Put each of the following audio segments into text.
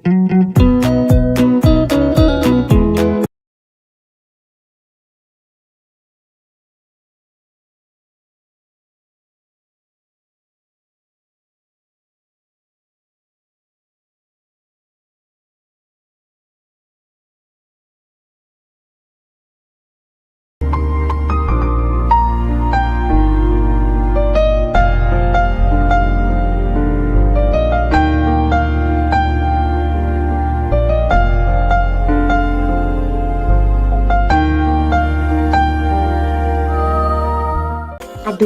Andũ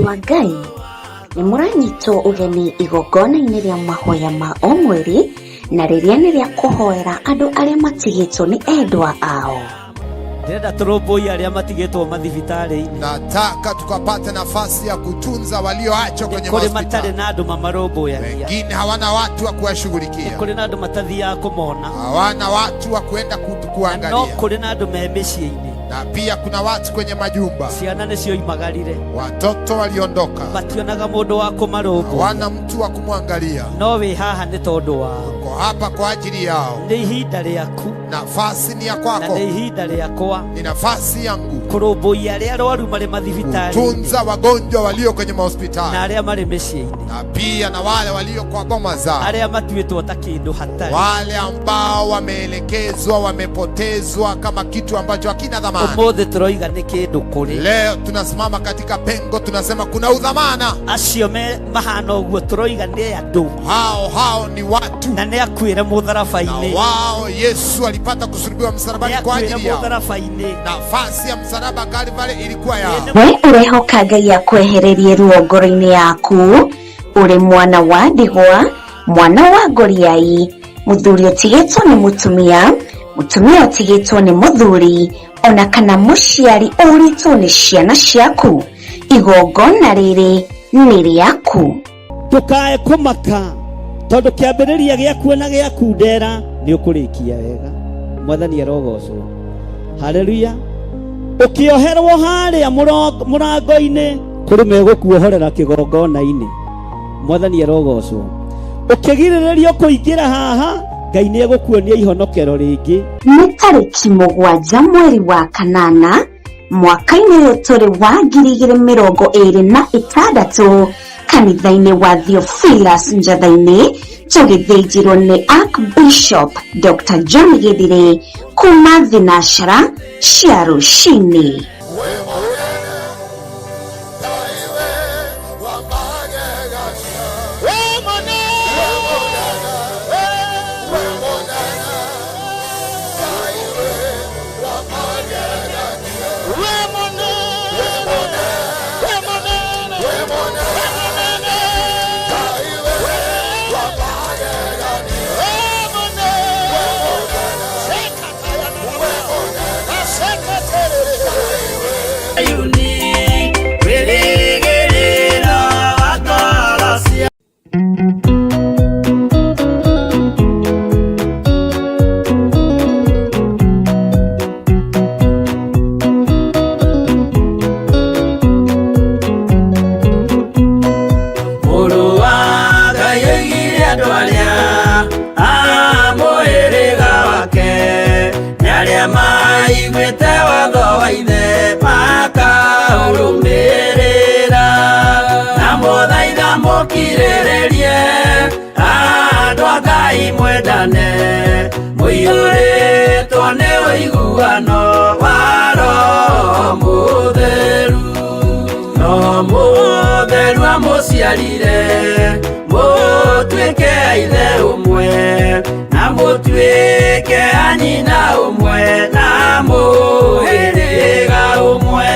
a Ngai nĩ mũranyitwo ũgeni igongona-inĩ rĩa mahoya ma o mweri na rĩrĩa nĩ rĩa kũhoera andũ arĩa matigĩtwo nĩ endwa ao. Ndĩrenda tũrũmbũiye arĩa matigĩtwo mathibitarĩ-inĩ. Nataka tukapate nafasi ya kutunza walioachwa kwenye hospitali. Kũrĩ matarĩ na andũ mamarũmbũyagia. Wengine hawana watu wa kuwashughulikia. Kũrĩ na andũ matathiaga kũmona. Hawana watu wa kwenda kuangalia. No kũrĩ na andũ me mĩciĩ-inĩ. Na pia kuna watu kwenye majumba. Ciana nĩcio imagarire. Watoto waliondoka. Mationaga mũndũ wa kũmarũmbũiya. Hawana mtu wa kumwangalia. No wĩ haha nĩ tondũ wao. Uko hapa kwa ajili yao. Nĩ ihinda rĩaku. Nafasi ni ya kwako. Na nĩ ihinda rĩakwa. Ni nafasi yangu. Kũrũmbũiya arĩa arwaru marĩ mathibitarĩ. Kutunza wagonjwa walio kwenye mahospitali. Na arĩa marĩ mĩciĩ-inĩ. Na pia na wale walio kwa boma zao. Arĩa matuĩtwo ta kĩndũ hatarĩ. Wale ambao wameelekezwa, wamepotezwa kama kitu ambacho hakina dhamana. Ũmũthĩ tũroiga nĩ kĩndũ kũrĩ. Leo tunasimama katika pengo, tunasema kuna udhamana. Acio mahana ũguo tũroiga nĩ andũ. Hao ni watu. Na nĩ akuĩre mũtharaba-inĩ. Na wao Yesu alipata kusulubiwa msalabani kwa ajili yao. Nafasi ya msalaba Kalvari ilikuwa yao. We ũrehoka Ngai akwehererie ruo ngoro-inĩ yaku, ũrĩ mwana wa ndigwa, mwana wa ngoriai, mũthuri ũtigĩtwo nĩ mũtumia, mũtumia ũtigĩtwo nĩ mũthuri, ona kana mũciari ũritwo nĩ ciana ciaku. Igongona rĩrĩ nĩ rĩaku. Ndũkae kũmaka tondũ kĩambĩrĩria gĩaku na gĩakundera nĩ ũkũrĩkia wega. Mwathani arogocwo. Haleluya. Ũkĩoherwo harĩa mũrango-inĩ kũrĩ megũkuohorera kĩgongona-inĩ. Mwathani arogocwo. Ũkĩgirĩrĩrio kũingĩra haha Ngai nĩ egũkuonia ihonokero rĩngĩ. Nĩ tarĩki 7 mweri wa kanana mwaka-inĩ ũyũ tũrĩ wa 2026 kanitha-inĩ wa Theophilus Njatha-inĩ tũgĩthĩnjĩrwo nĩ Archbishop Dr. John Githiri kuma thinashara cia rũcinĩ. Mũiyũrĩtwo nĩ ũiguano wa Roho Mũtheru. Roho Mũtheru amũciarire mũtuĩke a ithe ũmwe na mũtuĩke a nyina ũmwe na mũhĩrĩga ũmwe.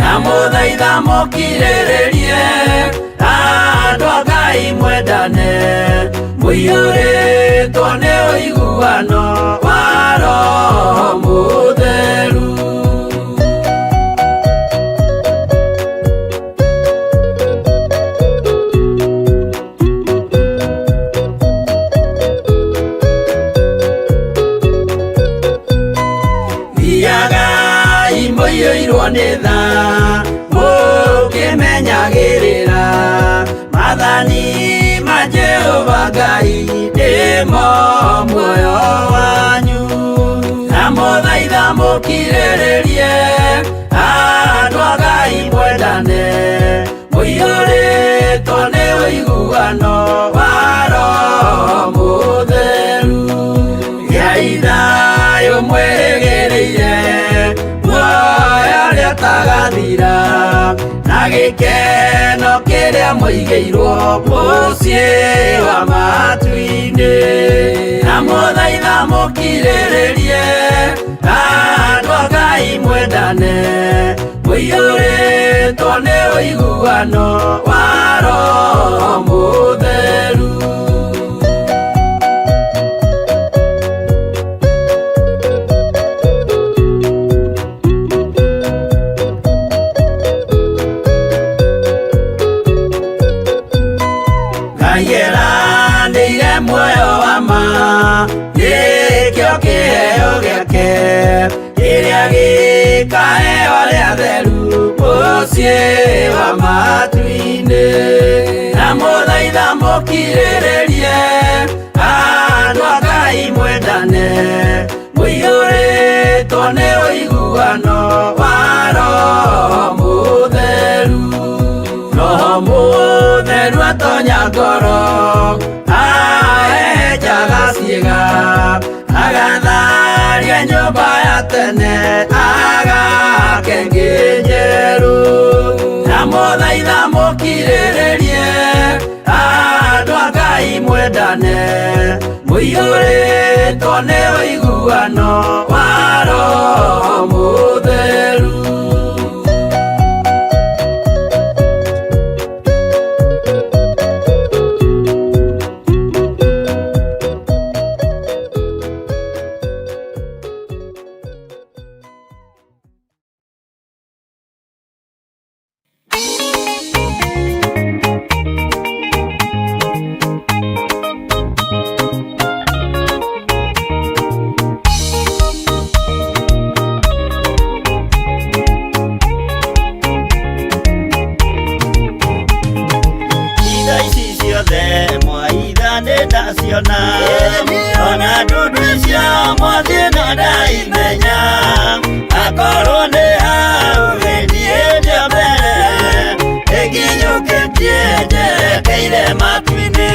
Na mũthaitha mũkirĩrĩrie andũ a Ngai mwendane. Mũiyũrĩtwo nĩ ũiguano wa Roho Mũtheru. Thiagai mũiyũirwo nĩ tha mũkĩmenyagĩrĩra mathani ma Jehova Ngai. irimo muoyo wanyu na muthaitha mukirĩrĩrie andũ a Ngai mwendane mũiyũrĩtwo nĩ ũiguano wa Roho Mũtheru gĩai thayũ mwĩrĩgĩrĩire muoyo ũrĩa ũtagathira na gĩkeno kĩrĩa mũigĩirwo mũciĩ wa matu-inĩ na mũthaitha mũkirĩrĩrie andũ a Ngai mwendane mũiyũrĩtwo nĩ ũiguano wa Roho Mũtheru. Ngai muoyo wa ma nĩkĩo kĩheo gĩake kĩrĩa gĩkaheo arĩa atheru mũciĩ wa matu-inĩ na mũthaitha mũkirĩrĩrie andũ a Ngai mwendane mũiyũrĩtwo nĩ ũiguano wa Roho Mũtheru. Roho Mũtheru atonya ngoro ahejaga ciĩga agatharia nyũmba ya tene agake njerũ na mũthaitha mũkirĩrĩrie andũ a Ngai mwendane mũiyũrĩtwo nĩ ũiguano wa Roho Mũtheru. Ona ndudu cia mwathĩ no ndaimenya akorwo nĩ hau gĩthiĩte mbere ĩkinyũkĩtie njerekeire matu-inĩ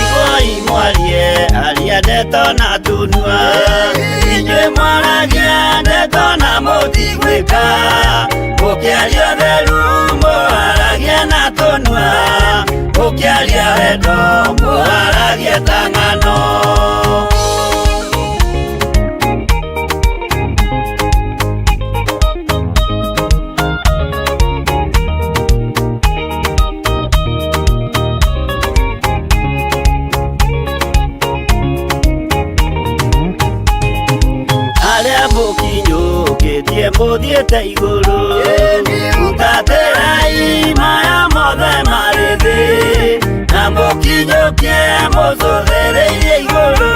igoi mwarie aria ndeto na tunua inyuĩ mwaragia ndeto na mũtigwĩka mũkĩaria ũtheru mũaragia na tunua mũkĩaria wendo mũaragia ta ng'ano. Arĩa mũkinyũkĩtie mũthiĩte igũrũ mutatĩrai maya mothe marĩ thĩ na mũkinyũkie mũcũthĩrĩirie igũrũ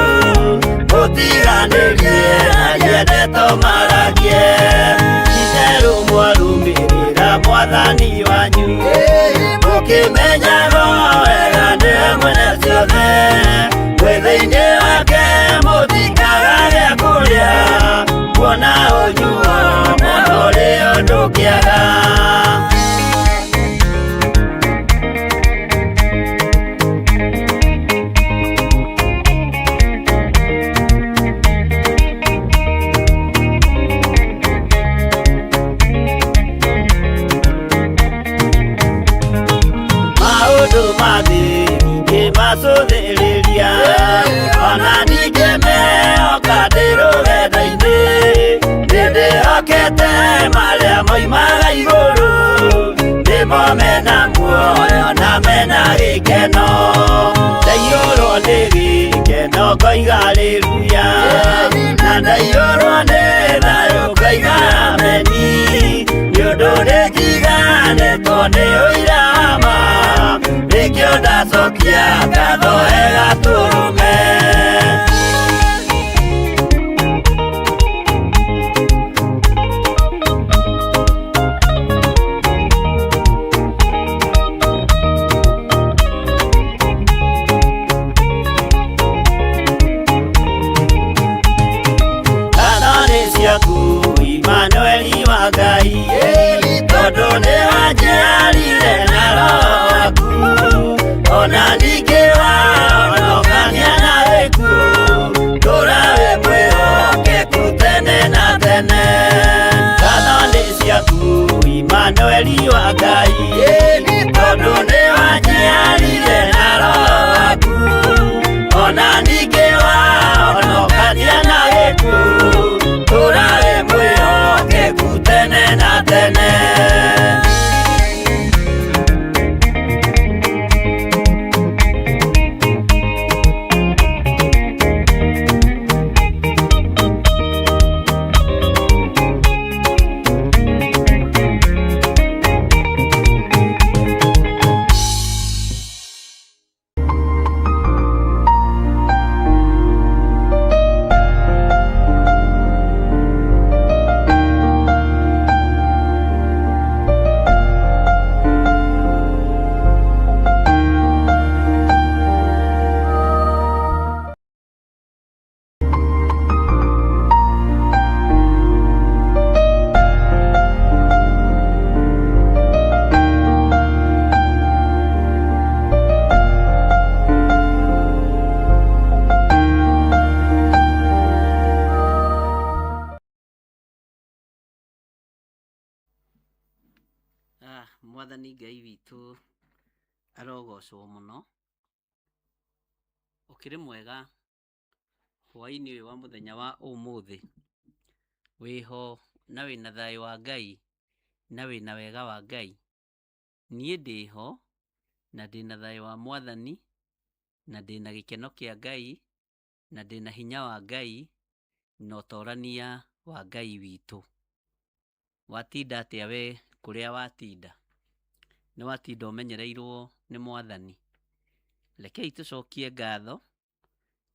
mũtiganĩrie aria ndeto maragie itherũ mwarũmĩrĩra mwathani wanyu mũkĩmenyaga wega nĩwe mwene ciothe mwĩ thĩinĩ wake mũtikaga gĩa kũrĩa kuona ũnyuo mũno ũrĩa ndũkĩaga. Maũndũ mathĩ ningĩ macũthĩrĩria ona ningĩ mehoka ndĩ rũgendo-inĩ nĩndĩhokete marĩa moimaga igũrũ nĩmo mena muoyo na mena gĩkeno ndaiyũrwo nĩ gĩkeno ngoiga haleluya na ndaiyũrwo nĩ thayũ ngoiga ameni nĩũndũ nĩnjiganĩtwo nĩ ũira wa ma nĩkĩo ndacokia ngatho gatũrũme. Mwathani Ngai witũ arogocwo mũno. Ũkĩrĩ mwega hwaĩ-inĩ ũyũ wa mũthenya wa ũmũthĩ, wĩho na wĩna thayũ wa Ngai na wĩna wega wa Ngai. Niĩ ndĩho na ndĩna thayũ wa Mwathani na ndĩna gĩkeno kĩa Ngai na ndĩna hinya wa Ngai na ũtorania wa Ngai witũ. Watinda atĩa we kũrĩa watinda? Nĩ watinda ũmenyereirwo nĩ Mwathani? Rekei tũcokie ngatho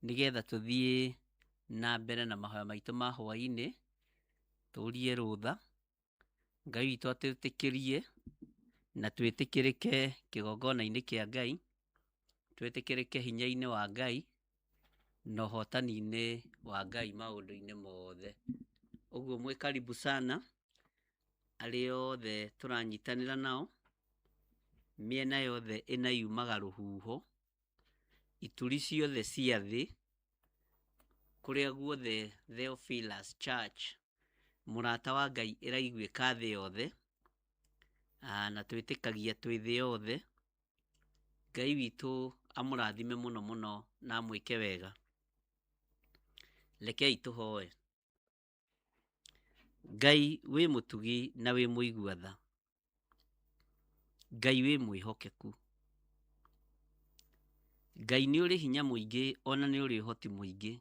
nĩgetha tũthiĩ na mbere na mahoya maitũ ma hwaĩ-inĩ. Tũrie rũtha Ngai witũ atwĩtĩkĩrie na twĩtĩkĩrĩke kĩgongona-inĩ kĩa Ngai, twĩtĩkĩrĩke hinya-inĩ wa Ngai na ũhotani-inĩ wa Ngai maũndũ-inĩ mothe. Ũguo mwĩ karibu sana arĩa othe tũranyitanĩra nao mĩena yothe ĩna yumaga rũhuho, ituri ciothe cia thĩ, kũrĩa guothe Theophilus Church mũrata wa Ngai ĩraiguĩka thĩ yothe, na twĩtĩkagia twĩ thĩ yothe. Ngai witũ amũrathime mũno mũno na amwĩke wega. Rekei tũhoe. Ngai wĩ mũtugi na wĩ mũigua tha. Ngai wĩ mwĩhokeku. Ngai nĩ ũrĩ hinya mũingĩ ona nĩ ũrĩ ũhoti mũingĩ.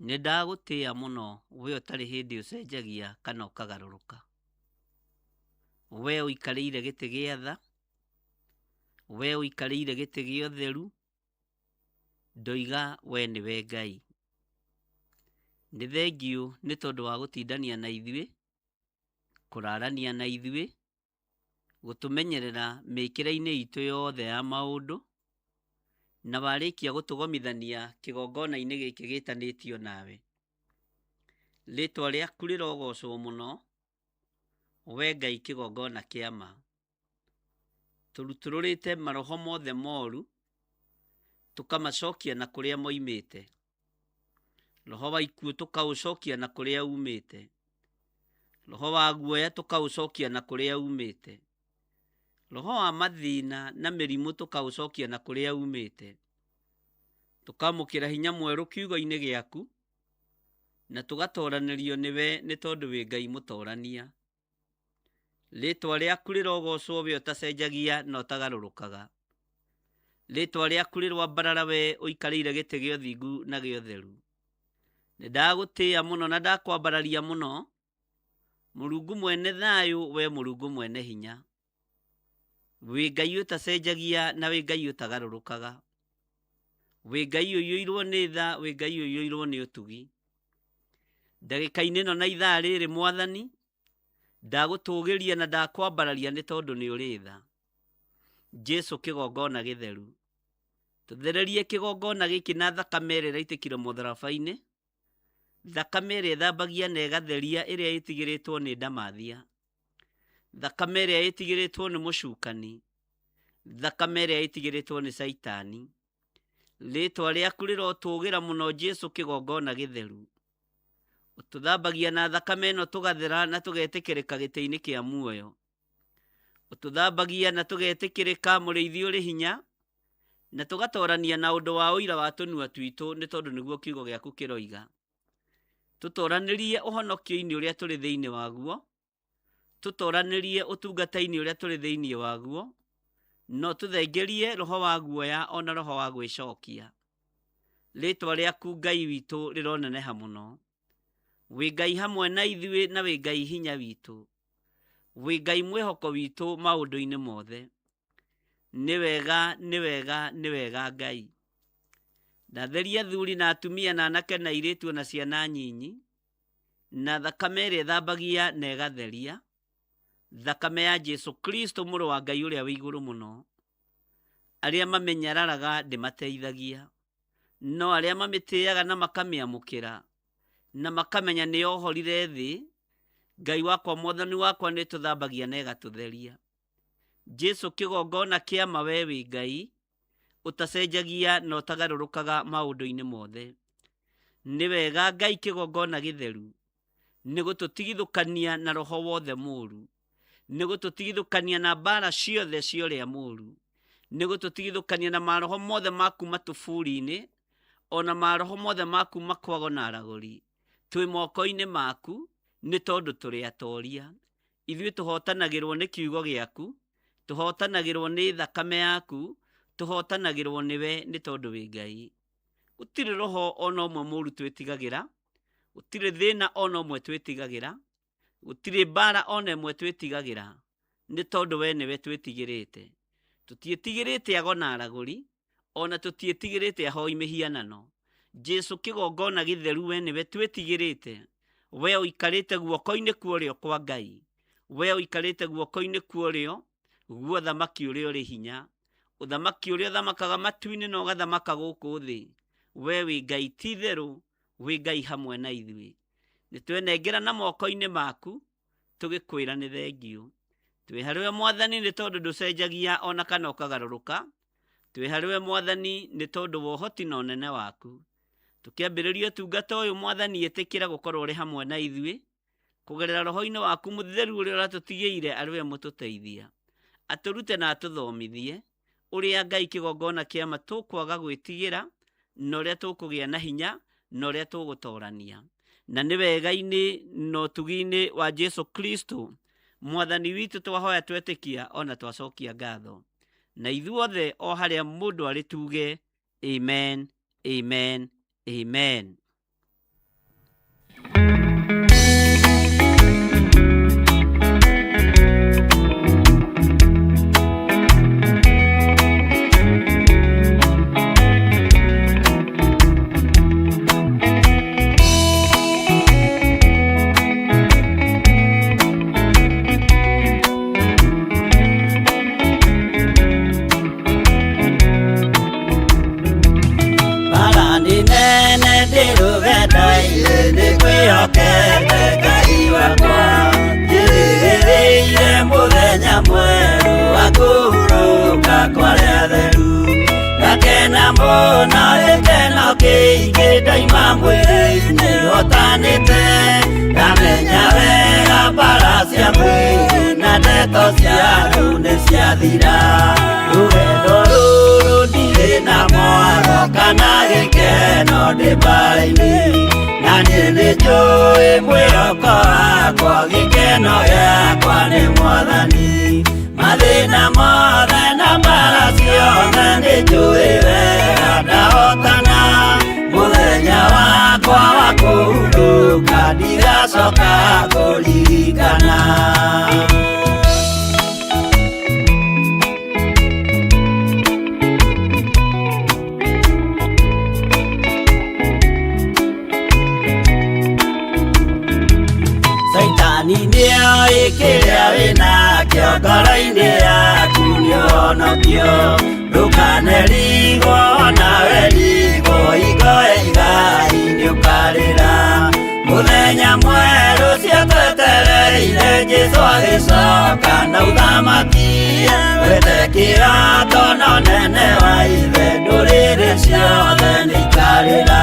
Nĩ ndagũtĩĩa mũno we ũtarĩ hĩndĩ ũcenjagia kana ũkagarũrũka. We ũikarĩire gĩtĩ gĩa tha, we ũikarĩire gĩtĩ gĩa ũtheru, ndoiga we nĩwe Ngai. Nĩ thengiũ nĩ tondũ wa gũtindania na ithuĩ, kũrarania na ithuĩ, gũtũmenyerera mĩkĩre-inĩ itũ yothe ya maũndũ, na warĩkia gũtũgomithania kĩgongona-inĩ gĩkĩ gĩtanĩtio nawe. Rĩtwa rĩaku rĩrogocwo mũno, we Ngai kĩgongona kĩa ma. Tũrutũrũrĩte maroho mothe moru, tũkamacokia na kũrĩa moimĩte. Roho wa ikuũ tũkaũcokia na kũrĩa umĩte. Roho wa guoya tũkaũcokia na kũrĩa umĩte. Roho wa mathĩna na mĩrimũ tũkaũcokia na kũrĩa umĩte. Tũkamũkĩra hinya mwerũ kiugo-inĩ gĩaku, na tũgatoranĩrio nĩwe nĩ tondũ wĩ Ngai mũtorania. Rĩtwa rĩaku rĩrogocwo we ũtacenjagia na ũtagarũrũkaga. Rĩtwa rĩaku rĩrwambarara we ũikarĩire gĩtĩ gĩa ũthingu na gĩa ũtheru. Nĩ ndagũtĩĩa mũno na ndakwambararia mũno, Mũrungu mwene thayũ, we Mũrungu mwene hinya. Wĩ Ngai ũtacenjagia na wĩ Ngai ũtagarũrũkaga. Wĩ Ngai ũiyũirwo nĩ tha, wĩ Ngai ũiyũirwo nĩ ũtugi. Ndagĩka-inĩ ĩno na ithaa rĩrĩ Mwathani, ndagũtũgĩria na ndakwambararia nĩ tondũ nĩ ũrĩ tha. Jesu kĩgongona gĩtheru, tũthererie kĩgongona gĩkĩ na thakame ĩrĩa ĩraitĩkire mũtharaba-inĩ, thakame ĩrĩa ĩthambagia na ĩgatheria, ĩrĩa ĩtigĩrĩtwo nĩ ndamathia, thakame ĩrĩa ĩtigĩrĩtwo nĩ mũcukani, thakame ĩrĩa ĩtigĩrĩtwo nĩ Saitani. Rĩtwa rĩaku rĩrotũgĩra mũno Jesu kĩgongona gĩtheru, ũtũthambagia na thakame ĩno tũgathera na tũgetĩkĩrĩka gĩtĩ-inĩ kĩa muoyo. Ũtũthambagia na tũgetĩkĩrĩka mũrĩithi ũrĩ hinya, na tũgatorania na ũndũ wa ũira wa tũnua twitũ nĩ tondũ nĩguo kiugo gĩaku kĩroiga. Tũtoranĩrie ũhonokio-inĩ ũrĩa tũrĩ thĩinĩ waguo, tũtoranĩrie ũtungata-inĩ ũrĩa tũrĩ thĩinĩ waguo, no tũthengerie roho wa guoya ona roho wa gwĩcokia. Rĩtwa rĩaku Ngai witũ rĩroneneha mũno. Wĩ Ngai hamwe na ithuĩ na wĩ Ngai hinya witũ. Wĩ Ngai mwĩhoko witũ maũndũ-inĩ mothe. Nĩ wega, nĩ wega, nĩ wega Ngai. Ndatheria athuri na atumia na anake na airĩtu na ciana nyinyi, na thakame ĩrĩa ĩthambagia na ĩgatheria, thakame ya Jesu Kristo mũrũ wa Ngai ũrĩa wĩ igũrũ mũno. Arĩa mamenyararaga ndĩmateithagia, no arĩa mamĩtĩaga na makamĩamũkĩra na makamenya nĩ yohorire thĩ, Ngai wakwa Mwathani wakwa nĩ tũthambagia na ĩgatũtheria. Jesu kĩgongona kĩa ma we wĩ Ngai, ũtacenjagia na ũtagarũrũkaga maũndũ-inĩ mothe. Nĩ wega Ngai kĩgongona gĩtheru, nĩ gũtũtigithũkania na roho wothe mũũru. nĩ gũtũtigithũkania na mbara ciothe cia ũrĩa mũũru, nĩ gũtũtigithũkania na maroho mothe ma kuuma tũburi-inĩ, ona maroho mothe ma kuuma kwago na aragũri. Twĩ moko-inĩ maku nĩ tondũ tũrĩ atoria. Ithuĩ tũhotanagĩrwo nĩ kiugo gĩaku, tũhotanagĩrwo nĩ thakame yaku, tũhotanagĩrwo nĩwe nĩ tondũ wĩ Ngai. Gũtirĩ roho ona ũmwe mũũru twĩtigagĩra, gũtirĩ thĩna ona ũmwe twĩtigagĩra, gũtirĩ mbara ona ĩmwe twĩtigagĩra, nĩ tondũ we nĩwe twĩtigĩrĩte. Tũtiĩtigĩrĩte ago na aragũri, ona tũtiĩtigĩrĩte ahoi mĩhianano. Jesu kĩgongona gĩtheru we nĩwe twĩtigĩrĩte. We ũikarĩte guoko-inĩ kwa ũrĩo kwa Ngai. We ũikarĩte guoko-inĩ kwa ũrĩo gwa ũthamaki ũrĩa ũrĩ hinya. Ũthamaki ũrĩa ũthamakaga matu-inĩ na ũgathamaka gũkũ thĩ. We wĩ Ngai ti itherũ, wĩ Ngai hamwe na ithuĩ. Nĩtwenengera na moko-inĩ maku, tũgĩkwĩra nĩ thengio. Twĩ harĩwe Mwathani nĩ tondũ ndũcenjagia ona kana ũkagarũrũka. Twĩ harĩwe Mwathani nĩ tondũ wa ũhoti na ũnene waku. Tũkĩambĩrĩria ũtungata ũyũ Mwathani, ĩtĩkĩra gũkorwo ũrĩ hamwe na ithuĩ, kũgerera roho-inĩ waku mũtheru ũrĩa ũratũtigĩire arĩwe mũtũteithia. Atũrute na atũthomithie ũrĩa Ngai kĩgongona kĩama tũkwaga gwĩtigĩra, na ũrĩa tũkũgĩa na hinya, na ũrĩa tũgũtorania. Na nĩ wega-inĩ na ũtugi-inĩ wa Jesu Kristo Mwathani witũ twahoya twetĩkia ona twacokia ngatho. Na ithuothe o harĩa mũndũ arĩ tuge amen, amen, amen. Rũgendo rũrũ ndirĩ na mwaro kana gĩkeno ndĩmbarĩ-inĩ, na niĩ nĩnjũĩ mwĩhoko wakwa, gĩkeno gĩakwa nĩ Mwathani. Mathĩna mothe na mbara ciothe nĩnjũĩ wega ndahotana. Mũthenya wakwa wa kũhurũka ndigacoka kũririkana. Kĩrĩa wĩnakĩo ngoro-inĩ yaku nĩũhonokio. Ndũkanerigwo nawe rigwo, hingo ya igai nĩũkarĩra. Mũthenya mwerũ cio twetereire, Jesũ agĩcoka na ũthamaki. Wetĩkĩra tondũ ũnene wa Ithe, ndũrĩrĩ ciothe nĩikarĩra.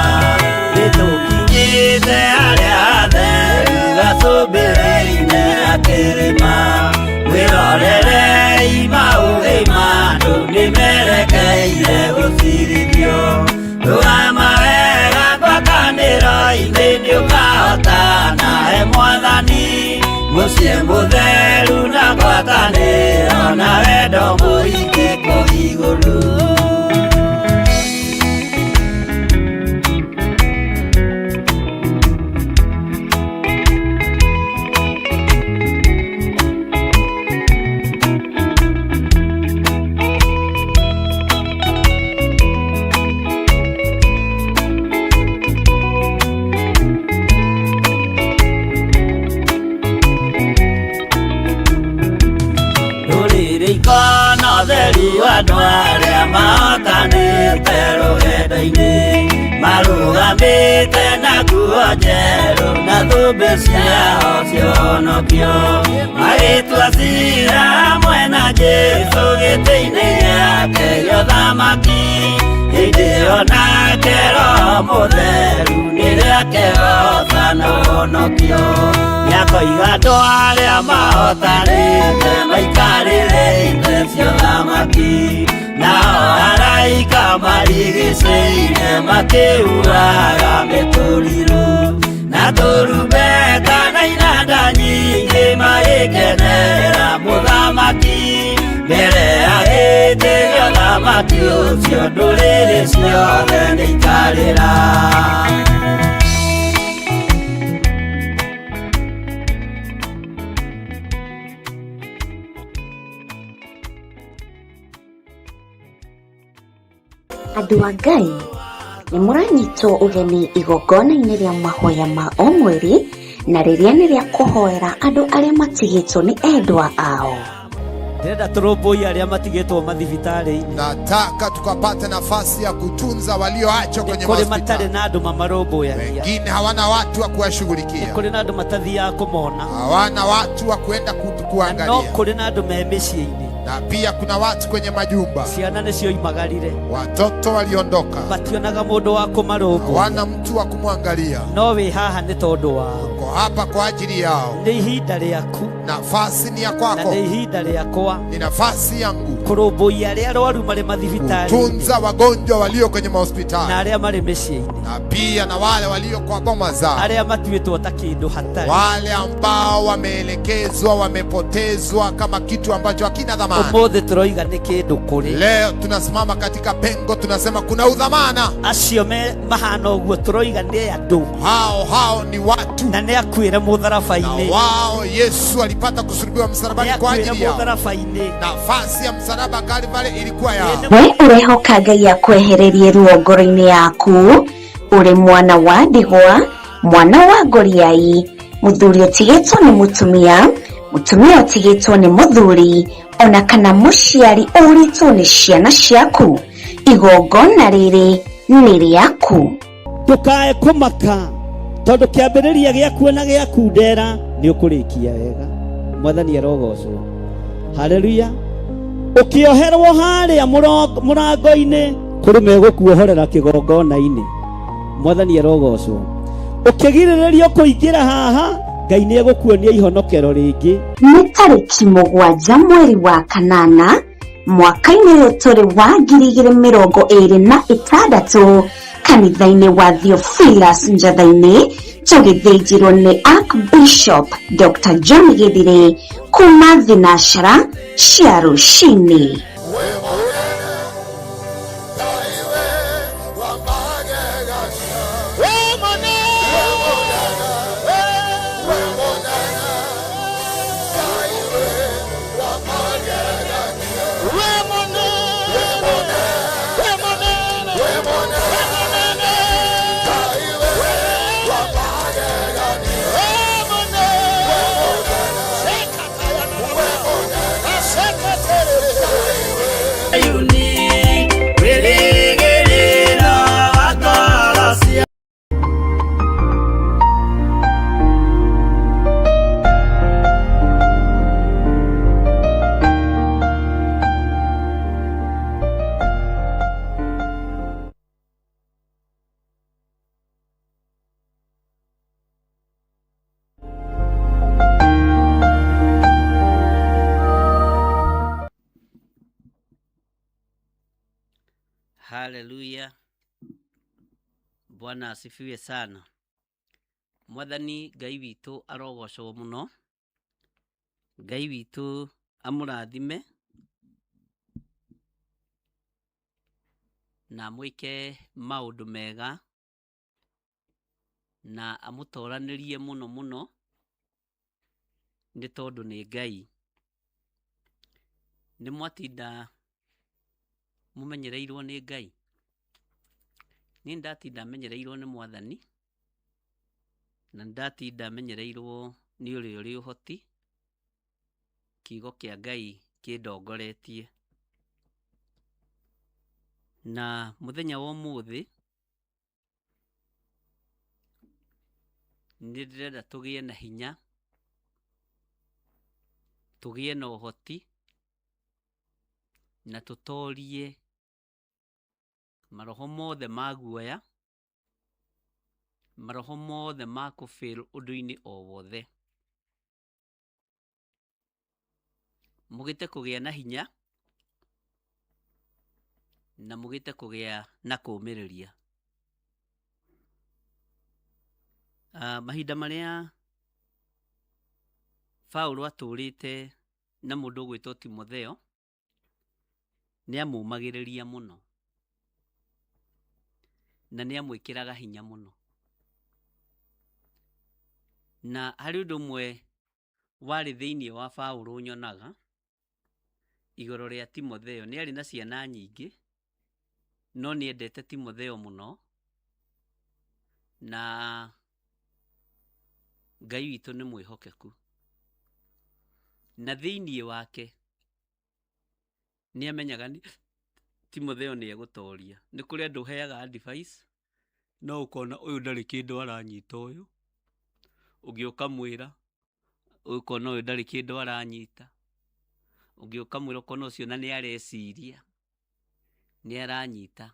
Nĩtũkinyĩte harĩa hatheru gacũmbĩrĩ-inĩ akĩrĩma. Wĩrorere imaũgĩma, andũ nĩmerekeire gũcirithio. Rũgama wega ngwatanĩro-inĩ nĩũkahotana he Mwathani. Mũciĩ mũtheru na ngwatanĩro na wendo mũingĩ kũu igũrũ. Andũ arĩa mahotanĩte rũgendo-inĩ, marũgamĩte na nguo njerũ na thũmbĩ ciao cia ũhonokio. Magĩtua ciira hamwe na Jesũ gĩtĩ-inĩ gĩake gĩa ũthamaki. Hĩndĩ ĩyo nake Roho Mũtheru nĩrĩo akehotha n'ũhonokio nĩakoiga andũ arĩa mahotanĩte maikarĩrĩte cio thamaki nao araika marigicĩire makĩuraga mĩtũrirũ na tũrumbeta na inanda nyingĩ magĩkenerera mũthamaki mbere ya gĩtĩ gĩa ũthamaki ũcio ndũrĩrĩ ciothe nĩikarĩra. Andũ a Ngai nĩ mũranyitwo ũgeni igongona-inĩ rĩa mahoya ma o mweri na rĩrĩa nĩ rĩa kũhoera andũ arĩa matigĩtwo nĩ endwa ao. Ndĩrenda tũrũmbũiye arĩa matigĩtwo mathibitarĩ-inĩ. Nataka tukapate nafasi ya kutunza walioachwa kwenye hospitali. Matarĩ na andũ mamarũmbũyagia. Wengine hawana watu wa kuwashughulikia. Kũrĩ na andũ matathiaga kũmona. Hawana watu wa kwenda kuangalia. No kũrĩ na andũ me mĩciĩ-inĩ. Na pia kuna watu kwenye majumba. Ciana nĩcio imagarire. Watoto waliondoka. Mationaga mũndũ wa kũmarũmbũya. Hawana mtu wa kumwangalia. No wĩ haha nĩ tondũ wao. Uko hapa kwa ajili yao. Nĩ ihinda rĩaku. Nafasi ni ya kwako. Na nĩ ihinda rĩakwa. Ni nafasi yangu. Kũrũmbũiya arĩa arwaru marĩ mathibitarĩ. Kutunza wagonjwa walio kwenye mahospitali. Na arĩa marĩ mĩciĩ-inĩ. Na pia na wale walio kwa boma zao. Arĩa matuĩtwo ta kĩndũ hatarĩ. Wale ambao wameelekezwa, wamepotezwa kama kitu ambacho hakina dhamana. Ũmũthĩ tũroiga nĩ kĩndũ kũrĩ. Leo tunasimama katika pengo, tunasema kuna udhamana. Acio mahana ũguo tũroiga nĩ andũ. Hao ni watu. Na nĩ akuĩre mũtharaba-inĩ. Na wao Yesu alipata kusulubiwa msalabani kwa ajili yao. Nafasi ya msalaba Kalvari ilikuwa yao. We ũrehoka Ngai akwehererie ruo ngoro-inĩ yaku, ũrĩ mwana wa ndigwa, mwana wa ngoriai, mũthuri ũtigĩtwo nĩ mũtumia, mũtumia ũtigĩtwo nĩ mũthuri, ona kana mũciari ũritwo nĩ ciana ciaku, igongona rĩrĩ nĩ rĩaku. Ndũkae kũmaka tondũ kĩambĩrĩria gĩaku na gĩaku ndera nĩ ũkũrĩkia wega. Mwathani arogocwo. Haleluya. Ũkĩoherwo harĩa mũrango-inĩ kũrĩ megũkuohorera kĩgongona-inĩ. Mwathani arogocwo. Ũkĩgirĩrĩrio kũingĩra haha Ngai nĩ egũkuonia ihonokero rĩngĩ. Nĩ tarĩki 7 mweri wa kanana mwaka-inĩ ũyũ tũrĩ wa 2026 kanitha-inĩ wa Theophilus Njatha-inĩ tũgĩthĩnjĩrwo nĩ Archbishop Dr. John Gĩthire kuma thinashara cia rũcinĩ. Haleluya. Bwana asifiwe sana. Mwathani Ngai witũ arogocwo mũno. Ngai witũ amũrathime na mwĩke maũndũ mega na amũtoranĩrie mũno mũno nĩ tondũ nĩ Ngai. Nĩ mwatinda mũmenyereirwo nĩ Ngai. Niĩ ndatinda menyereirwo nĩ Mwathani na ndatinda menyereirwo nĩ ũrĩa ũrĩ ũhoti. Kiugo kĩa Ngai kĩndongoretie. Na mũthenya wa ũmũthĩ nĩ ndĩrenda tũgĩe na hinya, tũgĩe na ũhoti na tũtorie maroho mothe ma guoya maroho mothe ma kũfail ũndũ-inĩ o wothe, mũgĩte kũgĩa na hinya na mũgĩte kũgĩa na kũũmĩrĩria. Mahinda marĩa Paulo atũrĩte na mũndũ ũgwĩtwo Timotheo nĩ amũmagĩrĩria mũno na nĩ amwĩkĩraga hinya mũno. Na harĩ ũndũ ũmwe warĩ thĩinĩ wa Paulo nyonaga igũrũ rĩa Timotheo, nĩ arĩ na ciana nyingĩ no nĩ endete Timotheo mũno, na Ngai witũ nĩ mwĩhokeku. Na thĩinĩ wake nĩ amenyaga Timotheo nĩ egũtoria. Nĩ kũrĩ andũ ũheaga advice no ũkona ũyũ ndarĩ kĩndũ aranyita ũyũ, ũngĩ ũkamwĩra ũkona ũyũ ndarĩ kĩndũ aranyita, ũngĩ ũkamwĩra ũkona ũcio na nĩ areciria nĩ aranyita.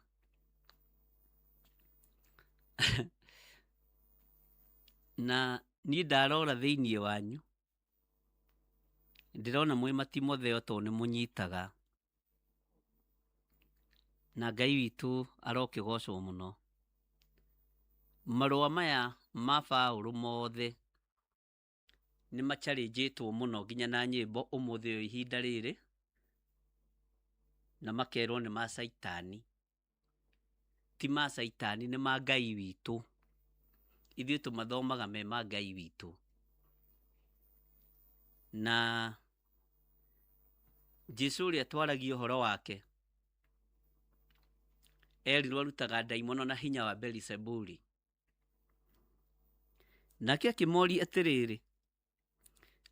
Na niĩ ndarora thĩinĩ wanyu ndĩrona mwĩ Timotheo tondũ nĩ mũnyitaga, na Ngai witũ arokĩgocwo mũno. Marũa maya ma Paulo mothe nĩ macharĩnjĩtwo mũno nginya na nyĩmbo ũmũthĩ ũyũ ihinda rĩrĩ, na makerwo nĩ ma Saitani. Ti ma Saitani, nĩ ma Ngai witũ. Ithuĩ tũmathomaga me ma Ngai witũ. Na Jesũ ũrĩa twaragia ũhoro wake erirwo arutaga ndaimono na hinya wa Beelzebuli. Nake akĩmoria atĩrĩrĩ,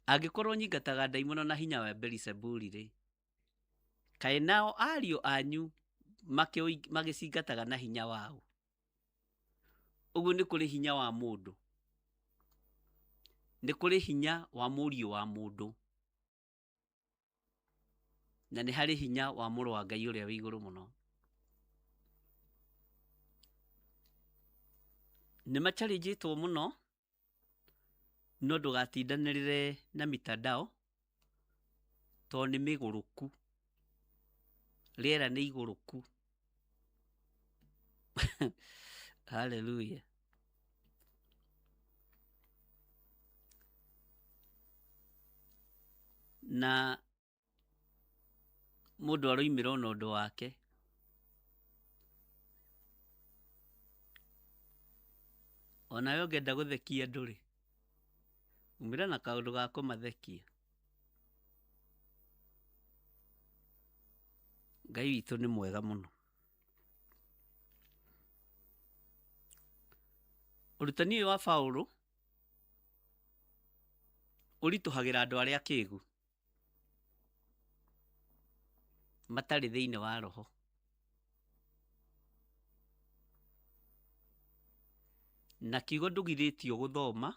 angĩkorwo nyingataga ndaimono na hinya wa Beelzebuli rĩ, kaĩ nao ariũ anyu magĩcingataga na hinya wao? Ũguo nĩ kũrĩ hinya wa mũndũ, nĩ kũrĩ hinya wa mũriũ wa mũndũ, na nĩ harĩ hinya wa mũrũ wa Ngai ũrĩa wĩ igũrũ mũno. Nĩ macharĩnjĩtwo mũno, no ndũgatindanĩrĩre na mitandao tondũ nĩ mĩgũrũku, rĩera nĩ igũrũku. Hallelujah. Na mũndũ aroimĩra na ũndũ wake, onawe ũngĩenda gũthekia andũ rĩ, umĩra na kaũndũ ga kũmathekia. Ngai witũ nĩ mwega mũno. Ũrutani ũyũ wa Paulo ũritũhagĩra andũ arĩa akĩĩgu matarĩ thĩinĩ wa roho. Na kiugo ndũgirĩtio gũthoma,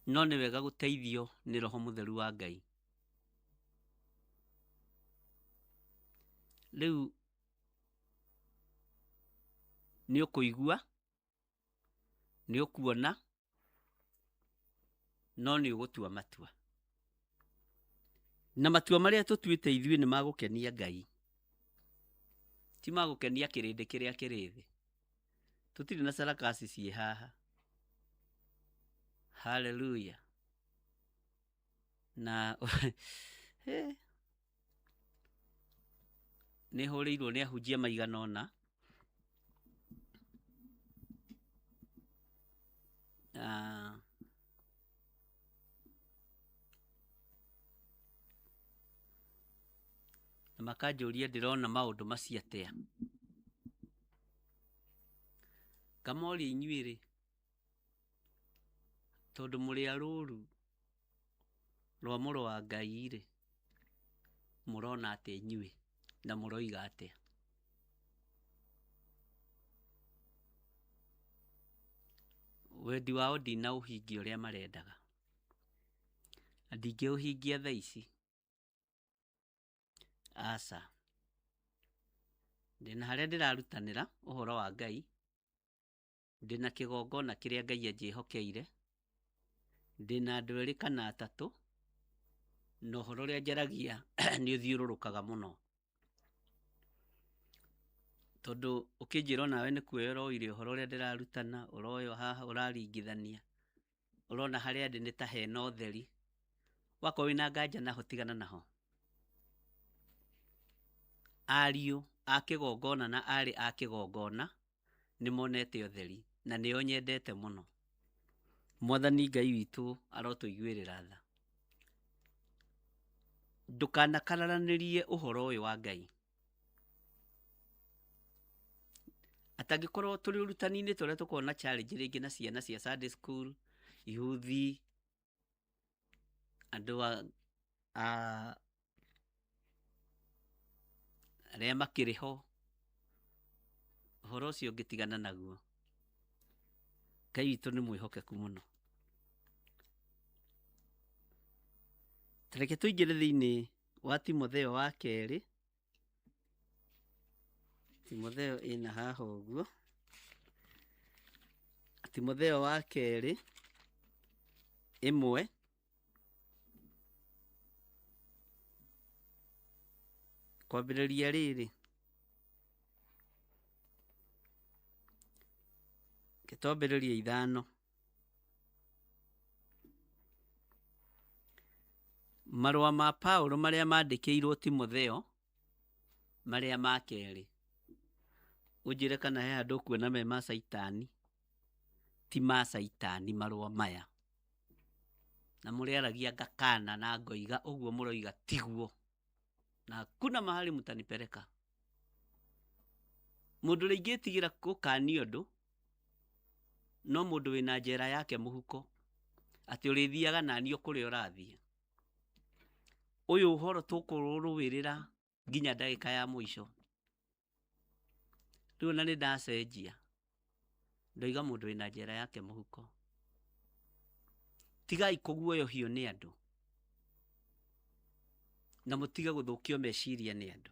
no nĩ wega gũteithio nĩ Roho Mũtheru wa Ngai. Rĩu nĩ ũkũigua, nĩ ũkuona, no nĩ ũgũtua matua. Na matua marĩa tũtuĩte ithuĩ nĩ magũkenia Ngai, ti magũkenia kĩrĩndĩ kĩrĩa kĩrĩ thĩ. Tũtirĩ na sarakasi ciĩ haha. Hallelujah. Na nĩ hũrĩirwo nĩ ahunjia maigana ũna, na makanjũria ndĩrona maũndũ macio atĩa. Ngamoria inyuĩ rĩ, tondũ mũrĩ a rũũru rwa mũrũ wa Ngai rĩ, mũrona atĩa inyuĩ na mũroiga atĩa? Wendi wao ndinaũhingia ũrĩa marendaga, na ndingĩũhingia thaa ici. Aca. ndina haria ndirarutanira uhoro wa Ngai, ndina kigongona kiria Ngai anjihokeire, ndina andu eri kana atatu, no uhoro uria njaragia ni uthiururukaga muno, tondu ukinjira nawe ni kuoya uroire uhoro uria ndirarutana, uroyo haha uraringithania, urona haria ndi ni ta hena utheri, wakorwo wina nganja naho tigana naho. Ariu a kigongona na ari a kigongona ni monete utheri na nio nyendete muno. Mwathani Ngai witu arotuiguirira tha. Ndukanakararanirie uhoro uyu wa Ngai. Atangikorwo turi urutani-ini turia tukorwo na challenge ringi na ciana cia Sunday school, youth, andu aria makiriho, uhoro ucio ngitigana naguo. Ngai witu ni mwihokeku muno. Tareke tuingire thiini wa Timotheo wa keri. Timotheo ina haha uguo. Timotheo wa keri 1 kwambĩrĩria rĩrĩ, gĩtambĩrĩria 5. Marũa ma Paulo marĩa mandĩkĩirwo Timotheo marĩa ma kerĩ. Ũnjĩre kana he handũ kuona me ma Saitani. Ti ma Saitani marũa maya. Na mũrĩaragia ngakana na ngoiga ũguo mũroiga tiguo. Na hakuna mahali mtanipeleka. Mũndũ ũrĩa ingĩtigira gũkania ũndũ no mũndũ wĩna njera yake mũhuko, atĩ ũrĩthiaga na niĩ kũrĩa ũrathiĩ. Ũyũ ũhoro tũkũrũwĩrĩra nginya ndagĩka ya mũico. Rĩu na nĩ ndacenjia, ndoiga mũndũ wĩna njera yake mũhuko. Tigai kũguoyohio nĩ andũ, na mũtige gũthũkio meciria nĩ andũ.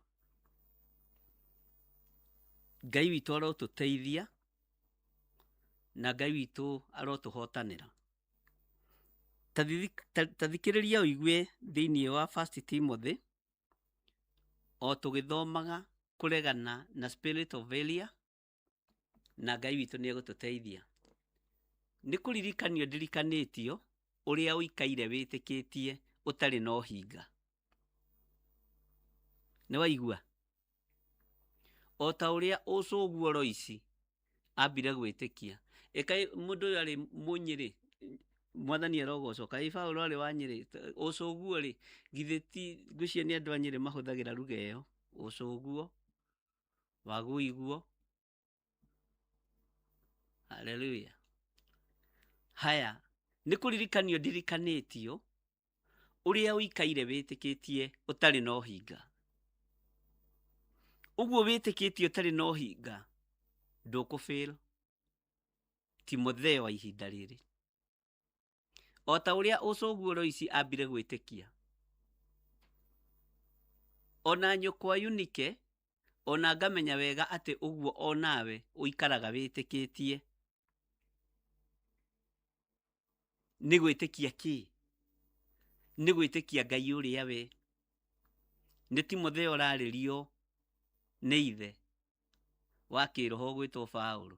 Ngai witũ arotũteithia na Ngai witũ arotũhotanĩra. Tathikĩrĩria ũigue thĩinĩ wa 1 Timothy, o tũgĩthomaga kũregana na spirit of failure, na Ngai witũ nĩ egũtũteithia. Nĩ kũririkanio ndirikanĩtio ũrĩa ũikaire wĩtĩkĩtie ũtarĩ na ũhinga. Nĩ waigua? O ta ũrĩa ũcũguo Royce ambire gwĩtĩkia. Ĩkai mũndũ ũyũ arĩ Mũnyĩrĩ, Mwathani arogocwo, kaĩ Paulo arĩ wa Nyĩrĩ, ũcũguo rĩ, githĩ ti ngwĩciria nĩ andũ a Nyĩrĩ mahũthagĩra lugha ĩyo, ũcũguo, wagũiguo. Haleluya. Haya, nĩ kũririkanio ndirikanĩtio ũrĩa ũikaire wĩtĩkĩtie ũtarĩ na ũhinga. Ũguo wĩtĩkĩtie ũtarĩ na ũhinga ndũkũfail. Timotheo wa ihinda rĩrĩ, o ta ũrĩa ũcũguo Royce ambire gwĩtĩkia, ona nyũkwa Eunice, ona ngamenya wega atĩ ũguo onawe ũikaraga wĩtĩkĩtie. Nĩ gwĩtĩkia kĩ? Nĩ gwĩtĩkia Ngai ũrĩa we. Nĩ Timotheo rarĩrio nĩ ithe wa kĩroho gwĩtwo Paulo.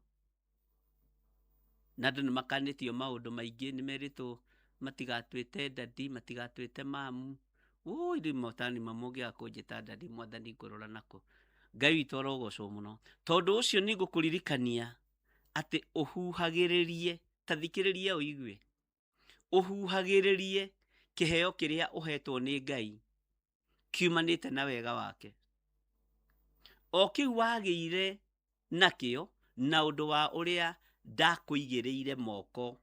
Na andũ nĩ makanĩtio maũndũ maingĩ, nĩ merĩtwo matigatuĩte dadi, matigatuĩte mamu. Ui rĩ motani mamũngĩaga kũnjĩta dadi, Mwathani ngũrora nako. Ngai witũ arogocwo mũno. Tondũ ũcio nĩ ngũkũririkania atĩ ũhuhagĩrĩrie, tathikĩrĩria ũigue, ũhuhagĩrĩrie kĩheo kĩrĩa ũhetwo nĩ Ngai kiumanĩte na wega wake. O kĩu wagĩire nakĩo na ũndũ wa ũrĩa ndakũigĩrĩire moko.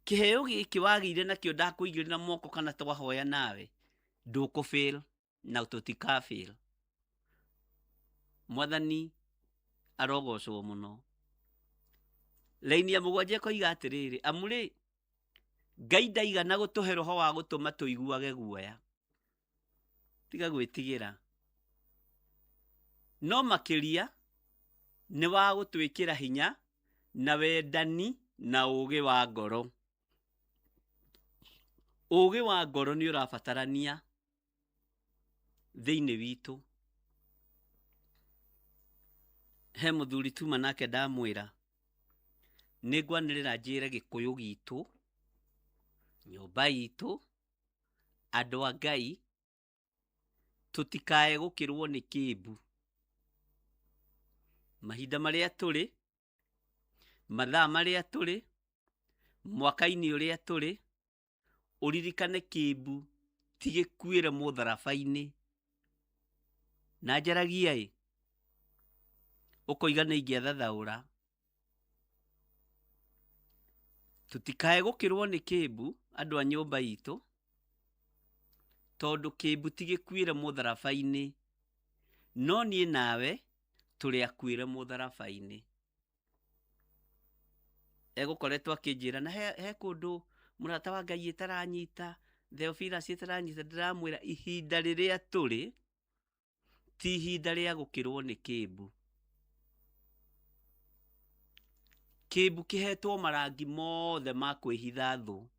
Kĩheo gĩkĩ wagĩire nakĩo ndakũigĩrĩra moko kana twahoya nawe, ndũkũfail na tũtikafail. Mwathani arogocwo mũno. Laini ya mũgwanja ĩkoiga atĩrĩrĩ, amũrĩ Ngai ndaigana gũtũhe roho wa gũtũma tũiguage guoya, tiga gwĩtigĩra. no makiria ni wa gutwikira hinya na wendani na ugi wa ngoro. Ugi wa ngoro ni urabatarania thiini witu. He muthuri tuma nake ndamwira ningwanirira njire Gikuyu gitu, nyumba itu, andu a Ngai, tutikae gukirwo ni kimbu. Mahinda maria turi, mathaa maria turi, mwaka-ini uria turi, uririkane kimbu ti gikuire mutharabaini. Na njaragia ukoiga ni ingiathathaura. Tutikae gukirwo ni kimbu andu a nyumba itu, tondu kimbu ti gikuire mutharabaini, no nie nawe turi akuire mutharabaini. Egukoretwo akinjira na he kundu murata wa Ngai itaranyita, Theophilus itaranyita, ndiramwira ihinda riria turi ti ihinda ria gukirwo ni kimbu. Kimbu kihetwo marangi mothe ma kwihitha thu.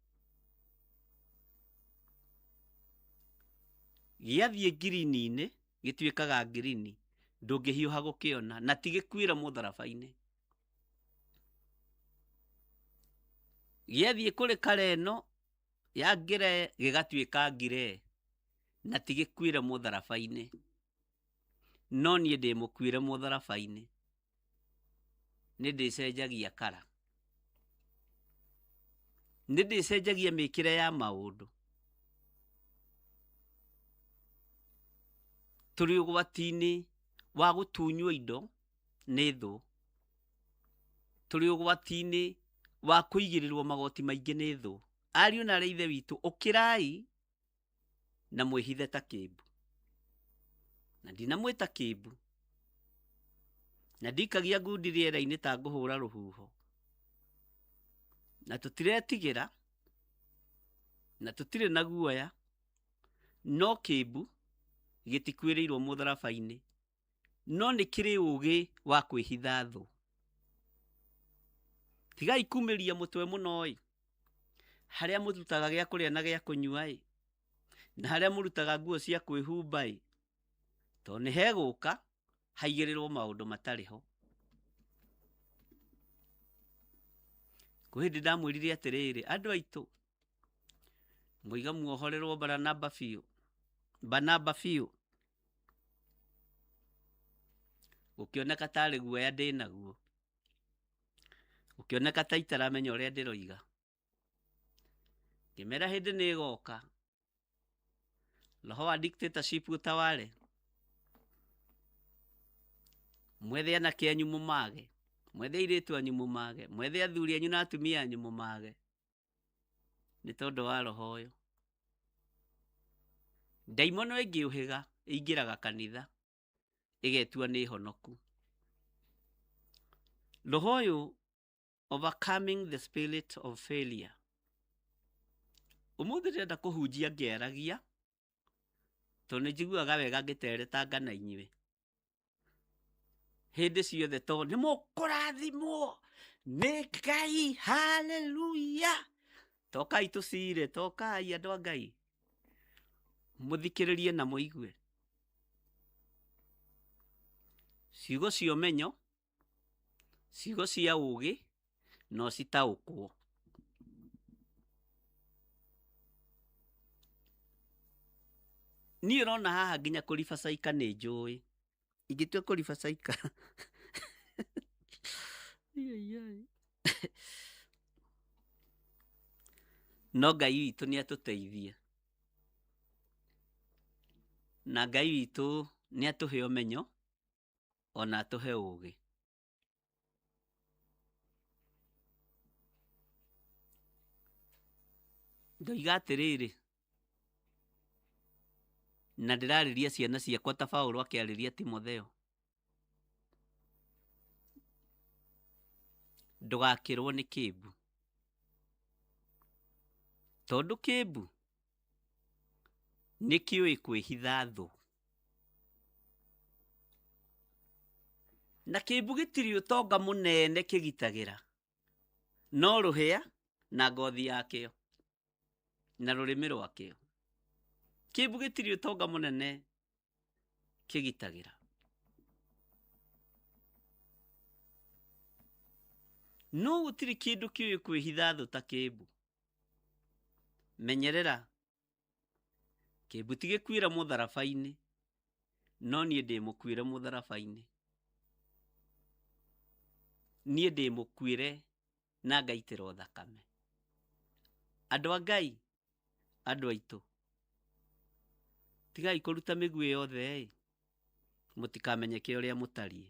Giathie ngirini-ini gituikaga ngirini, ndungihiuha gukiona, na ti gikuire mutharabaini. Giathie kuri kareno ya ngire gigatuika ngire, na ti gikuire mutharabaini, no nie ndi mukuire mutharabaini. Ni ndicenjagia kara, ni ndicenjagia mikire ya maundu. Turi ugwati-ini wa gutunywo indo ni thu. Turi ugwati-ini wa kuigirirwo magoti maingi ni thu. Ariu na ithe witu, ukirai na mwihithe ta kimbu. Na ndinamwita kimbu, na ndikagia ngundi riera-ini ta nguhura ruhuho. Na tutiretigira, na tutire na guoya, no kimbu gitikuirirwo mutharabaini, no ni kiri ugi wa kwihitha thu. Tigai kumiria mutwe muno haria murutaga gia kuria na gia kunyua na haria murutaga nguo cia kwihumba to ni heguka haigirirwo maundu matariho. Kuhindi ndamwirire atiriri, andu aitu muiga muohorerwo Barnaba fiu, ukioneka tari guoya ndinaguo, ukioneka ta itaramenya uria ndiroiga. Ngimera hindi ni igoka, roho wa dictatorship utawale, mwethe anake anyu mumage, mwethe airitu anyu mumage, mwethe athuri anyu na atumia anyu mumage, ni tondu wa roho uyu. Ndaimono ingiuhiga ingiraga kanitha igetua ni honoku. Roho uyu, overcoming the spirit of failure. Umuthi ndenda kuhunjia ngiaragia tondu njiguaga wega ngiteretanga na inyuĩ hindi ciothe, tondu ni mukurathimwo ni Ngai. Haleluya! Tokai tucire, tokai andu a Ngai, muthikiririe na muigue. Ciugo cia umenyo, ciugo cia ugi no citaukwo. Ni urona haha nginya kuribacaika ni njui, ingitua kuribacaika no Ngai witu ni atuteithie, na Ngai witu ni atuhe umenyo ona atuhe ugi. Ndoiga atiriri, na ndirariria ciana ciakwa ta Paulo akiariria Timotheo, ndugakirwo ni kimbu, tondu kimbu ni kiui kwihitha thu. na kĩmbu gĩtirĩ ũtonga mũnene kĩgitagĩra, no rũhĩa na ngothi yakĩo na rũrĩmĩ rwakĩo. Kĩmbu gĩtirĩ ũtonga mũnene kĩgitagĩra. No gũtirĩ kĩndũ kĩũĩ kwĩhitha thũ ta kĩmbu. Menyerera, kĩmbu ti gĩkuĩre mũtharaba-inĩ, no niĩ ndĩmũkuĩre mũtharaba-inĩ. Niĩ ndĩmũkuĩre na ngaitĩrwo thakame. Andũ a Ngai, andũ aitũ, tigai kũruta mĩguĩ yothe, mũtikamenyeke ũrĩa mũtariĩ.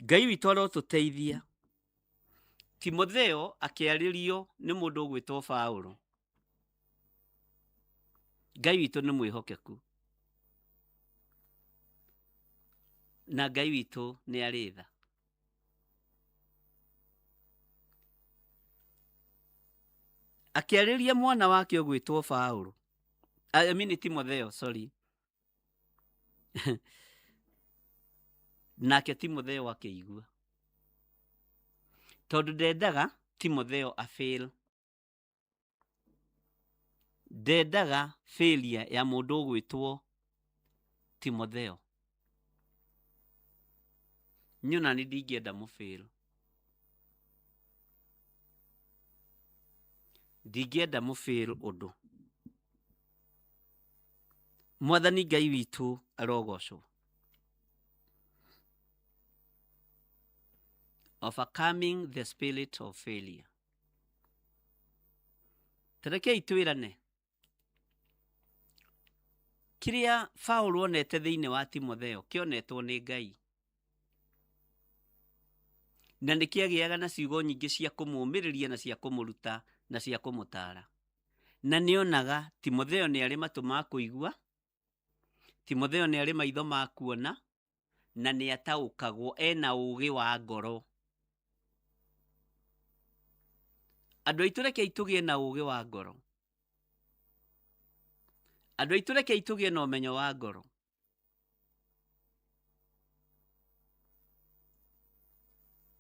Ngai witũ arotũteithia. Timotheo akĩarĩrio nĩ mũndũ ũgwĩtwo Paũlũ. Ngai witũ nĩ mwĩhokeku, na Ngai witũ nĩ arĩ tha. Akĩarĩria mwana wake ũgwĩtwo Paũlũ, Timotheo, sorry. Nake Timotheo akĩigua, tondũ ndendaga Timotheo a-fail. Ndendaga failure ya mũndũ ũgwĩtwo Timotheo. Nyona nĩ ndingĩenda mũfail. Ndingĩenda mũfail ũndũ. Mwathani Ngai witũ arogocwo. Overcoming the spirit of failure. Terekei twĩrane. Kĩrĩa Paũlũ onete thĩinĩ wa Timotheo kĩonetwo nĩ Ngai. Na nĩ kĩagĩaga na ciugo nyingĩ cia kũmũmĩrĩria na cia kũmũruta na cia kũmũtara. Na nĩonaga Timotheo nĩ arĩ matũ ma kũigua, Timotheo nĩ arĩ maitho ma kuona, na nĩ ataũkagwo, ena ũũgĩ wa ngoro. Andũ aitũ rekei tũgĩe na ũũgĩ wa ngoro. Andũ aitũ rekei tũgĩe na ũmenyo wa ngoro.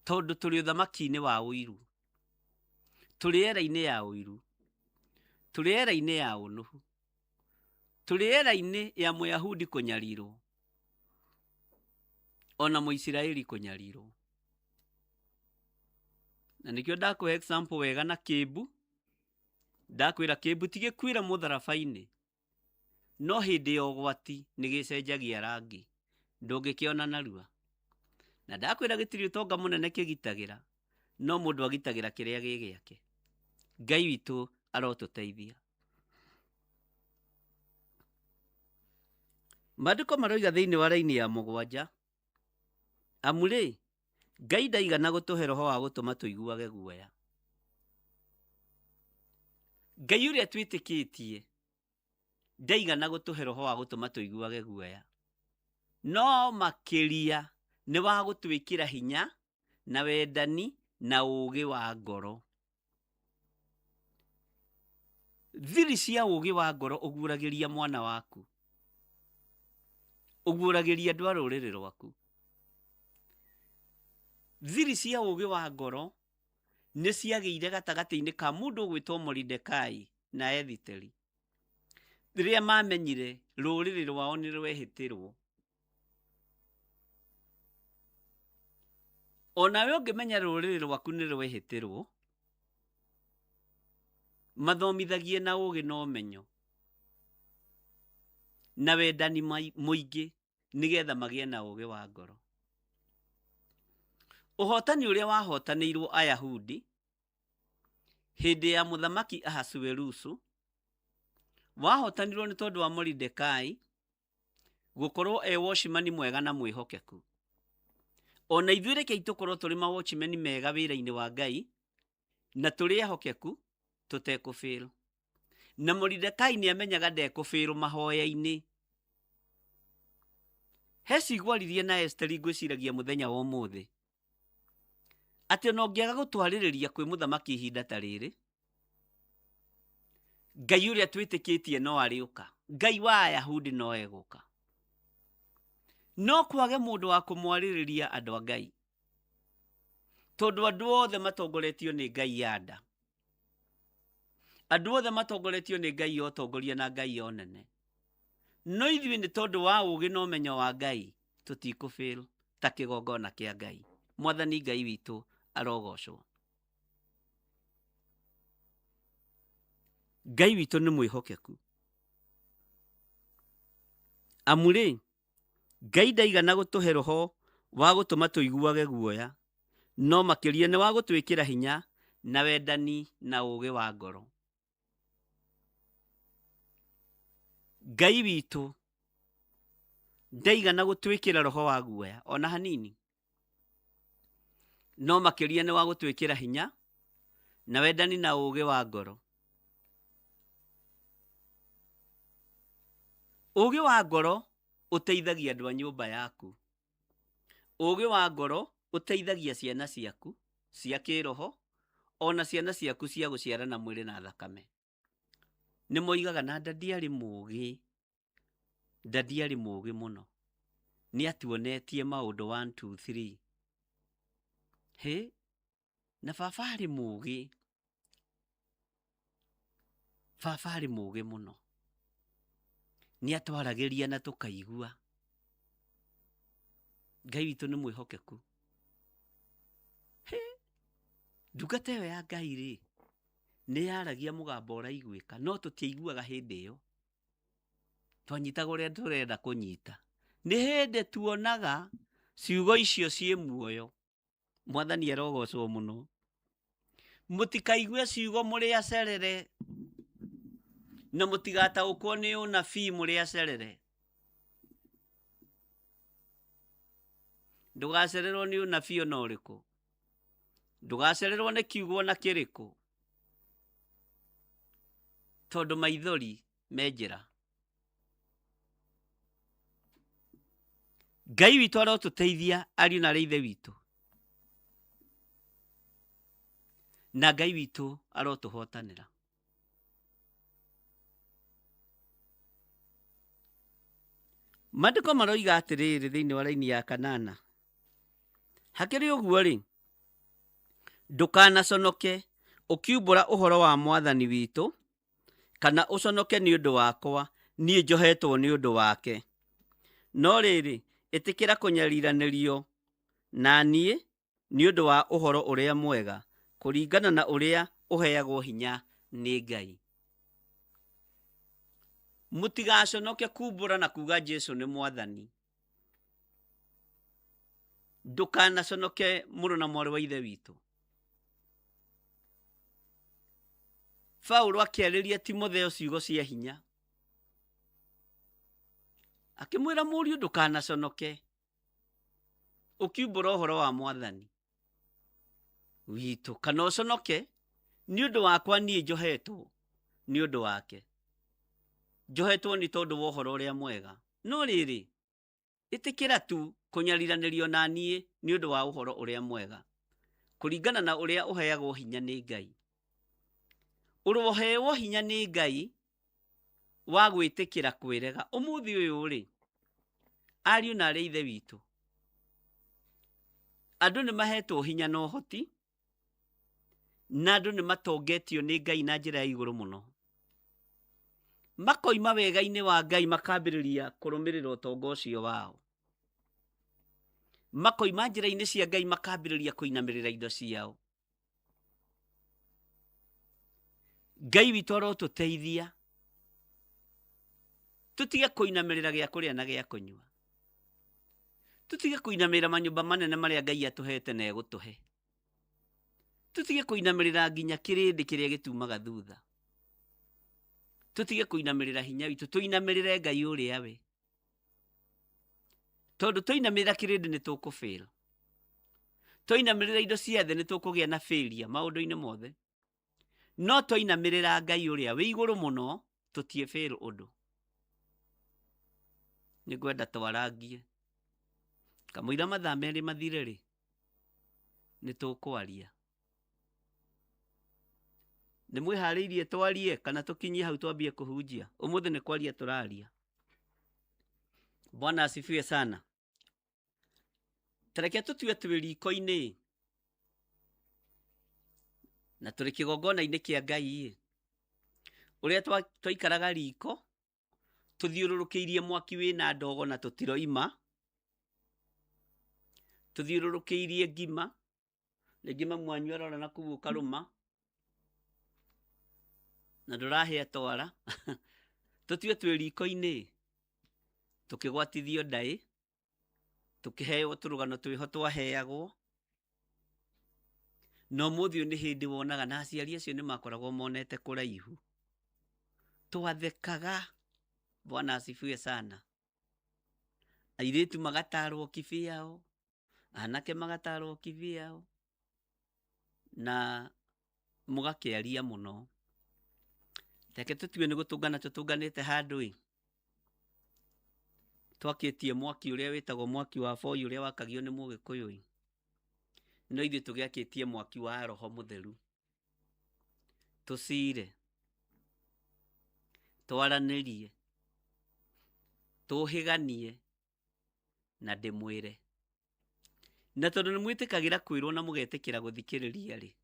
Tondũ tũrĩ ũthamaki-inĩ wa ũiru. Tũrĩ era-inĩ ya ũiru. Tũrĩ era-inĩ ya ũnũhu. Tũrĩ era-inĩ ya Mũyahudi kũnyarirwo, ona Mũisiraeli kũnyarirwo. Na nĩkĩo ndakũhe example wega na kĩmbu. Ndakwĩra kĩmbu ti gĩkuĩre mũtharaba-inĩ, no hĩndĩ ya ũgwati nĩ gĩcenjagia rangi, ndũngĩkĩona narua. Na ndakwĩra gĩtirĩ ũtonga mũnene kĩgitagĩra, no mũndũ agitagĩra kĩrĩa gĩ gĩake. Ngai witũ arotũteithia. Maandĩko maroiga thĩinĩ wa raini ya 7, amu rĩ, Ngai ndaigana gũtũhe roho wa gũtũma tũiguage guoya. Ngai ũrĩa twĩtĩkĩtie ndaigana gũtũhe roho wa gũtũma tũiguage guoya, no makĩria nĩ wa gũtwĩkĩra hinya na wendani na ũũgĩ wa ngoro. Thiri cia ũũgĩ wa ngoro ũguũragĩria mwana waku, ũguũragĩria andũ a rũrĩrĩ rwaku. Thiri cia ũũgĩ wa ngoro nĩ ciagĩire gatagatĩ-inĩ ka mũndũ ũgwĩtwo Moridekai na Ethiteri, rĩrĩa mamenyire rũrĩrĩ rwao nĩ rwehĩtĩrwo. Onawe ũngĩmenya rũrĩrĩ rwaku nĩ rwehĩtĩrwo, mathomithagie na ũũgĩ na ũmenyo na wendani mũingĩ, nĩgetha magĩe na ũũgĩ wa ngoro. Ũhotani ũrĩa wahotanĩirwo Ayahudi hĩndĩ ya mũthamaki Ahasuerusu wahotanirwo nĩ tondũ wa Moridekai gũkorwo watchman mwega na mwĩhokeku. Ona ithuĩ rekei tũkorwo tũrĩ watchman mega wĩra-inĩ wa Ngai na tũrĩ ehokeku tũtekũfail. Na Moridekai nĩ amenyaga ndekũfail mahoya-inĩ. He cigwaririe na Esteri ngwĩciragia mũthenya wa ũmũthĩ, atĩ ona ũngĩaga gũtwarĩrĩria kwĩ mũthamaki ihinda ta rĩrĩ, Ngai ũrĩa twĩtĩkĩtie no arĩũka. Ngai wa Ayahudi no egũka. no kwage mundu wa kumwaririria andu a Ngai tondu andu othe matongoretio ni Ngai yanda. Andu othe matongoretio ni Ngai otongoria na Ngai onene. No ithuĩ nĩ tondu wa ũũgĩ na ũmenyo wa Ngai tũtikũfail ta kĩgongona kĩa Ngai. Mwathani Ngai witũ arogocwo. Ngai witũ nĩ mwĩhokeku. Amu rĩ, Ngai ndaigana gũtũhe roho wa gũtũma tũiguage guoya, no makĩria nĩ wa gũtwĩkĩra hinya na wendani na ũũgĩ wa ngoro. Ngai witũ ndaigana gũtwĩkĩra roho wa guoya ona hanini, no makĩria nĩ wa gũtwĩkĩra hinya na wendani na ũũgĩ wa ngoro. Ũũgĩ wa ngoro ũteithagia andũ a nyũmba yaku. Ũũgĩ wa ngoro ũteithagia ciana ciaku cia kĩroho, ona ciana ciaku cia gũciarana mwĩrĩ na thakame. Nĩ moigaga na ndadiarĩ mũũgĩ, ndadiarĩ mũũgĩ mũno, nĩ atuonetie maũndũ 1 2 3. He, na baba arĩ mũũgĩ, baba arĩ mũũgĩ mũno, nĩ atwaragĩria na tũkaigua. Ngai witũ nĩ mwĩhokeku. He, ndungata ĩyo ya Ngai rĩ, nĩ yaragia mũgambo ũraiguĩka, no tũtiaiguaga hĩndĩ ĩyo. Twanyitaga ũrĩa tũrenda kũnyita. Nĩ hĩndĩ tuonaga ciugo icio ciĩ muoyo. Mwathani arogocwo mũno. Mũtikaigue ciugo mũrĩ acerere, na mũtigataũkwo nĩ ũnabii mũrĩ acerere. Ndũgacererwo nĩ ũnabii ona ũrĩkũ. Ndũgacererwo nĩ kiugo ona kĩrĩkũ, tondũ maithori me njĩra. Ngai witũ arotũteithia ariũ na arĩ ithe witũ, na Ngai witũ arotũhotanĩra. Maandĩko maroiga atĩrĩrĩ thĩinĩ wa raini ya 8, hakĩrĩ ũguo rĩ, ndũkanaconoke ũkiumbũra ũhoro wa Mwathani witũ, kana ũconoke nĩ ũndũ wakwa, niĩ njohetwo nĩ ũndũ wake. No rĩrĩ, ĩtĩkĩra kũnyariiranĩrio na niĩ nĩ ũndũ wa ũhoro ũrĩa mwega, kũringana na ũrĩa ũheagwo hinya nĩ Ngai. Mũtigaconoke kuumbũra na kuuga Jesũ nĩ Mwathani. Ndũkanaconoke mũrũ na mwarĩ wa ithe witũ. Paulo akĩarĩria Timotheo ciugo cia hinya, akĩmwĩra mũriũ ndũkanaconoke ũkiumbũra ũhoro wa Mwathani witũ, kana ũconoke nĩ ũndũ wakwa niĩ njohetwo nĩ ũndũ wake. Njohetwo nĩ tondũ wa ũhoro ũrĩa mwega. No rĩrĩ, ĩtĩkĩra tu kũnyariiranĩrio na niĩ nĩ ũndũ wa ũhoro ũrĩa mwega, kũringana na ũrĩa ũheagwo hinya nĩ Ngai. Ũroheagwo hinya nĩ Ngai wa gwĩtĩkĩra kwĩrega. Ũmũthĩ ũyũ rĩ, ariũ na arĩ ithe witũ, andũ nĩ mahetwo hinya na ũhoti, na andũ nĩ matongetio nĩ Ngai na njĩra ya igũrũ mũno. Makoima wega-inĩ wa Ngai makambĩrĩria kũrũmĩrĩra ũtonga ũcio wao. Makoima njĩra-inĩ cia Ngai makambĩrĩria kũinamĩrĩra indo ciao. Ngai witũ arotũteithia tũtige kũinamĩrĩra gĩa kũrĩa na gĩa kũnyua. Tũtige kũinamĩrĩra manyũmba manene marĩa Ngai atũhete na egũtũhe. Tũtige kũinamĩrĩra nginya kĩrĩndĩ kĩrĩa gĩtumaga thutha. Tũtige kũinamĩrĩra hinya witũ, tũinamĩrĩre Ngai ũrĩa we. Tondũ tũinamĩrĩra kĩrĩndĩ nĩ tũkũfail. Tũinamĩrĩra indo cia thĩ nĩ tũkũgĩa na failure maũndũ-inĩ mothe. No tũinamĩrĩra Ngai ũrĩa wĩ igũrũ mũno, tũtie-fail ũndũ. Nĩ ngwenda twarangie. Kamũira mathaa merĩ mathire rĩ, nĩ tũkwaria. Nĩ mwĩharĩirie twarie kana tũkinyie hau twambie kũhunjia? Ũmũthĩ nĩ kwaria tũraria. Bwana asifiwe sana. Tareke tutue twi riko-ini na turi kigongona-ini kia Ngai uria twaikaraga riko tuthiururukiirie mwaki wina ndogo na tutiroima, tuthiururukiirie ngima ngima mwanyu arora na kuu ukaruma na ndurahia twara tutue twi riko-ini tukigwatithio ndai tukiheo turugano twiho twaheagwo no muthi ni hindi wonaga na aciari acio ni makoragwo monete kuraihu twathekaga. Bwana asifiwe sana. Airitu magatarwo kivyao, anake magatarwo kivyao na mugakiaria muno. Reke tutue ni gutungana tutunganite handu twakitie mwaki uria witagwo mwaki wa foi uria wakagio ni Mugikuyu no ithuĩ tugiakitie mwaki wa Roho Mutheru tucire twaranirie tuhiganie na ndimwire na tondu ni mwitikagira kwirwo na mugetikira guthikiriria ri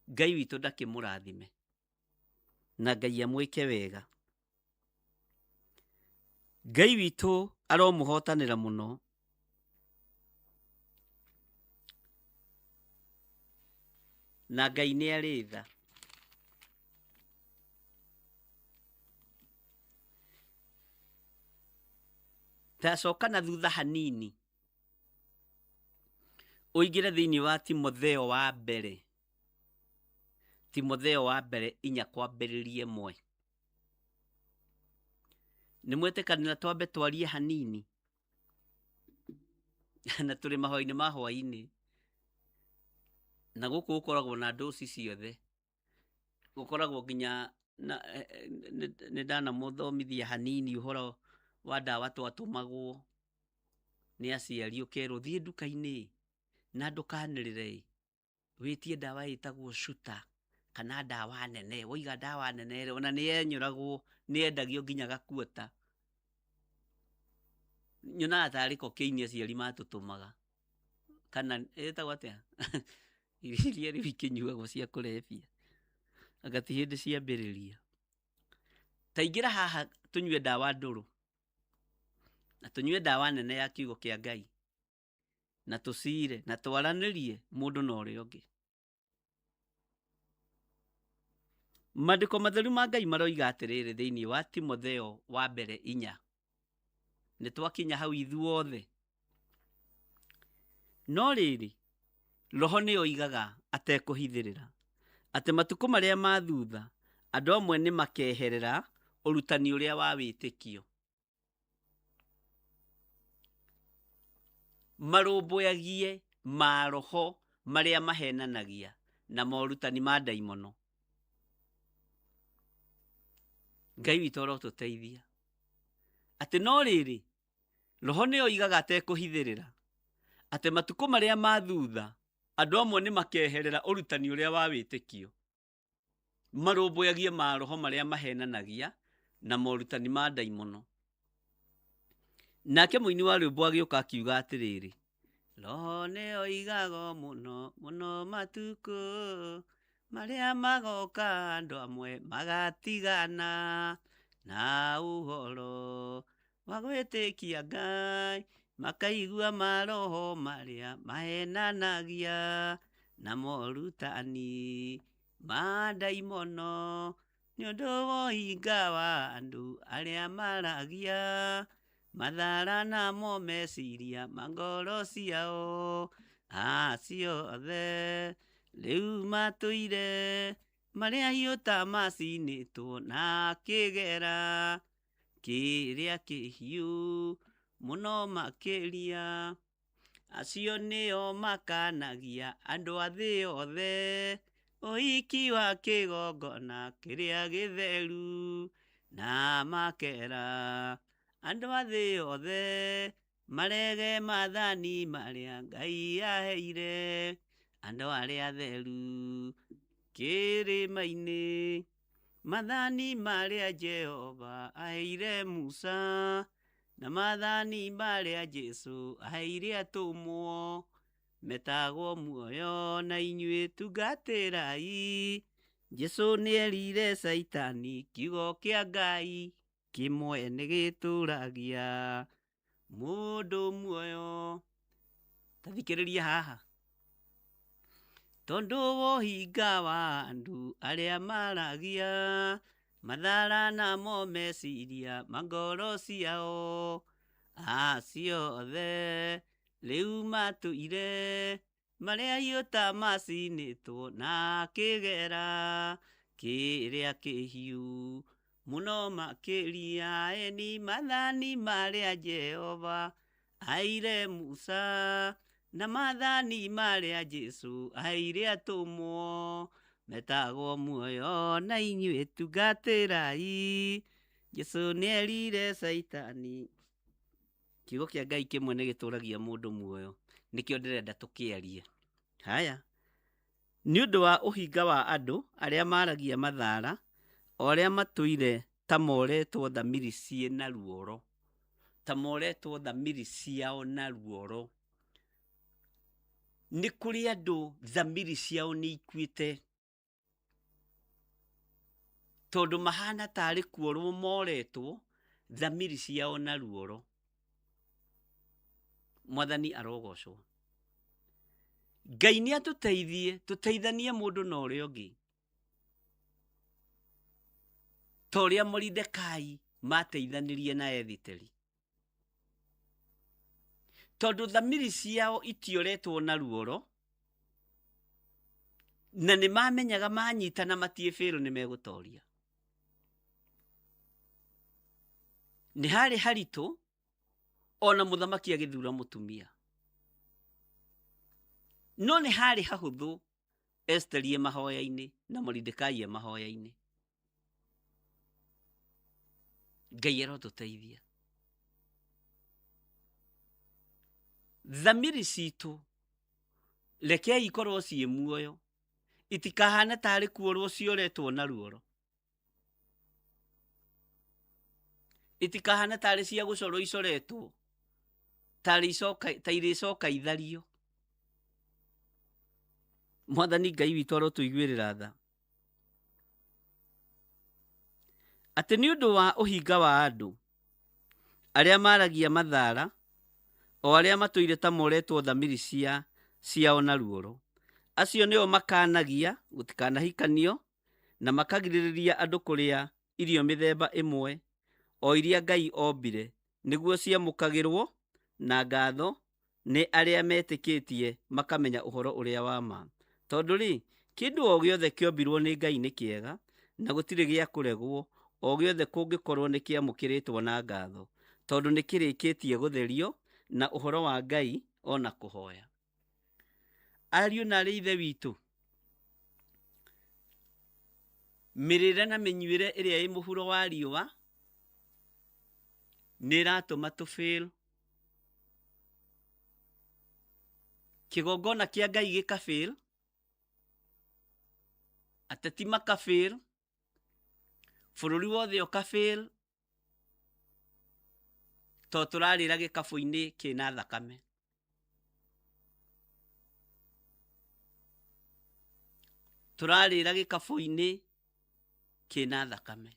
Ngai witu ndakimurathime na Ngai amwike wega. Ngai witu aromuhotanira muno na Ngai ni ari tha. Tacoka na thutha hanini uingire thiini wa Timotheo wa mbere, Timotheo wa mbere 4:1. Ni mwetikanira twambe twarie hanini na turi mahoini ma hwaini na guku gukoragwo na ndoci ciothe, gukoragwo nginya ni ndana muthomithia hanini uhoro wa ndawa twatumagwo ni aciari ukerwo thie nduka-ini na ndukanirire witie ndawa itagwo Shuta kana ndawa nene, woiga ndawa nene ona ni enyuragwo ni endagio nginya gakuota. Nyona atariko kiini aciari matutumaga kana etagwo atia iria riu ikinyuagwo cia kurebia agati hindi ciambiriria. Taingira haha tunyue ndawa nduru na tunyue ndawa nene ya kiugo kia Ngai na tucire na twaranirie mundu na uria ungi. Maandiko matheru ma Ngai maroiga atiriri thiini wa Timotheo wa mbere 4 ni twakinya hau ithuothe no riri Roho ni oigaga atekuhithirira ati matuko maria ma thutha andu amwe ni makeherera urutani uria wa witikio, marumbuyagie ma roho maria mahenanagia na morutani ma daimono. Ngai witu arotuteithia ati no riri Roho ni oigaga atekuhithirira ati matuko maria ma thutha andu amwe ni makeherera urutani uria wa witikio, marumbuyagie ma roho maria mahenanagia na morutani ma daimono. Nake muini wa rwimbo agiuka akiuga atiriri Roho ni oigaga muno muno matuko maria magoka andu amwe magatigana na uhoro wa gwitikia Ngai makaigua maroho maria mahenanagia na morutani ma daimono ni undu wa uhinga wa andu aria maragia mathara na mo meciria mangoro ciao ciothe riu matuire maria hiuta macinitwo na kigera kiria kihiu muno makiria acio nio makanagia andu athi yothe uiki wa kigongona kiria githeru na makera andu athi yothe marege mathani maria Ngai aheire andu aria atheru kirima-ini, mathani maria Jehova aheire Musa na mathani marĩa Jesu aheire atũmwo metagwo muoyo na inyuĩ tungatĩrai. Jesu nĩerire Saitani kiugo kĩa Ngai kĩmwe nĩgĩtũragia mũndũ muoyo. Tathikĩrĩria haha. Tondũ wohinga wa andũ arĩa maragia mathara namo meciria mangoro ciao ciothe rĩu matũire marĩa hiũta macinĩtwo na kĩgera kĩrĩa kĩhiũ mũno makĩria eni mathani marĩa Jehova aire Musa na mathani marĩa Jesu aire atũmwo metagwo muoyo na inyuĩ tungatĩrai. Jesu nĩerire Saitani kiugo kĩa Ngai kĩmwe nĩgĩtũragia mũndũ muoyo. Nĩkĩo ndĩrenda tũkĩarie. Haya, nĩ ũndũ wa ũhinga wa andũ arĩa maragia mathara o arĩa matũire ta moretwo thamiri ciĩ na ruoro, ta moretwo thamiri ciao na ruoro. Nĩ kũrĩ andũ thamiri ciao nĩ ikuĩte tondũ mahana tarĩ kuorwo moretwo thamiri ciao na ruoro. Mwathani arogocwo. Ngai nĩ atũteithie tũteithanie mũndũ na ũrĩa ũngĩ, ta ũrĩa Moridekai mateithanĩrie na Ethiteri, tondũ thamiri ciao itioretwo na ruoro na nĩ mamenyaga manyitana matiĩbĩrwo nĩ megũtoria. Nĩ harĩ haritũ ona mũthamaki agĩthura mũtumia, no nĩ harĩ hahũthũ Esteri mahoya-inĩ na Moridekai mahoya-inĩ. Ngai arotũteithia. Thamiri citũ rekei ikorwo ciĩ muoyo, itikahana tarĩ kuorwo cioretwo na ruoro, itikahana tarĩ cia gũcorwo icoretwo ta irĩcoka ithario. Mwathani Ngai witũ arotũiguĩrĩra tha. Atĩ nĩ ũndũ wa ũhinga wa andũ arĩa maragia mathara o arĩa matũire ta moretwo thamiri ciao na ruoro, acio nĩo makanagia gũtikanahikanio na makagirĩrĩria andũ kũrĩa irio mĩthemba ĩmwe o iria Ngai ombire nĩguo ciamũkagĩrwo na ngatho nĩ arĩa metĩkĩtie makamenya ũhoro ũrĩa wa ma. Tondũ kĩndũ o gĩothe kĩombirwo nĩ Ngai nĩ kĩega na gũtirĩ gĩa kũregwo, o gĩothe kũngĩkorwo nĩ kĩamũkĩrĩtwo na ngatho, tondũ nĩ kĩrĩkĩtie gũtherio na ũhoro wa Ngai ona kũhoya. Ariũ na arĩ ithe witũ, mĩrĩre na mĩnyuĩre ĩrĩa ĩ mũhuro wa riũa nĩ ĩratũma tũfail. Kĩgongona kĩa Ngai gĩkafail, ateti makafail, bũrũri wothe ũkafail, to tũrarĩra gĩkabũ-inĩ kĩna thakame. Tũrarĩra gĩkabũ-inĩ kĩna thakame.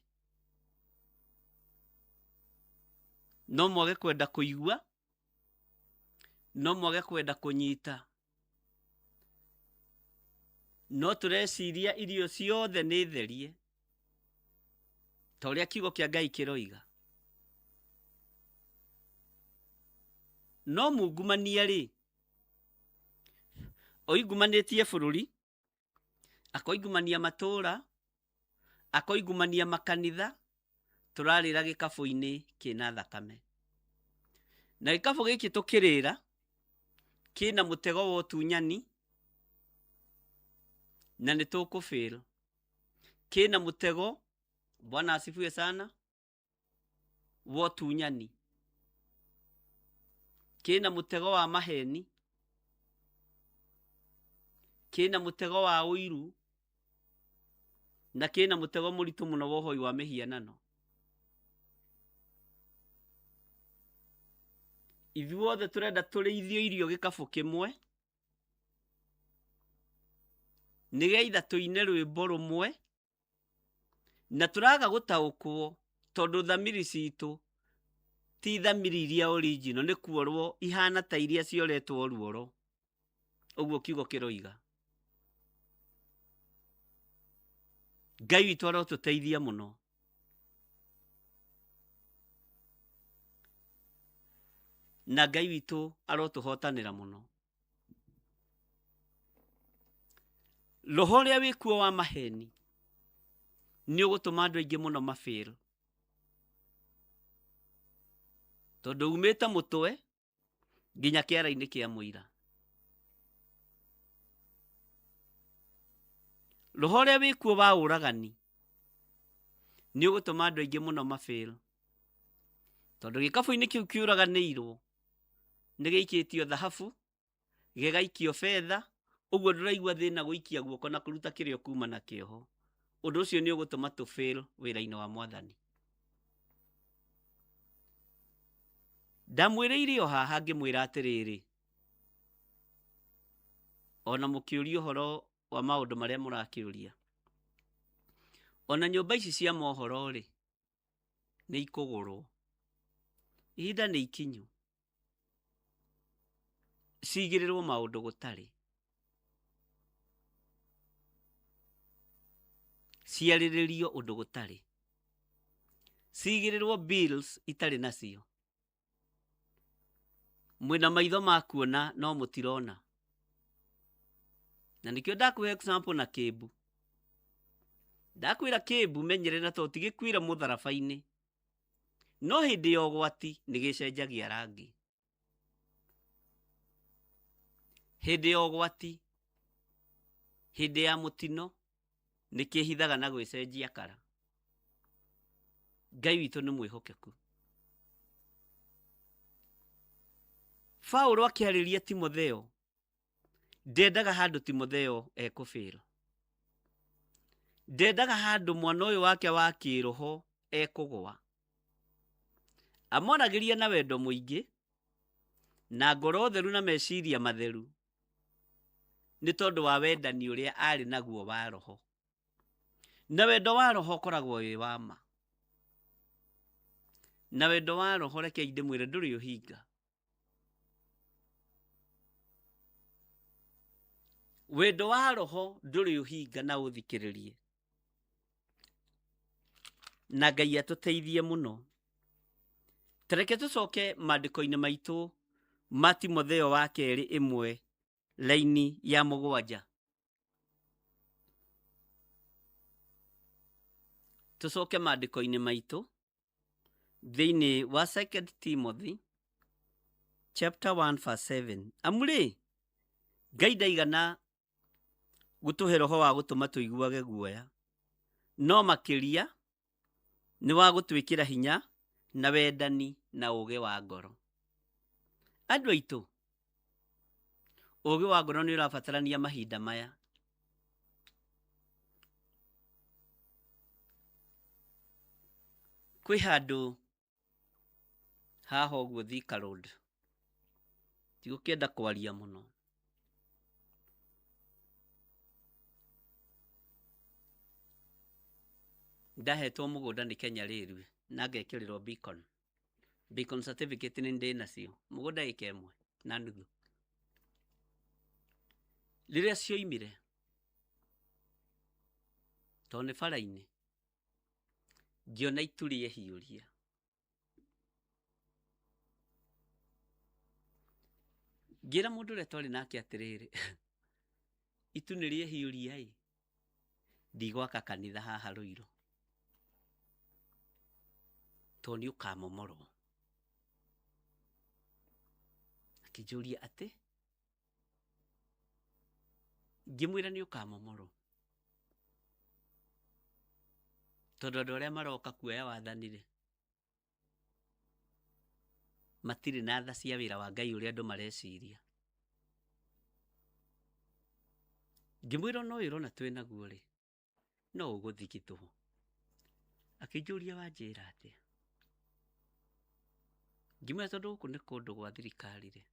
No mwage kwenda kũigua, no mwage kwenda kũnyita, no tũreciria irio ciothe nĩ therie, ta ũrĩa kiugo kĩa Ngai kĩroiga. No mungumania oingumanĩtie bũrũri, akoingumania matũũra, akoingumania makanitha, tũrarĩra gĩkabũ-inĩ kĩna thakame. Na gĩkabũ gĩkĩ tũkĩrĩra kĩna mũtego wa ũtunyani na nĩ tũkũfail. Kĩna mũtego, Bwana asifiwe sana, wa ũtunyani. Kĩna mũtego wa maheni, kĩna mũtego wa ũiru, na kĩna mũtego mũritũ mũno wa ũhoi wa mĩhianano. ithuothe turenda turĩithio irio gĩkabũ kĩmwe, nĩgeitha tũine rwĩmbo rũmwe, na tũraga gũtaũkwo tondũ thamiri citũ ti thamiri iria original, nĩ kuorwo ihana ta iria cioretwo ruoro. Ũguo kiugo kĩroiga. Ngai witũ arotũteithia mũno. Na Ngai witũ arotũhotanĩra mũno. Roho ũrĩa wĩkuo wa maheni nĩ ũgũtũma andũ aingĩ mũno mafail. Tondũ umĩte mũtwe nginya kĩara-inĩ kĩa mũira. Roho ũrĩa wĩkuo wa ũragani nĩ ũgũtũma andũ aingĩ mũno mafail. Tondũ gĩkabũ-inĩ kĩu kĩũraganĩirwo nĩ gĩikĩtio thahabu, gĩgaikio fedha, ũguo ndũraigua thĩna gũikia guoko na kũruta kĩrĩa kuma na kĩoho. Ũndũ ũcio nĩ ũgũtũma tũfail wĩra-inĩ wa Mwathani. Ndamwĩrĩire o haha ngĩmwĩra atĩrĩrĩ, ona mũkĩũria ũhoro wa maũndũ marĩa mũrakĩũria, ona nyũmba ici cia mohoro rĩ nĩ ikũgũrwo. Ihinda nĩ ikinyu cigĩrĩrwo maũndũ gũtarĩ, ciarĩrĩrio ũndũ gũtarĩ, cigĩrĩrwo bills itarĩ nacio. Mwĩna maitho ma kuona no mũtirona. Na nĩkĩo ndakũhe example na kĩmbu. Ndakwĩra kĩmbu menyerera tondũ tigĩkuĩra mũtharaba-inĩ, no hĩndĩ ya ũgwati nĩ gĩcenjagia rangi. Hĩndĩ ya ũgwati, hĩndĩ ya mũtino nĩ kĩhithaga na gwĩcenjia kara. Ngai witũ nĩ mwĩhokeku. Paulo akĩarĩria Timotheo, ndendaga handũ Timotheo ekũfail. Ndendaga handũ mwana ũyũ wake wa kĩroho ekũgwa. Amoragĩria na wendo mũingĩ na ngoro theru na meciria matheru, nĩ tondũ wa wendani ũrĩa arĩ naguo wa roho. Na wendo wa roho ũkoragwo wĩ wa ma. Na wendo wa roho reke ndĩmwĩre ndũrĩ ũhinga. Wendo wa roho ndũrĩ ũhinga na ũthikĩrĩrie. Na Ngai atũteithie mũno. Tareke tũcoke maandĩko-inĩ maitũ ma Timotheo wa kerĩ 1 laini ya 7. Tũcoke maandĩko-inĩ maitũ thĩinĩ wa 2 Timothy chapter 1 verse 7. Amũrĩ, Ngai ndaigana gũtũhe roho wa gũtũma tũiguage guoya, no makĩria nĩ wa gũtwĩkĩra hinya na wendani na ũũgĩ wa ngoro. Andũ aitũ, ũũgĩ wa ngoro nĩ ũrabatarania mahinda maya. Kwĩ handũ haha ũguo Thika Road, tigũkĩenda kwaria mũno. Ndahetwo mũgũnda nĩ Kenya Railway na ngekĩrĩrwo beacon certificate nĩ ndĩ nacio, mũgũnda ĩka 1 na nuthu. Rĩrĩa cioimire tondũ nĩ bara-inĩ, ngĩona itu rĩehiũria. Ngĩra mũndũ ũrĩa twarĩ nake atĩrĩrĩ, itu nĩ rĩehiũria ndigwaka kanitha haha Ruiru, tondũ nĩ ũkamomorwo. Akĩnjũria atĩ, ngĩmwĩra nĩ ũkamomorwo, tondũ andũ arĩa maroka kuoya wathani-rĩ matirĩ na tha cia wĩra wa Ngai ũrĩa andũ mareciria. Ngĩmwĩra no wĩra ona twĩ naguo-rĩ no ũgũthigithwo. Akĩnjũria wanjĩra atĩa? ngimwe tondu guku ni kundu gwa thirikari ri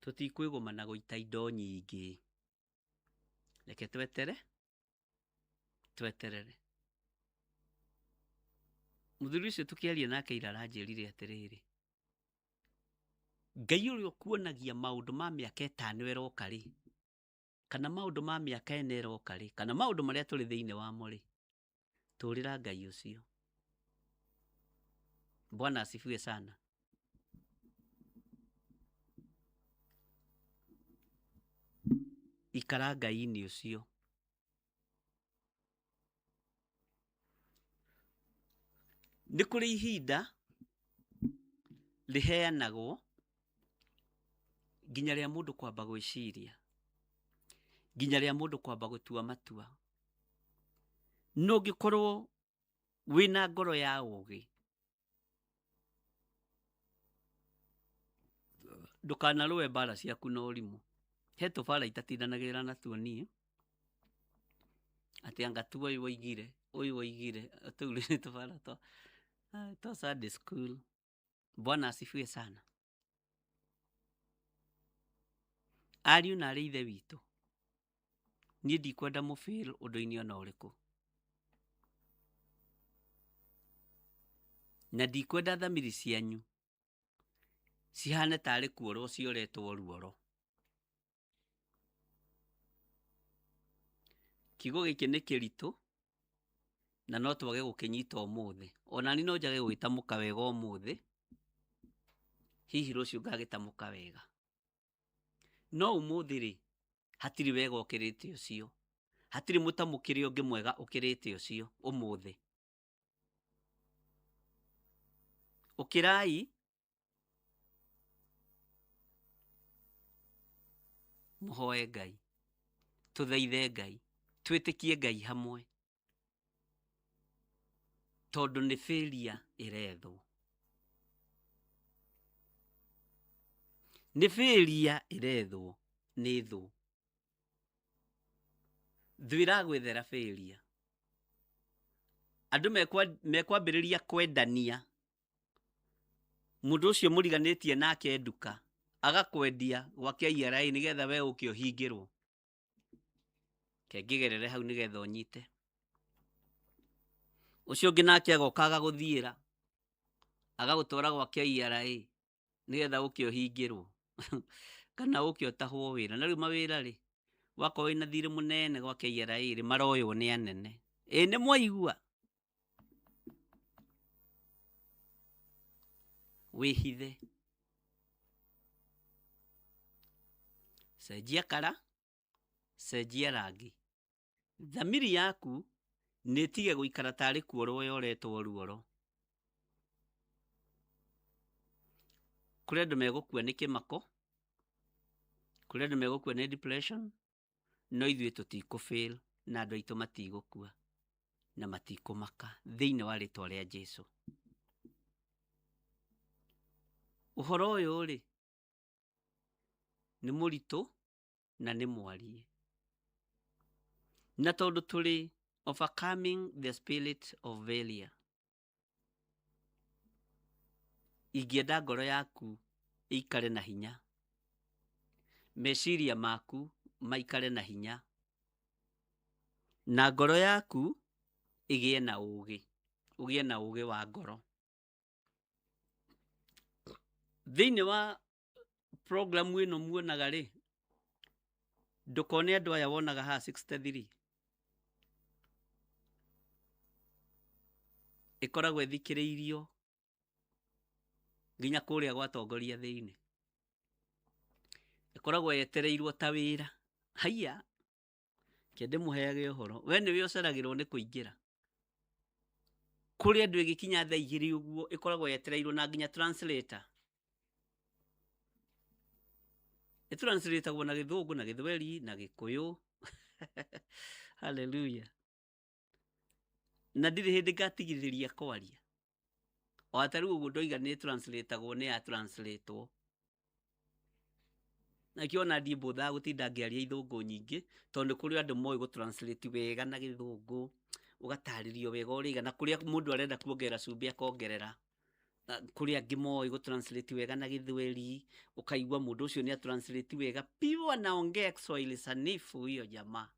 tutikwigumana guita indo nyingi reke tweterere muthuri ucio tukiaria nake ira aranjirire atiriri Ngai uria kuonagia maundu ma miaka 5 eroka ri kana maundu ma miaka 4 eroka ri kana maundu maria turi thiini wamo ri turira Ngai ucio. Bwana asifiwe sana. Ikara Ngai-ini ucio. Nĩ kũrĩ ihinda rĩheanagwo nginya rĩa mũndũ kwamba gwĩciria, nginya rĩa mũndũ kwamba gũtua matua. No ũngĩkorwo wĩna ngoro ya ũũgĩ, ndũkanarũe mbara ciaku na ũrimũ. He tũbara itatindanagĩrĩra natuo niĩ atĩ anga tu ũyũ woigire tũu nĩ tũbara twa Sunday school. Bwana asifiwe sana. Ariũ na arĩ ithe witũ, niĩ ndikwenda mũfail ũndũ-inĩ ona ũrĩkũ, na ndikwenda thamiri cianyu cihane tarĩ kuorwo cioretwo ruoro. Kiugo gĩkĩ nĩ kĩritũ na no twage gũkĩnyita ũmũthĩ. Ona ni no njage gwĩtamũka wega ũmũthĩ, hihi rũciũ ngagĩtamũka wega. No ũmũthĩ rĩ, hatirĩ wega ũkĩrĩte ũcio, hatirĩ mũtamũkĩre ũngĩ mwega ũkĩrĩte ũcio ũmũthĩ. Ũkĩrai mũhoe Ngai, tũthaithe Ngai, twĩtĩkie Ngai hamwe, tondũ nĩ failure ĩrethwo. Nĩ failure ĩrethwo nĩ thũ. Thũ ĩragwethera failure. Andũ mekwambĩrĩria kwendania. Mũndũ ũcio mũriganĩtie nake nduka agakwendia gwa KRA nĩgetha we ũke ũhingĩrwo. Kengĩgerere hau nĩgetha ũnyite. Ũcio ũngĩ nake agoka agagũthiĩra agagũtwara gwa KRA nĩgetha ũke ũhingĩrwo kana ũke ũtahwo wĩra. Na rĩu mawĩra rĩ, wakorwo wĩna thirĩ mũnene gwa KRA rĩ, maroywo nĩ anene. Nĩ mwaigua? Wĩhithe, cenjia kara, cenjia rangi. Thamiri yaku nĩtige gũikara tarĩ kuorwo yoretwo ruoro. Kũrĩ andũ megũkua nĩ kĩmako, kũrĩ andũ megũkua nĩ depression, no ithuĩ tũtikũfail na andũ aitũ matigũkua na matikũmaka thĩinĩ wa rĩtwa rĩa Jesũ. Ũhoro ũyũ rĩ, nĩ mũritũ na nĩ mwarie. Na tondũ tũrĩ overcoming the spirit of failure, ingĩenda ngoro yaku ĩikare na hinya, meciria maku maikare na hinya, na ngoro yaku ĩgĩe na ũũgĩ, ũgĩe na ũũgĩ wa ngoro. Thĩinĩ wa program ĩno muonaga rĩ, ndũkone andũ aya wonaga haha 63 ĩkoragwo ĩthikĩrĩirio nginya kũrĩa gwatongoria thĩinĩ, ĩkoragwo yetereirwo ta wĩra. Haiya, kĩende mũheage ũhoro, we nĩwe ũceragĩrwo nĩ kũingĩra kũrĩ andũ ĩgĩkinya thaa 2 ũguo, ĩkoragwo yetereirwo na nginya translator. Ĩtranslateagwo na Gĩthũngũ na Gĩthweri na Gĩkũyũ. Hallelujah. Na ndirĩ hĩndĩ ngatigithĩria kwaria. O atarĩ ũguo ndoiga nĩ translateagwo nĩ ya translatewo. Na kiona ndiĩ mbũthaga gũtinda ngĩaria ithũngũ nyingĩ, tondũ kũrĩ andũ moĩ gũtranslate wega na Gĩthũngũ, ũgatarĩrio wega ũrĩga, na kũrĩa mũndũ arenda kuongerera cumbĩ akongerera. kuria ngimoi go translate wega na Githweri, ukaigwa mundu ucio ni translate wega piu, anaongea Kiswahili sanifu huyo jamaa,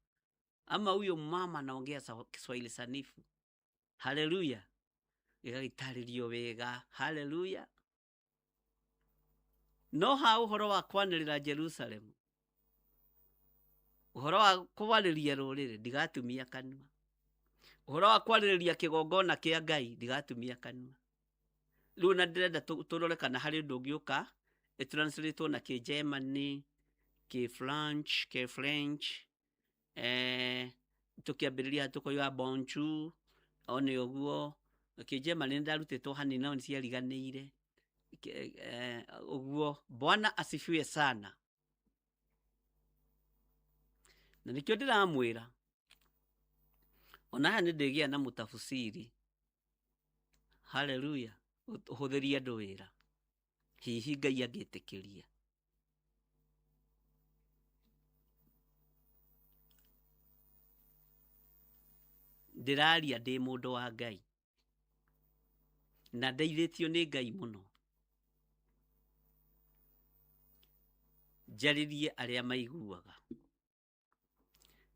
ama huyo mama anaongea Kiswahili sanifu. Haleluya, igagitaririo wega. Haleluya. No ha uhoro wa kwanirira Jerusalem, uhoro wa kubariria rurire, ndigatumia kanua. Uhoro wa kwaririria kigongona kia Ngai, ndigatumia kanua. Riu na ndirenda turore kana hari undu ungiuka translate na ki Germany, ki French, tukiambiriria tukoiwa bonjour, one uguo ki Germany ndarutitwo hanini no ciariganiire uguo. Bwana asifiwe sana. Na nikio ndiramwira ona hani ndigia na mutafsiri. Haleluya. Uhuthiria andu wira, hihi Ngai angitikiria. Ndiraria ndi mundu wa Ngai na ndeithitio ni Ngai muno. Njaririe aria maiguaga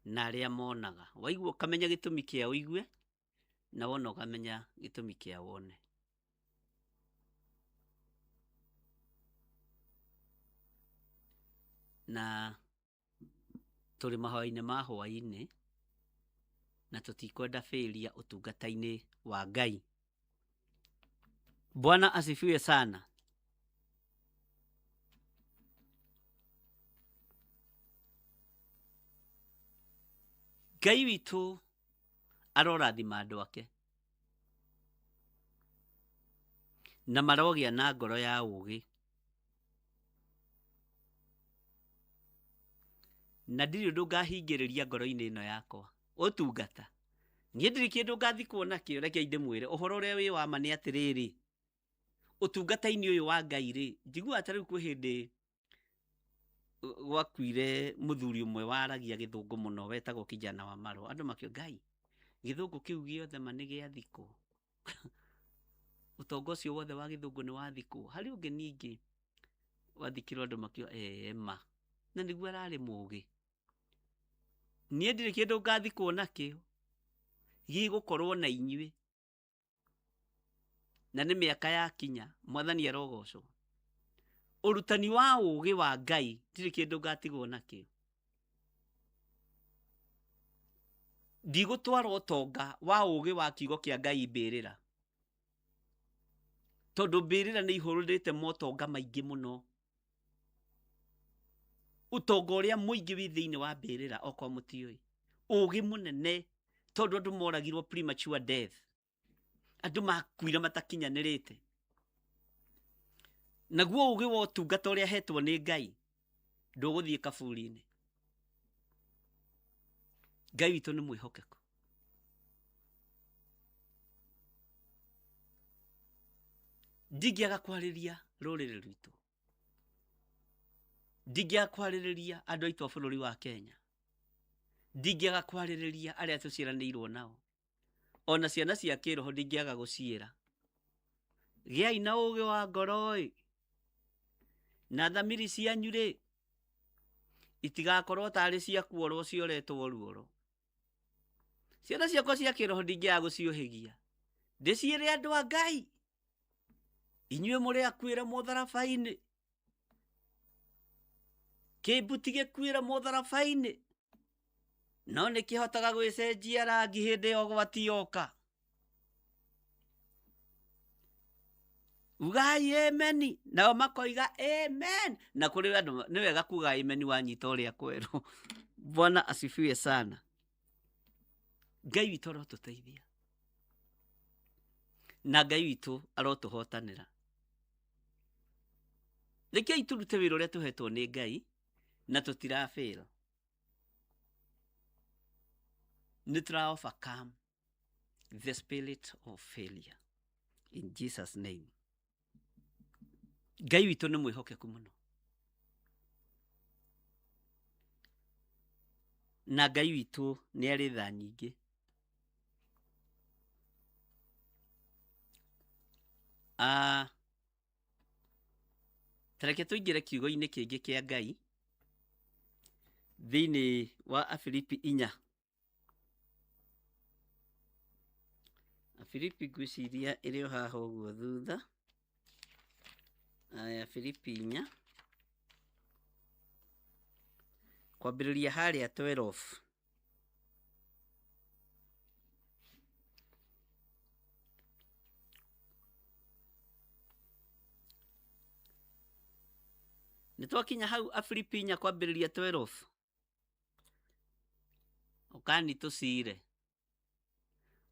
na aria monaga. Waigua ukamenya gitumi kia uigue, na wona ukamenya gitumi kia wone. Na turi mahoya-ini ma hwaini na tutikwenda failia utungata-ini wa Ngai. Bwana asifiwe sana. Ngai witu arorathima andu ake na marogia na ngoro ya ugi, na ndiri undu ngahingiriria ngoro-ini ino yakwa utungata. Nie ndiri kindu ngathi kuona kio, reke ndimwire uhoro uria wi wa ma ni atiriri, utungata-ini uyu wa Ngai ri, njigua atari kwi hindi gwakuire muthuri umwe waragia githungu muno wetagwo kijana wa Maro. Andu makio Ngai githungu kiu giothe ma ni gia thiko utongo ucio wothe wa githungu ni wa thiko. Hari ungi ningi wathikirwo andu makio ma na niguo arari mugi. Nie ndiri kindu ngathi kuona kio gigukorwo na inyui, na ni miaka ya kinya. Mwathani arogocwo. Urutani wa ugi wa Ngai ndiri kindu ngatigwo nakio. Ndigutwara utonga wa ugi wa kiugo kia Ngai mbirira, tondu mbirira ni ihururite motonga maingi muno. Utonga uria muingi wi thiini wa mbirira okwa mutioi, ugi munene, tondu andu moragirwo premature death, andu makuira matakinyanirite. Naguo ugi wa utungata uria hetwo ni Ngai nduguthie kaburi-ini. Ngai witu ni mwihokeku. Ndingiaga kwariria ruriri rwitu, ndingiaga kwariria andu aitu a bururi wa Kenya, ndingiaga kwariria aria tuciaranirwo nao, ona ciana cia kiroho ndingiaga guciira. Giai na ugi wa ngoro na thamiri cianyu ri itigakorwo tari cia kuorwo cioretwo ruoro. Ciana ciakwa cia kiroho ndingiaga guciuhigia, ndiciire andu a Ngai, inyue muri akwira mutharabaini, kibuti gikwira mutharabaini, no nikihotaga gwicenjia rangi hindi o gwatioka. Ugai amen, nao makoiga amen. Na kuri andu ni wega kuga amen wanyita uria kweru. Bwana asifiwe sana. Ngai witu arotuteithia na Ngai witu arotuhotanira. Rekei turute wira uria tuhetwo ni Ngai na tutirafira. Nitra overcome the spirit of failure in Jesus name. Ngai witu ni mwihokeku muno, na Ngai witu ni ari tha nyingi. Tareke tuingire kiugo-inĩ kĩngĩ kĩa Ngai thĩinĩ wa Afilipi 4. Afilipi ngwĩciria ĩrĩ o haha ũguo thutha. Afilipi 4 kwambĩrĩria harĩa 12. Nĩtwakinya hau Afilipi 4 kwambĩrĩria 12. Ũkani tũcire,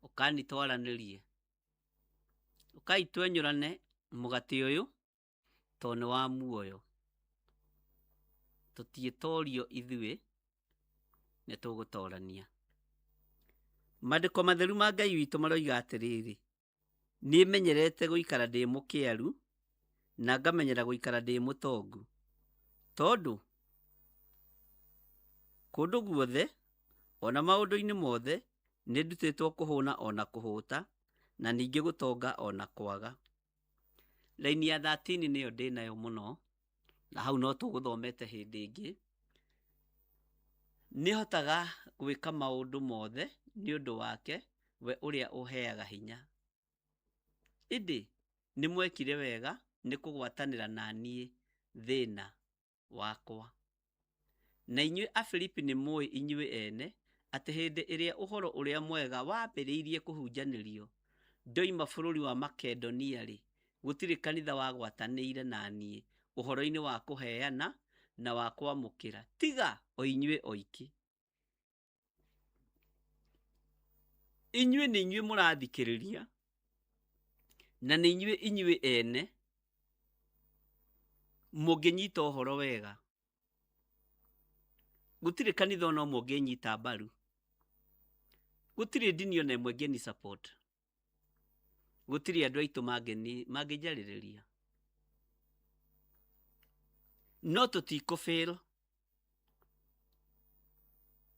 ũkani twaranĩrie, ũkai twenyũrane mũgate ũyũ tondũ nĩ wa muoyo. Tũtiĩtorio ithuĩ, nĩ tũgũtorania. Maandĩko matheru ma Ngai witũ maroiga atĩrĩrĩ: nĩmenyerete gũikara ndĩ mũkĩaru na ngamenyera gũikara ndĩ mũtongu, tondũ kũndũ guothe ona maũndũ-inĩ mothe nĩ ndutĩtwo kũhũna ona kũhũta, na ningĩ gũtonga ona kwaga. Raini ya 13 nĩyo ndĩ nayo mũno, na hau no tũgũthomete hĩndĩ ĩngĩ. Nĩhotaga gwĩka maũndũ mothe nĩ ũndũ wake we ũrĩa ũheaga hinya. Ĩndĩ nĩ mwekire wega nĩ kũgwatanĩra na niĩ thĩna wakwa. Na inyuĩ Afilipi nĩ mũĩ inyuĩ ene atĩ hĩndĩ ĩrĩa ũhoro ũrĩa mwega wambĩrĩirie kũhunjanĩrio ndoima bũrũri wa Makedonia-rĩ, gũtirĩ kanitha wagwatanĩire na niĩ ũhoro-inĩ wa kũheana na wa kwamũkĩra tiga o inyuĩ oiki. Inyuĩ nĩ inyuĩ mũrathikĩrĩria, na nĩ inyuĩ ene mũngĩnyita ũhoro wega. Gũtirĩ kanitha ona ũmwe ũngĩnyita mbaru, gũtirĩ ndini ona ĩmwe ngeni support, gũtirĩ andũ aitũ mangĩnjarĩrĩria. No tũtikũfail.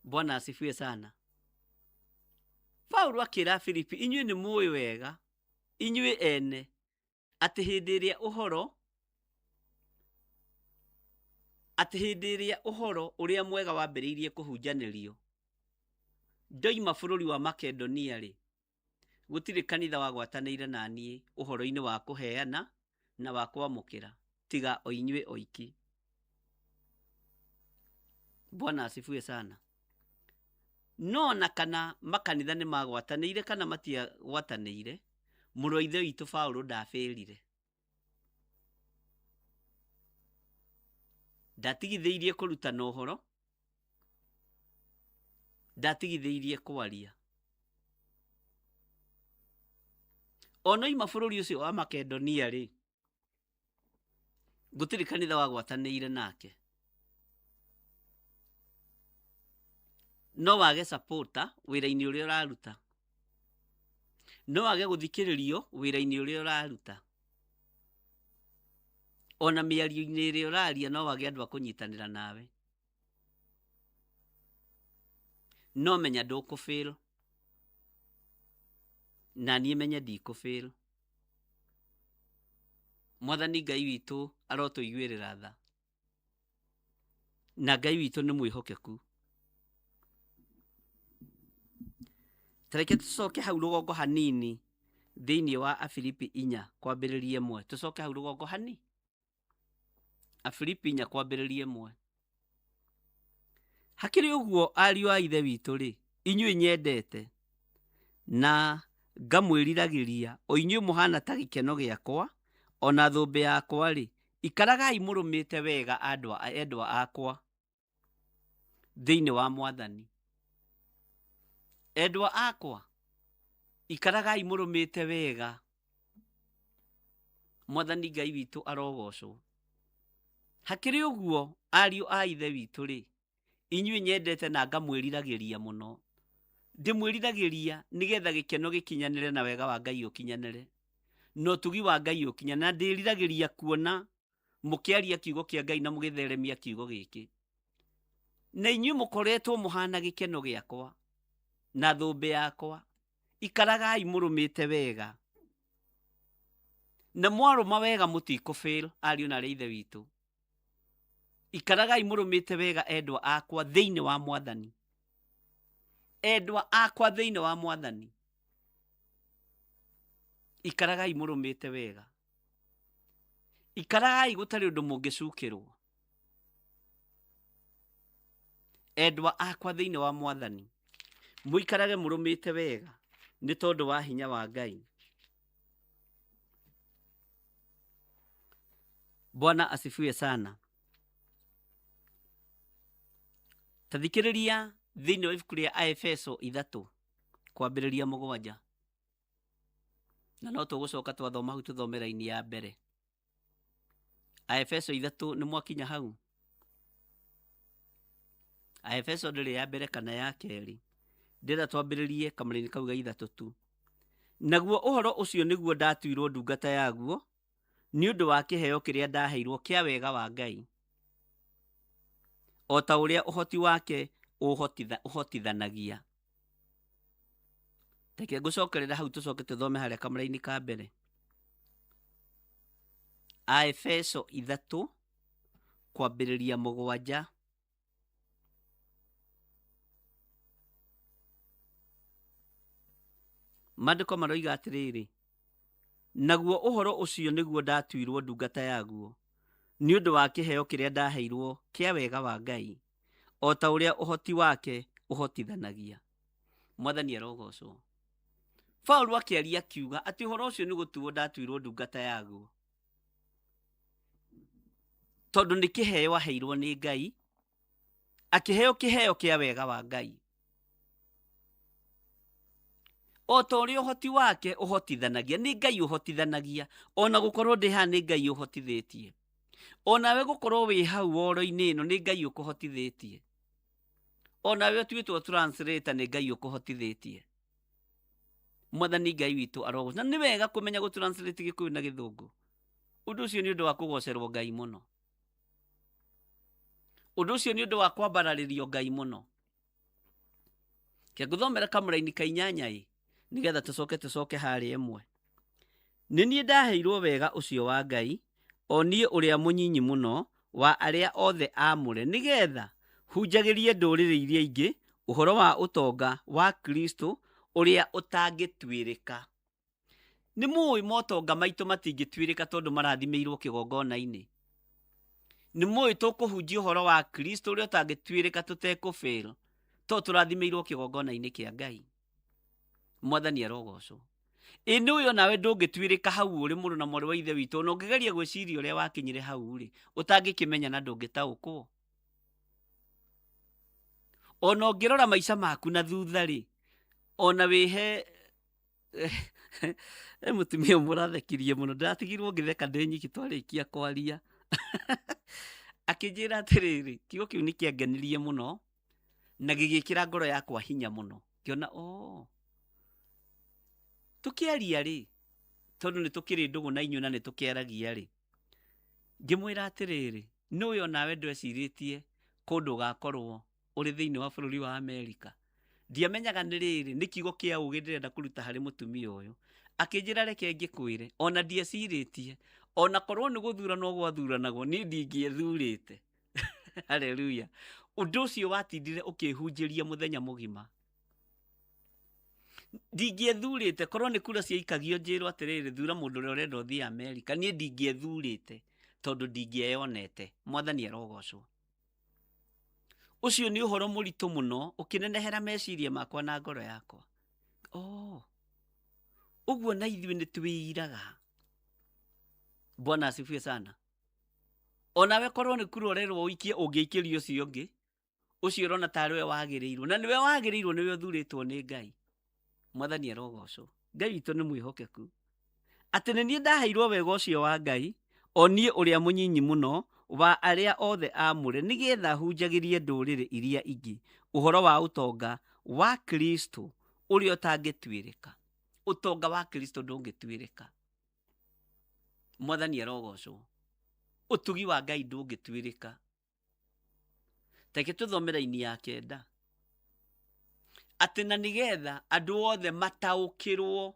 Bwana asifiwe sana. Paulo akĩra Afilipi, inyuĩ nĩ mũĩ wega inyuĩ ene atĩ hĩndĩ ĩrĩa ũhoro ũrĩa mwega wambĩrĩirie kũhunjanĩrio ndoima bũrũri wa Makedonia-rĩ, gũtirĩ kanitha wagwatanĩire na niĩ ũhoro-inĩ wa kũheana na wa kwamũkĩra tiga o inyuĩ oiki. Bwana asifiwe sana. No na kana makanitha nĩ magwatanĩire kana matiagwatanĩire, mũrũ wa ithe witũ Paulo ndafĩrire. Ndatigithĩirie kũrutana ũhoro, ndatigithĩirie kwaria. Ona ima bũrũri ũcio wa Makedonia-rĩ, gũtirĩ kanitha wagwatanĩire nake. No wage supporter wĩra-inĩ ũrĩa ũraruta, no wage gũthikĩrĩrio wĩra-inĩ ũrĩa ũraruta, ona mĩario-inĩ ĩrĩa ũraria no wage andũ a kũnyitanĩra nawe. No menya ndũkũfail, na niĩ menye ndikũfail. Mwathani Ngai witũ arotũiguĩrĩra tha, na Ngai witũ nĩ mwĩhokeku. Tareke tũcoke hau rũgongo hanini thĩinĩ wa Afilipi 4 kwambĩrĩria 1. Tũcoke hau rũgongo hanini. Afilipi 4 kwambĩrĩria 1. Hakĩrĩ ũguo ariũ a ithe witũ-rĩ, inyuĩ nyendete na ngamwĩriragĩria o inyuĩ mũhana ta gĩkeno gĩakwa, ona thũmbĩ yakwa-rĩ, ikaragai mũrũmĩte wega endwa akwa thĩinĩ wa Mwathani. Endwa akwa, ikaragai mũrũmĩte wega. Mwathani Ngai witũ arogocwo. Hakĩrĩ ũguo ariũ a ithe witũ-rĩ, inyuĩ nyendete na ngamwĩriragĩria mũno. Ndĩmwĩriragĩria nĩgetha gĩkeno gĩkinyanĩre na wega wa Ngai ũkinyanĩre, no ũtugi wa Ngai ũkinya, na ndĩriragĩria kuona mũkĩaria kiugo kĩa Ngai na mũgĩtheremia kiugo gĩkĩ. Na inyuĩ mũkoretwo mũhana gĩkeno gĩakwa na thũmbĩ yakwa, ikaragai mũrũmĩte wega. na mwaruma wega mutiko fail ariũ na arĩ ithe witũ. Ikaragai mũrũmĩte wega endwa akwa thĩinĩ wa Mwathani. Endwa akwa thĩinĩ wa Mwathani. Ikaragai mũrũmĩte wega. Ikaragai gũtarĩ ũndũ mũngĩcukĩrwo. Endwa akwa thĩinĩ wa Mwathani. Mũikarage mũrũmĩte wega nĩ tondũ wa hinya wa Ngai. Bwana asifiwe sana. Tathikĩrĩria thĩinĩ wa ibuku rĩa Aefeso 3 kwambĩrĩria 7. Na no tũgũcoka twathoma hau tũthomera-inĩ ya mbere. Aefeso 3 nĩ mwakinya hau. Aefeso ndĩrĩ ya mbere kana ya kerĩ. Ndĩra twambĩrĩrie kamũrĩ-inĩ kau ga 3 tu. Naguo ũhoro ũcio nĩguo ndatuirwo ndungata yaguo nĩ ũndũ wa kĩheo kĩrĩa ndaheirwo kĩa wega wa Ngai. O ta ũrĩa ũhoti wake ũhotithanagia. Reke ngũcokerera hau tũcoke tũthome harĩa kamũrĩ-inĩ ka mbere. Aefeso 3 kwambĩrĩria 7. Maandĩko maroiga atĩrĩrĩ, naguo ũhoro ũcio nĩguo ndatuirwo ndungata yaguo nĩ ũndũ wa kĩheo kĩrĩa ndaheirwo kĩa wega wa Ngai, o ta ũrĩa ũhoti wake ũhotithanagia. Mwathani arogocwo. Paulo akĩaria akiuga atĩ ũhoro ũcio nĩ gũtuo ndatuirwo ndungata yaguo, tondũ nĩ kĩheo aheirwo nĩ Ngai, akĩheo kĩheo kĩa wega wa Ngai, o ta ũrĩa ũhoti wake ũhotithanagia. Nĩ Ngai ũhotithanagia. Ona gũkorwo ndĩ haha nĩ Ngai ũhotithĩtie. Onawe gũkorwo wĩ hau woro-inĩ ĩno nĩ Ngai ũkũhotithĩtie. Onawe ũtuĩtwo translator nĩ Ngai ũkũhotithĩtie. Mwathani Ngai witũ arogocwo. Na nĩ wega kũmenya gũtranslate Gĩkũyũ na Gĩthũngũ. Ũndũ ũcio nĩ ũndũ wa kũgocerwo Ngai mũno. Ũndũ ũcio nĩ ũndũ wa kwambararĩrio Ngai mũno. Ke ngũthomera kamũra-inĩ ka 8 nĩgetha tũcoke harĩa 1. Nĩ niĩ ndaheirwo wega ũcio wa Ngai, o niĩ ũrĩa mũnyinyi mũno wa arĩa othe aamũre, nĩgetha hunjagĩrie ndũrĩrĩ iria ingĩ ũhoro wa ũtonga wa Kristo ũrĩa ũtangĩtuĩrĩka. Nĩ mũĩ motonga maitũ matingĩtuĩrĩka tondũ marathimĩirwo kĩgongona-inĩ. Nĩ mũĩ tũkũhunjia ũhoro wa Kristo ũrĩa ũtangĩtuĩrĩka tũtekũfail tondũ tũrathimĩirwo kĩgongona-inĩ kĩa Ngai. Mwathani arogocwo. Nĩ ũyũ nawe ndũngĩtuĩrĩka hau ũrĩ mũrũ na mwarĩ wa ithe witũ, ona ũngĩgeria gwĩciria ũrĩa wakinyire hau rĩ, ũtangĩkĩmenya na ndũngĩtaũkwo. Ona ũngĩrora maica maku na thutha rĩ, ona wĩhe mũtumia mũrathekirie mũno, ndĩratigirwo ngĩtheka ndĩ nyiki twarĩkia kwaria. Akĩnjĩra atĩrĩrĩ, kiugo kĩu nĩ kĩangenirie mũno na gĩgĩkĩra ngoro yakwa hinya mũno. Ngĩona tũkĩaria rĩ, tondũ nĩ tũkĩrĩ ndũgũ na inyuĩ na nĩ tũkĩaragia rĩ, ngĩmwĩra atĩrĩrĩ, nĩ ũyũ nawe ndwecirĩtie kũndũ ũgakorwo ũrĩ thĩinĩ wa bũrũri wa Amerika. Ndiamenyaga nĩ rĩrĩ nĩ kiugo kĩa ũgĩ ndĩrenda kũruta harĩ mũtumia ũyũ. Akĩnjĩra reke ngĩkwĩre, ona ndiecirĩtie, ona korwo nĩ gũthuranwo gwathuranagwo, niĩ ndingĩethurĩte. Haleluya. Ũndũ ũcio watindire ũkĩhunjĩria mũthenya mũgima. Ndingĩethurĩte, korwo nĩ kura ciaikagio njĩrwo atĩrĩrĩ thura mũndũ ũrĩa ũrenda ũthiĩ Amerika, niĩ ndingĩethurĩte tondũ ndingĩeyonete. Mwathani arogocwo. Ũcio nĩ ũhoro mũritũ mũno ũkĩnenehera meciria makwa na ngoro yakwa. Ũguo na ithuĩ nĩ twĩiraga. Bwana asifiwe sana. Onawe korwo nĩ kura ũrerwo ũikie, ũngĩikĩrio ũcio ũngĩ, ũcio ũrona tarĩ we wagĩrĩirwo, na nĩwe wagĩrĩirwo, nĩwe ũthurĩtwo nĩ Ngai. Mwathani arogocwo. Ngai witũ nĩ mwĩhokeku. Atĩ nĩ niĩ ndaheirwo wega ũcio wa Ngai, o niĩ ũrĩa mũnyinyi mũno wa arĩa othe aamũre, nĩgetha hunjagĩrie ndũrĩrĩ iria ingĩ ũhoro wa ũtonga wa Kristo ũrĩa ũtangĩtuĩrĩka. Ũtonga wa Kristo ndũngĩtuĩrĩka. Mwathani arogocwo. Ũtugi wa Ngai ndũngĩtuĩrĩka. Reke tũthomera-inĩ ya 9. Atĩ na nĩgetha andũ othe mataũkĩrwo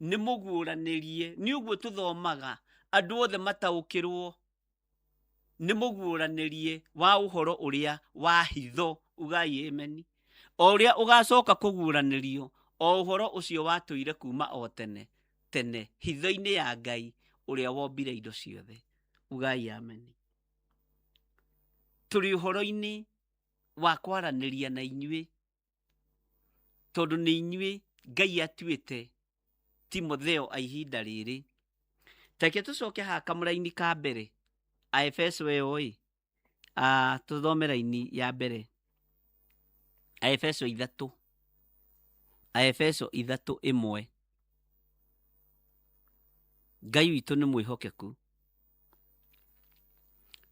nĩ mũguũranĩrie. Nĩ ũguo tũthomaga andũ othe mataũkĩrwo nĩ mũguũranĩrie wa ũhoro ũrĩa wa hitho. Ugai ameni. O ũrĩa ũgacoka kũguũranĩrio o ũhoro ũcio watũire kuma o tene tene hitho-inĩ ya Ngai ũrĩa wombire indo ciothe. Ugai ameni. Tũrĩ ũhoro-inĩ wa kwaranĩria na inyuĩ tondũ nĩ inyuĩ Ngai atuĩte Timotheo a ihinda rĩrĩ. Teke tũcoke haha kamũra-inĩ ka mbere Aefeso ĩyo tũthome raini ya mbere. Aefeso 3. Aefeso 3:1. Ngai witũ nĩ mwĩhokeku.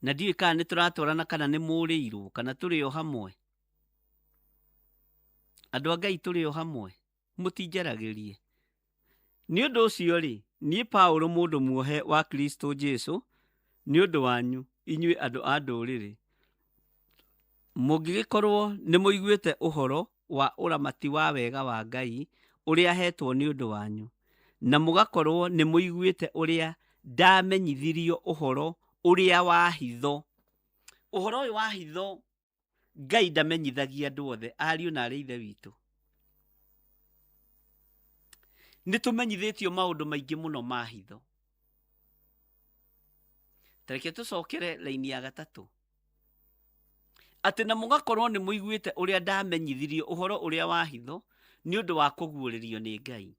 Na ndiũĩ kana nĩ tũratwarana kana nĩ mũrĩirwo kana tũrĩ o hamwe. Andũ a Ngai tũrĩ o hamwe. Mũtinjaragĩrie. Nĩ ũndũ ũcio rĩ, niĩ Paũlũ mũndũ muohe wa Kristo Jesũ nĩ ũndũ wanyu inyuĩ andũ a ndũrĩrĩ, mũngĩgĩkorwo nĩ mũiguĩte ũhoro wa ũramati wa wega wa Ngai ũrĩa hetwo nĩ ũndũ wanyu, na mũgakorwo nĩ mũiguĩte ũrĩa ndamenyithirio ũhoro ũrĩa wa hitho. Ũhoro ũyũ wa hitho Ngai ndamenyithagia andũ othe. Ariũ na arĩ ithe witũ, nĩ tũmenyithĩtio maũndũ maingĩ mũno ma hitho. Tareke tũcokere raini ya 3. Atĩ na mũgakorwo nĩ mũiguĩte ũrĩa ndamenyithirio ũhoro ũrĩa wa hitho nĩ ũndũ wa kũguũrĩrio nĩ Ngai.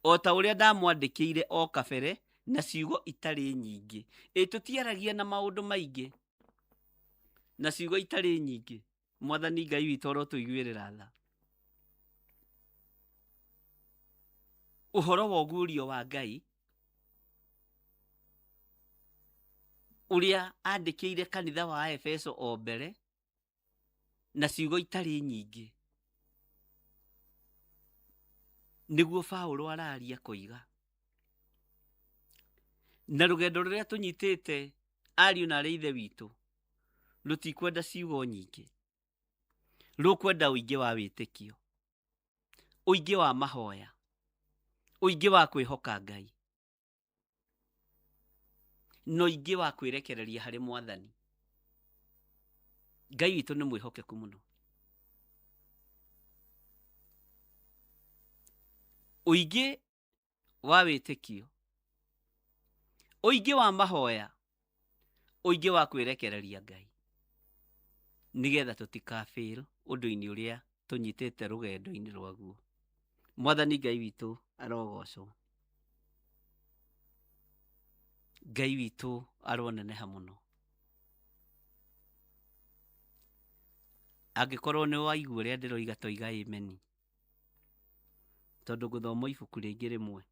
O ta ũrĩa ndamwandĩkĩire o kabere na ciugo itarĩ nyingĩ. Tũtiaragia na maũndũ maingĩ na ciugo itarĩ nyingĩ. Mwathani Ngai witũ arotũiguĩrĩra tha. Ũhoro wa ũguũrio wa Ngai ũrĩa andĩkĩire kanitha wa Efeso o mbere na ciugo itarĩ nyingĩ, nĩguo Paũlũ araria koiga. Na rũgendo rũrĩa tũnyitĩte ariũ na arĩ ithe witũ rũtikwenda ciugo nyingĩ, rũkwenda ũingĩ wa wĩtĩkio, ũingĩ wa mahoya, ũingĩ wa kwĩhoka Ngai, no ingĩ wa kwĩrekereria harĩ Mwathani. Ngai witũ nĩ mwĩhokeku mũno. Ũingĩ wa wĩtĩkio, ũingĩ wa mahoya, ũingĩ wa kwĩrekereria Ngai, nĩgetha tũtikafail ũndũ-inĩ ũrĩa tũnyitĩte rũgendo-inĩ rwaguo. Mwathani Ngai witũ arogocwo. Ngai witũ aroneneha mũno. Angĩkorwo nĩ waigua ũrĩa ndĩroiga toiga ameni, tondũ gũthoma ibuku rĩngĩ rĩmwe.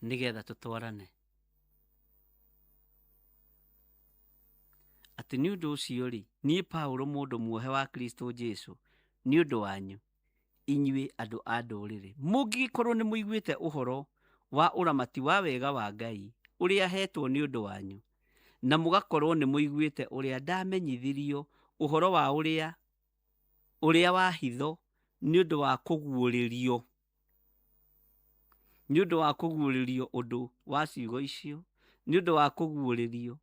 Nĩgetha tũtwarane. Atĩ nĩ ũndũ ũcio rĩ, niĩ Paũlũ mũndũ muohe wa Kristo Jesũ nĩ ũndũ wanyu inyuĩ andũ a ndũrĩrĩ, mũngĩkorwo nĩ mũiguĩte ũhoro wa ũramati wa wega wa Ngai ũrĩa hetwo nĩ ũndũ wanyu, na mũgakorwo nĩ mũiguĩte ũrĩa ndamenyithirio ũhoro wa ũrĩa wa hitho nĩ ũndũ wa kũguũrĩrio. Nĩ ũndũ wa kũguũrĩrio ũndũ wa ciugo icio, nĩ ũndũ wa kũguũrĩrio.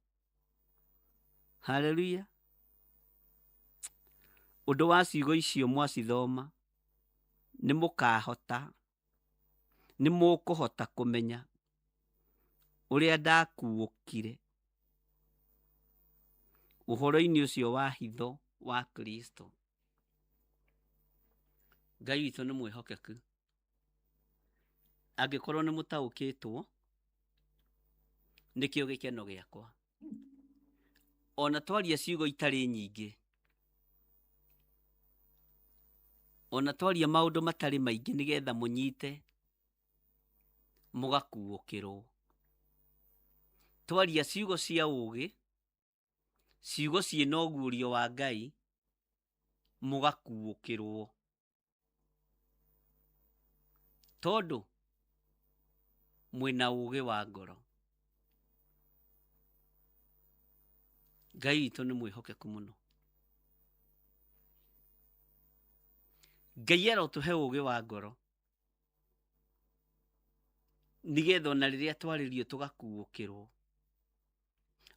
Haleluya. Ũndũ wa ciugo icio mwacithoma nĩ mũkahota, nĩ mũkũhota kũmenya ũrĩa ndakuũkire ũhoro-inĩ ũcio wa hitho wa Kristo. Ngai witũ nĩ mwĩhokeku. Angĩkorwo nĩ mũtaũkĩtwo, nĩkĩo gĩkeno gĩakwa. Ona twaria ciugo itarĩ nyingĩ, ona twaria maũndũ matarĩ maingĩ nĩgetha mũnyite mũgakuũkĩrwo. Twaria ciugo cia ũũgĩ, ciugo ciĩna ũguũrio wa Ngai, mũgakuũkĩrwo. Tondũ mwĩna ũũgĩ wa ngoro. Ngai witũ nĩ mwĩhokeku mũno. Ngai arotuhe ũgĩ wa ngoro nigetha ona rĩrĩa twarĩrio tũgakuũkĩrwo,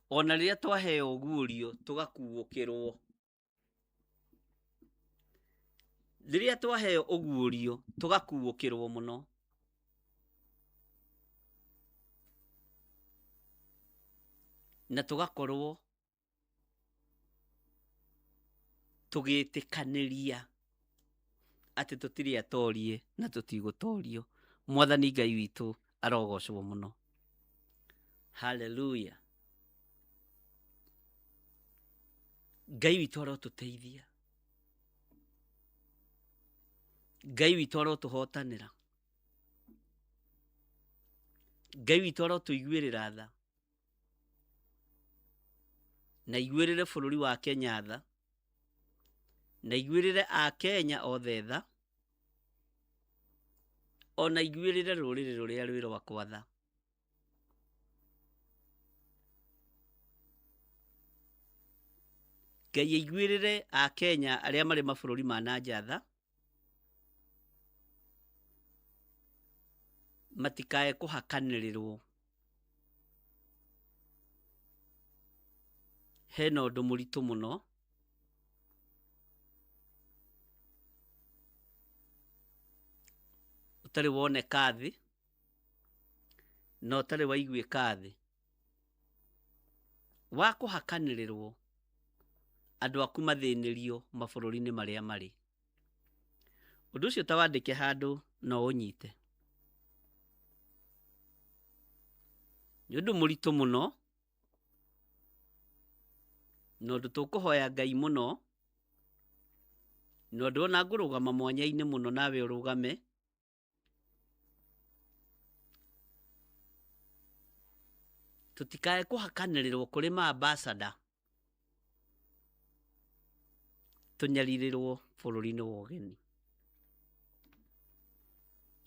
ona rĩrĩa twaheo guũrio tũgakuũkĩrwo. Rĩrĩa twaheo ũguũrio tũgakuũkĩrwo mũno. Na tũgakorwo tũgĩtĩkanĩria atĩ tũtirĩ atorie na tũtigũtorio. Mwathani Ngai witũ arogocwo mũno. Hallelujah. Ngai witũ arotũteithia. Ngai witũ arotũhotanĩra. Ngai witũ arotũiguĩrĩra tha. Na iguĩrĩre bũrũri wa Kenya tha. Na iguĩrĩre a Kenya othe tha. Ona iguĩrĩre rũrĩrĩ rũrĩa rwĩ rwakwa tha. Ngai aiguĩrĩre a Kenya arĩa marĩ mabũrũri ma nanja tha. Matikae kũhakanĩrĩrwo. Hena ũndũ mũritũ mũno. Ũtarĩ woneka thĩ na ũtarĩ waiguĩka thĩ wa kũhakanĩrĩrwo andũ aku mathĩnĩrio mabũrũri-inĩ marĩa marĩ. Ũndũ ũcio ta wandĩke handũ no ũnyite. Nĩ ũndũ mũritũ mũno na ũndũ tũkũhoya Ngai mũno, na ũndũ ona ngũrũgama mwanya-inĩ mũno nawe ũrũgame. Tũtikae kũhakanĩrĩrwo kũrĩ maambasada tũnyarirĩrwo bũrũri-inĩ wa ũgeni.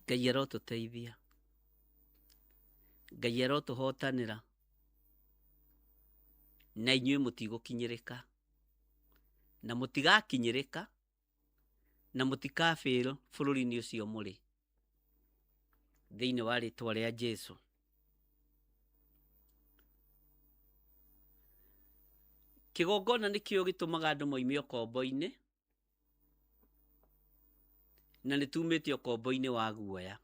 Ngai arotũteithia. Ngai arotũhotanĩra. Na inyuĩ mũtigũkinyĩrĩka. Na mũtigakinyĩrĩka. Na mũtikafail bũrũri-inĩ ũcio mũrĩ. Thĩinĩ wa rĩtwa rĩa Jesũ. Kĩgongona nĩkĩo gĩtũmaga andũ moime ũkombo-inĩ. Na nĩtumĩte ũkombo-inĩ wa guoya.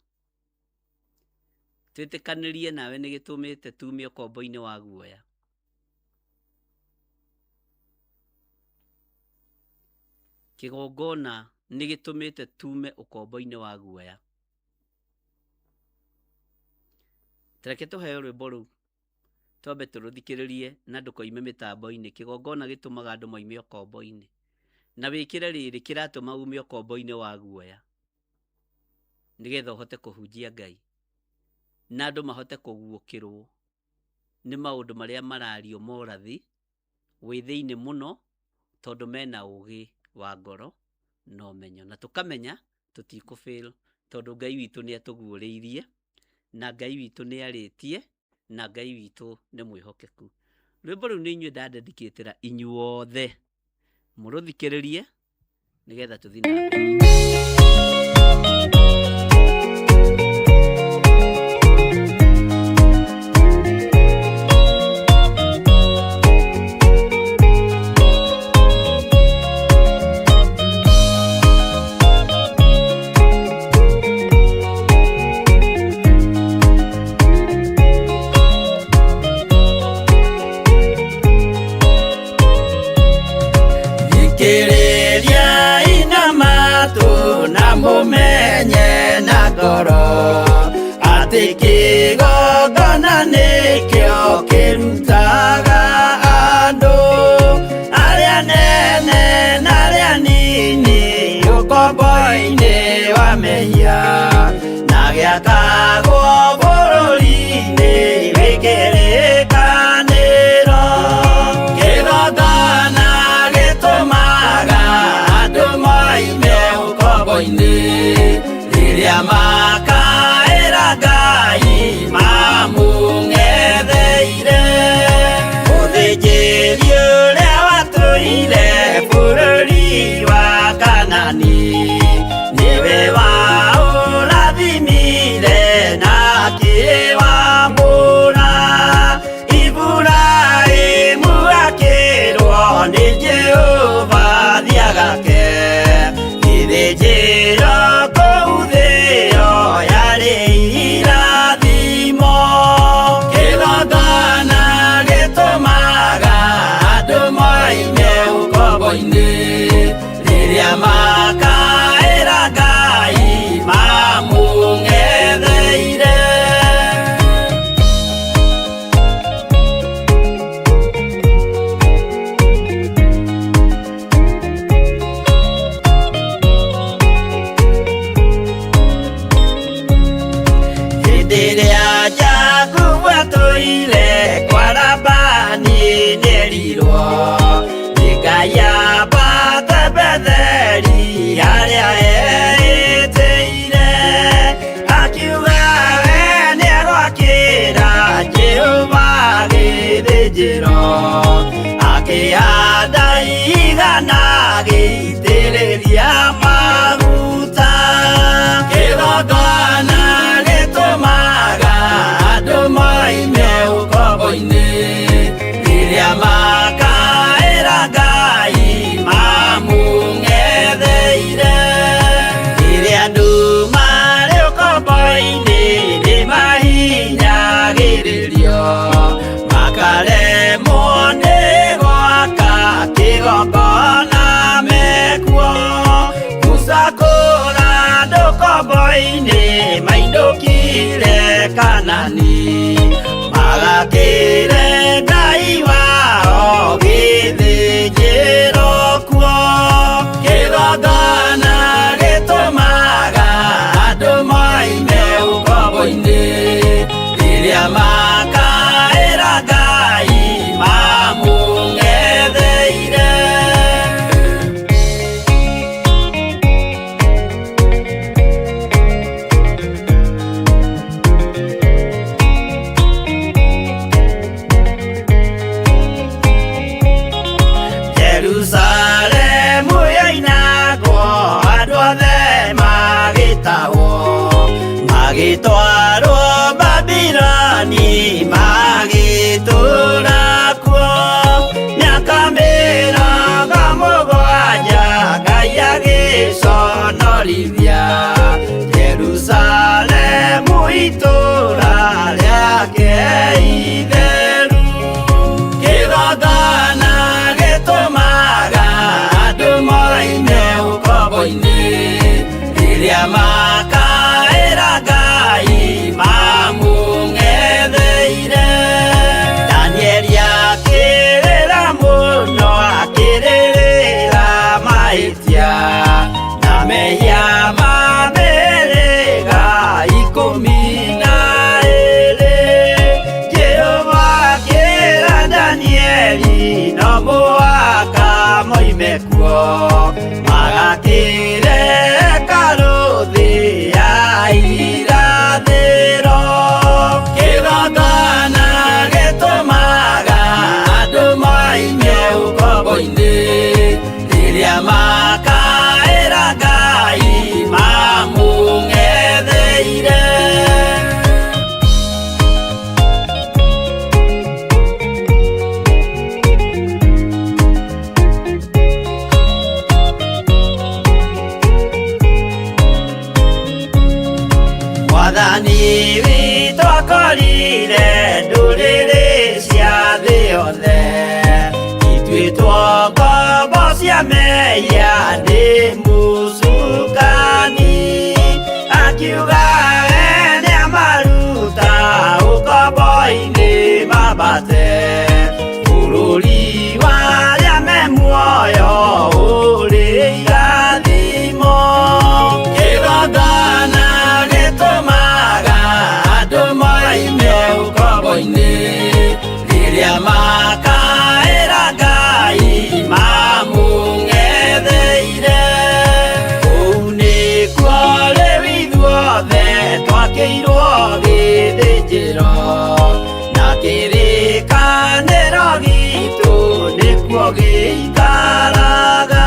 Twĩtĩkanĩrie nawe nĩgĩtũmĩte tume ũkombo-inĩ wa guoya. Kĩgongona nĩgĩtũmĩte tume ũkombo-inĩ wa guoya. Tũreke tũheo rwĩmbo rũu twambe tũrũthikĩrĩrie na ndũkoime mĩtambo-inĩ. Kĩgongona gĩtũmaga andũ moime ũkombo-inĩ. Na wĩkĩre rĩrĩ kĩratũma ume ũkombo-inĩ wa guoya. Nĩgetha ũhote kũhunjia Ngai. Na andũ mahote kũguũkĩrwo nĩ maũndũ marĩa marario morathi wĩ thĩinĩ mũno tondũ mena ũgĩ wa ngoro na ũmenyo. Na tũkamenya tũtikũfail tondũ Ngai witũ nĩ atũguũrĩirie na Ngai witũ nĩ arĩtie na Ngai witũ nĩ mwĩhokeku. Rwĩmbo rũu nĩ inyuĩ ndandedikĩtĩra inyuothe mũrũthikĩrĩrie nĩgetha tũthiĩ na mbere. Mumenye na ngoro atĩ kĩgongona nĩkĩo kĩrutaga andũ arĩa nene na arĩa nini ũkombo-inĩ wa mehia na gĩakagwo bũrũri-inĩ wĩkĩrĩkanĩro. Kĩgongona gĩtũmaga andũ moime ũkombo-inĩ rĩrĩa makaĩra Ngai mamũng'etheire. Mũthĩnjĩri ũrĩa watũire bũrũri wa Kanani ile kwa rabani nerirwo Nikaya bata betheri Haria eteire Akiuga we niegwakira Jehova githĩnjĩro Akĩhanda igana gĩitĩrĩria maguta Kĩgongona gĩtũmaga andũ moime ũkombo-inĩ Rĩrĩa makaĩra Ngai mamũng'etheire Rĩrĩa andũ marĩ ũkombo-inĩ nĩmahinyagĩrĩrio Makaremwo nĩ gwaka kĩgongona mekuo Gũcakũra andũ ũkombo-inĩ mainũkire Kanani Magakĩre Ngai wao gĩthĩnjĩro kuo Kĩgongona gĩtũmaga andũ moime ũkombo-inĩ Rĩrĩa makaĩra Ngai mamũng'etheire Jerusalemu yainagwo andũ othe magĩtahwo magĩtwarwo Babironi magĩtũũra kuo mĩaka mĩrongo mũgwanja Ngai agĩconorithia Jerusalemu itũũra rĩake itheru Kĩgongona gĩtũmaga andũ moime ũkombo-inĩ Rĩrĩa makaĩra Ngai mamũng'etheire Danieli akĩrĩra mũno akĩrĩrĩra mahĩtia na mehia ma mĩhĩrĩga 12 Jehova akĩra Danieli no mũhaka moime kuo magakĩre karũthĩ ya irathĩro Kĩgongona gĩtũmaga andũ moime ũkombo-inĩ Rĩrĩa makaĩra Ngai mamũng'etheire Mwathani witũ akorire ndũrĩrĩ cia thĩ yothe Ituĩtwo ngombo cia mehia nĩ mũcukani Akiuga we nĩamaruta ũkombo-inĩ mambate Bũrũri wa arĩa me muoyo ũrĩ irathimo Kĩgongona gĩtũmaga andũ moime ũkombo-inĩ Rĩrĩa makaĩra Ngai mamũng'etheire Kũu nĩkuo rĩu ithuothe twakĩirwo gĩthĩnjĩro Na kĩrĩkanĩro gitũ nĩkuo gĩikaraga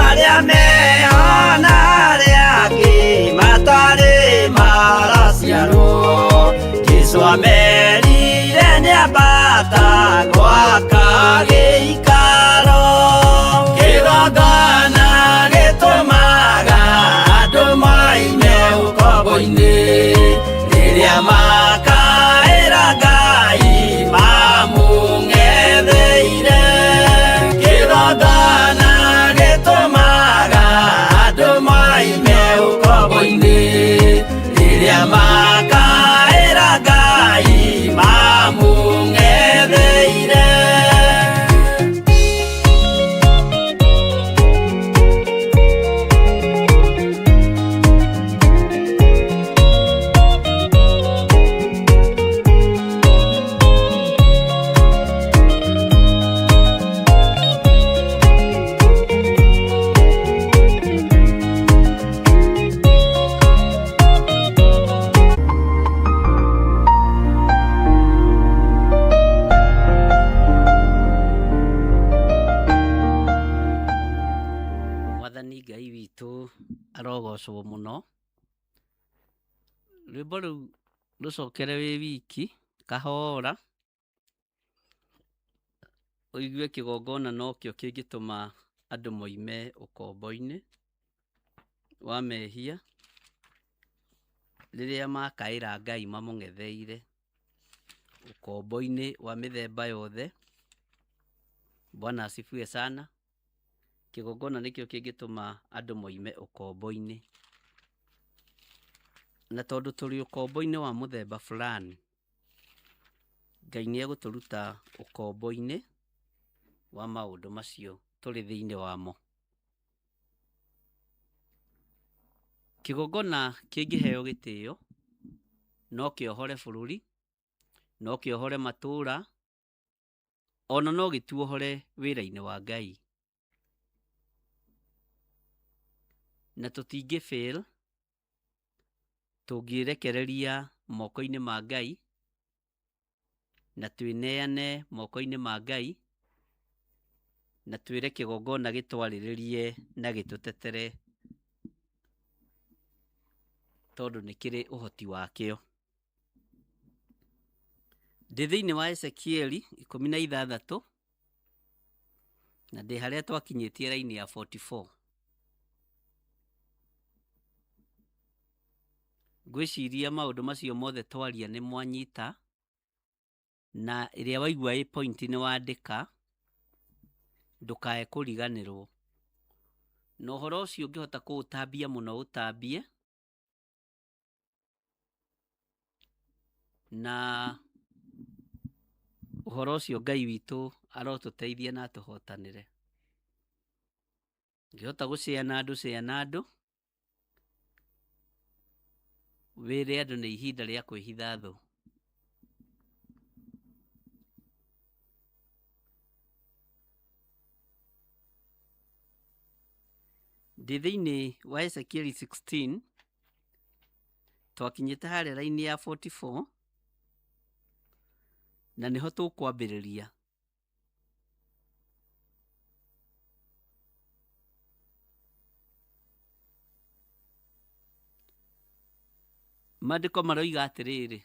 Arĩa meho na arĩa angĩ matarĩ maraciarwo Jesũ amerire nĩambata gwaka gĩikaro Kĩgongona gĩtũmaga andũ moime ũkombo-inĩ Rĩrĩa makaĩra Ngai mamũng'etheire Kĩgongona gĩtũmaga andũ moime ũkombo-inĩ Rĩrĩa makaĩra Ngai mamũng'etheire gocwo muno rwimbo riu rucokere wi wiki kahora uigue kigongona nokio kingituma andu moime ukombo-ini wa mehia riria makaira Ngai mamung'etheire ukombo-ini wa mithemba yothe. Bwana asifiwe sana. Kigongona nikio kingituma andu moime ukombo-ini, na tondu turi ukombo-ini wa muthemba fulani, Ngai nieguturuta ukombo-ini wa maundu macio turi thiini wamo. Kigongona kingiheo gitio no kiohore bururi, no kiohore matura, ona no gituohore wira-ini wa Ngai, na tutingi fail tungirekereria moko-ini ma Ngai na twineane moko-ini ma Ngai na twire kigongona gitwariririe na gitutetere tondu nikiri uhoti wakio. Ndi thiini wa Ezekieli 16 na ndi haria twakinyitie raini ya 44. Ngwiciria maundu macio mothe twaria ni mwanyita, na iria waigua i point ni wandika, ndukae kuriganirwo. Na uhoro ucio ungihota kuutambia muno utambie, na uhoro ucio Ngai witu arotuteithia na tuhotanire. Ngihota gucea na andu wire andu ni ihinda ria kwihitha thu. Ndi thiini wa Ezekieli 16 twakinyite haria raini ya 44 na niho tukwambiriria. Maandiko maroiga atiriri,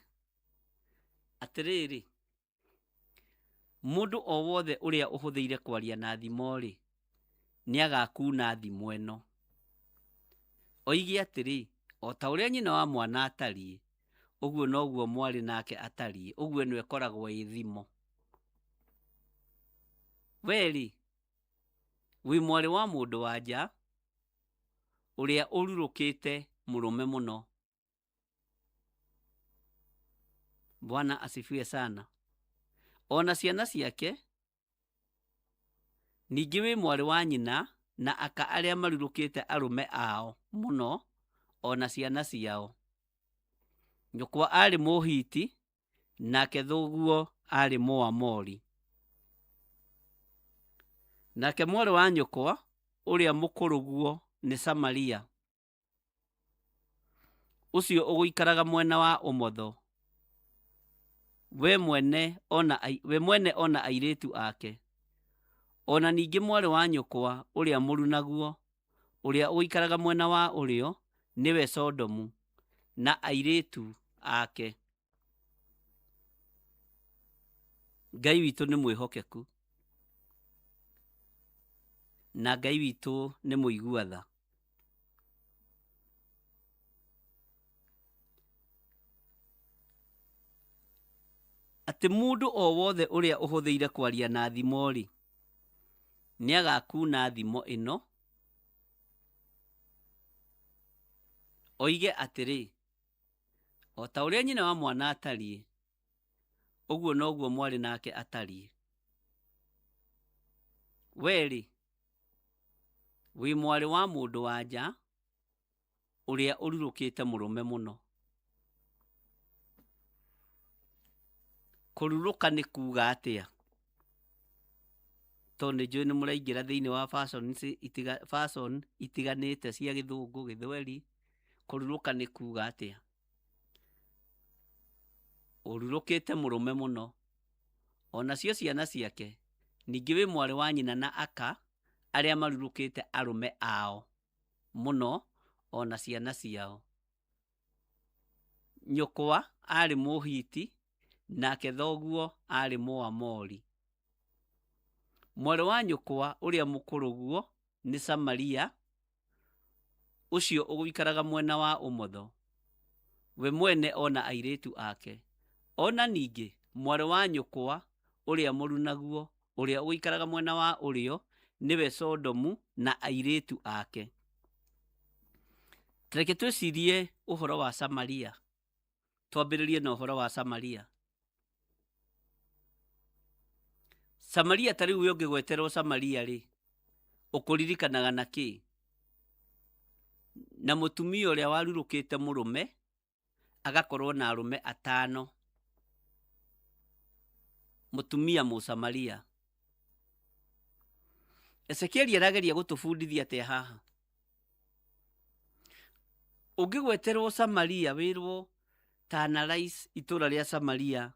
mundu o wothe uria uhuthiire kwaria na thimo-ri niagakuna thimo ino. Oige atiri, o ta uria nyina wa mwana atariĩ, uguo noguo mwari nake atariĩ, uguo no ikoragwo i thimo. Weri wi mwari wa mundu wa nja uria ururukite murume muno. Bwana asifiwe sana. Ona ciana ciake ningi wi mwari wa nyina na aka aria marurukite arume ao muno, ona ciana ciao. Nyukwa ari Muhiti nake thuguo ari Muamori. Nake mwari wa nyukwa uria mukuruguo ni Samaria, ucio uguikaraga mwena wa umotho. We mwene ona airitu ake. Ona ningi mwari wa nyukwa uria muru naguo uria uikaraga mwena wa urio niwe Sodomu na airitu ake. Ngai witu ni mwihokeku na Ngai witu ni muiguatha. Ati mundu o wothe uria uhuthiire kwaria na thimo-ri niagakuna thimo ino. Oige atiri, o ta uria nyina wa mwana atariĩ, uguo noguo mwari nake atariĩ. Weri wi mwari wa mundu wa nja uria ururukite murume muno. Kururuka ni kuga atia? Tondu njui ni muraingira thiini wa fashion itiganite cia githungu, githweri. Kururuka ni kuga atia? Ururukite murume muno. Ona cio ciana ciake ningi wi mwari wa nyina na aka aria marurukite arume ao muno, ona ciana ciao. Nyũkwa arĩ Mũhiti, nake thoguo arĩ Mũamori. Mwarĩ wa nyũkwa ũrĩa mũkũrũguo nĩ Samaria, ũcio ũgũikaraga mwena wa ũmotho, we mwene ona airĩtu ake. Ona ningĩ mwarĩ wa nyũkwa ũrĩa mũrunaguo, ũrĩa ũgũikaraga mwena wa ũrĩo, nĩwe Sodomu na airĩtu ake. Reke twĩcirie ũhoro wa Samaria. Twambĩrĩrie na ũhoro wa Samaria. Samaria ta rĩu ũngĩgweterwo Samaria rĩ, ũkũririkanaga na kĩ? Na mũtumia ũrĩa warurũkĩte mũrũme, agakorwo na arũme 5. Mũtumia Mũsamaria. Ezekieli arageria gũtũbundithia atĩa haha? Ũngĩgweterwo Samaria wĩrwo Tananais, itũũra rĩa Samaria,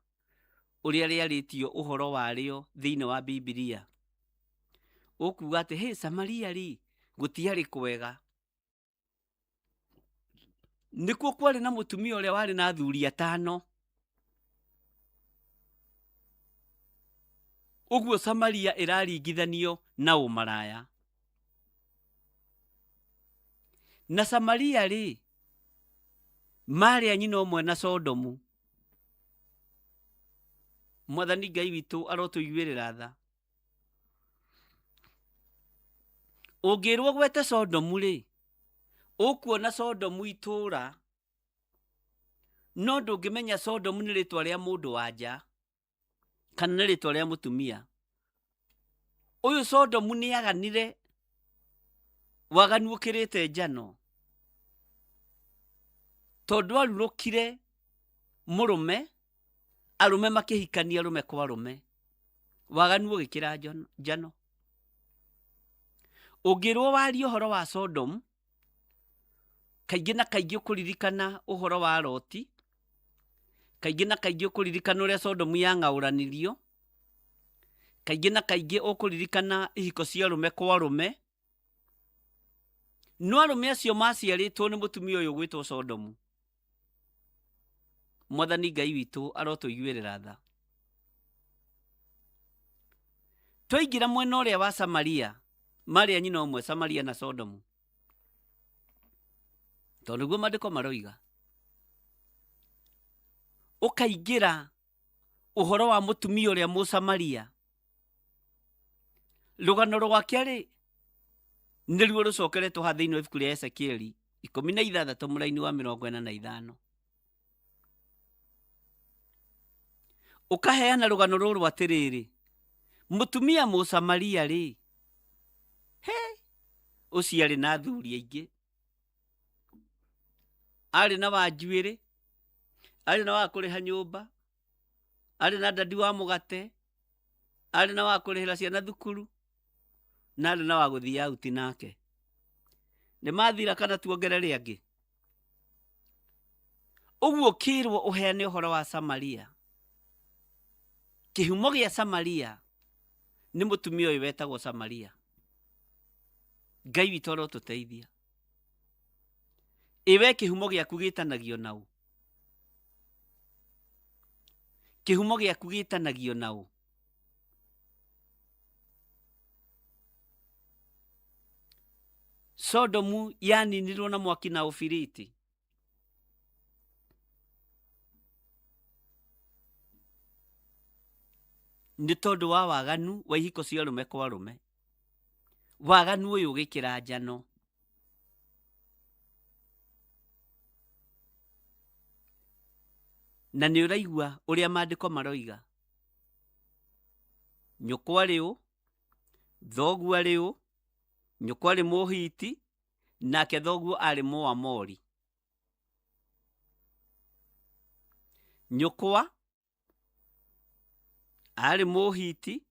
ũrĩa rĩarĩtio ũhoro warĩo thĩinĩ wa Biblia, ũkuga atĩ hey, Samaria rĩ, gũtiarĩ kwega. Nĩkuo kwarĩ na mũtumia ũrĩa warĩ na athuri 5. Ũguo Samaria ĩraringithanio na ũmaraya. Na Samaria rĩ, marĩ a nyina ũmwe na Sodomu. Mwathani Ngai witũ arotũiguĩrĩra tha. Ũngĩrwo gwete Sodomu rĩ, ũkuona Sodomu itũũra, no ndũngĩmenya Sodomu nĩ rĩtwa rĩa mũndũ wa nja kana nĩ rĩtwa rĩa mũtumia. Ũyũ Sodomu nĩ aganire, waganu ũkĩrĩte njano, tondũ arurũkire mũrũme, arũme makĩhikania arũme kwa arũme, waganu ũgĩkĩra njano. Ũngĩrwo warie ũhoro wa Sodomu, kaingĩ na kaingĩ ũkũririkana ũhoro wa Loti, kaingĩ na kaingĩ ũkũririkana ũrĩa Sodomu yang'aũranirio, kaingĩ na kaingĩ ũkũririkana ihiko cia arũme kwa arũme, no arũme acio maciarĩtwo nĩ mũtumia ũyũ gwĩtwo Sodomu. Mwathani Ngai witũ arotũiguĩrĩra tha. Twaingĩra mwena ũrĩa wa Samaria, marĩ a nyina ũmwe, Samaria na Sodomu, tondũ nĩguo maandĩko maroiga. Ũkaingĩra ũhoro wa mũtumia ũrĩa Mũsamaria, rũgano rwake rĩ, nĩruo rũcokeretwo ha thĩinĩ wa ibuku rĩa Ezekieli 16 mũraini wa 45. Ũkaheana rũgano rũrũ atĩrĩrĩ, mũtumia Mũsamaria rĩ, ũcio arĩ na athuri aingĩ, arĩ na wa njuĩrĩ, arĩ na wa kũrĩha nyũmba, arĩ na ndandi wa mũgate, arĩ na wa kũrĩhĩra ciana thukuru, na arĩ na wa gũthiĩ auti nake. Nĩ mathira kana tuongerere angĩ? Ũguo kĩrwo ũheane ũhoro wa Samaria. Kĩhumo gĩa Samaria nĩ mũtumia ũyũ wetagwo Samaria. Ngai witũ arotũteithia. Iwe kĩhumo gĩaku gĩtanagio naũ? Kĩhumo gĩaku gĩtanagio naũ? Sodomu yaninirwo na mwaki na ũbiriti. Nĩ tondũ wa waganu wa ihiko cia arũme kwa arũme. Waganu ũyũ ũgĩkĩra njano. Na nĩ ũraigua ũrĩa maandĩko maroiga. Nyũkwa arĩ ũ, thoguo arĩ ũ, nyũkwa arĩ Mũhiti, nake thoguo arĩ Mũamori. Nyũkwa arĩ Mũhiti,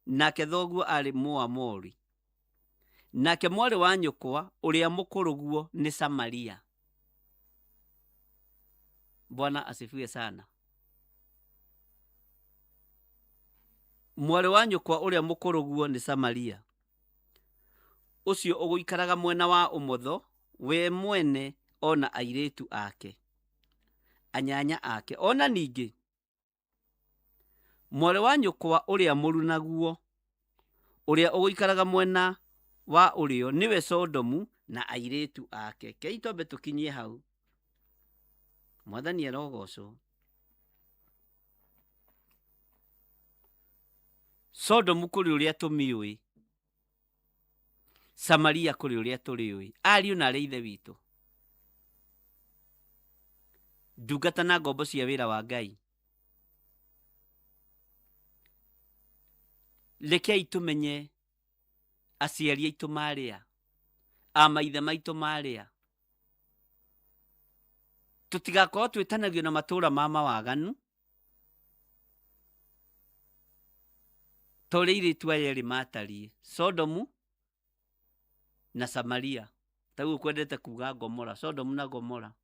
nake thoguo arĩ Mũamori. Nake mwarĩ wa nyũkwa ũrĩa mũkũrũguo nĩ Samaria. Bwana asifiwe sana. Mwarĩ wa nyũkwa ũrĩa mũkũrũguo nĩ Samaria. Ũcio ũgũikaraga mwena wa ũmotho we mwene ona airetu ake, anyanya ake, ona ningi mwore wa nyukwa uria muru naguo, uria uguikaraga mwena wa urio niwe Sodomu na airetu ake. Kei twambe tukinyie hau. Mwathani arogocwo. Sodomu kuri uria tumiui, Samaria kuri uria turiui, ariu na ari ithe witu, ndungata na ngombo cia wira wa Ngai. Rekei tumenye aciari aitu maria, amaithe maitu maria, tutigakorwo twitanagio na matura ma mawaganu tore iritu aya eri matarie, Sodomu na Samaria. Taguo kwendete kuga Gomora, Sodomu na Gomora.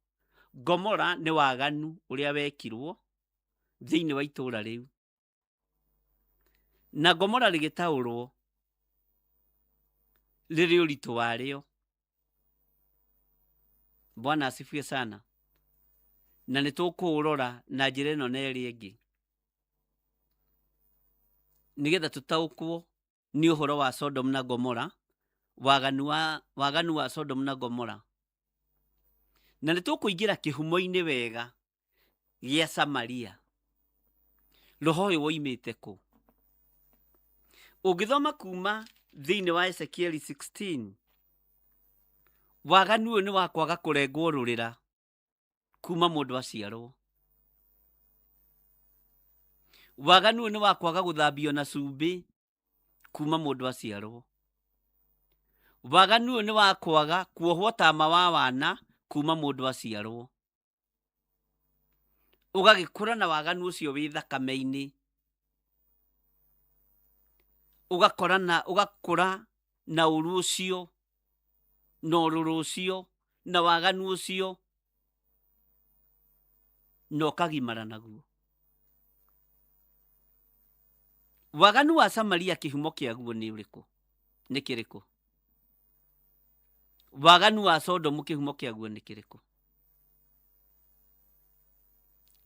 Gomora ni waganu uria wekirwo thiini wa itura riu, na Gomora rigitaurwo riri uritu wario. Bwana asifiwe sana. Na nitukurora na njira ino na eri ingi nigetha tutaukwo ni uhoro wa Sodomu na Gomora, waganu wa Sodomu na Gomora. Na nitukuingira kihumo-ini wega gia Samaria. Roho uyu woimite ku? Ungithoma kuma thiini wa Ezekiel 16, waganu uyu ni wa kwaga kurengwo rurira kuma mundu aciarwo. Waganu uyu ni wa kwaga guthambio na cumbi kuma mundu aciarwo. Waganu uyu ni wa kwaga kuohwo tama wa wana kuma mundu aciarwo. Ugagikura na waganu ucio wi thakame-ini, ugakura na uru ucio na ururu ucio na waganu ucio na ukagimara naguo. Waganu wa Samaria kihumo kiaguo ni uriku? Ni kiriku? Waganu wa Sodomu kihumo kiaguo ni kiriku?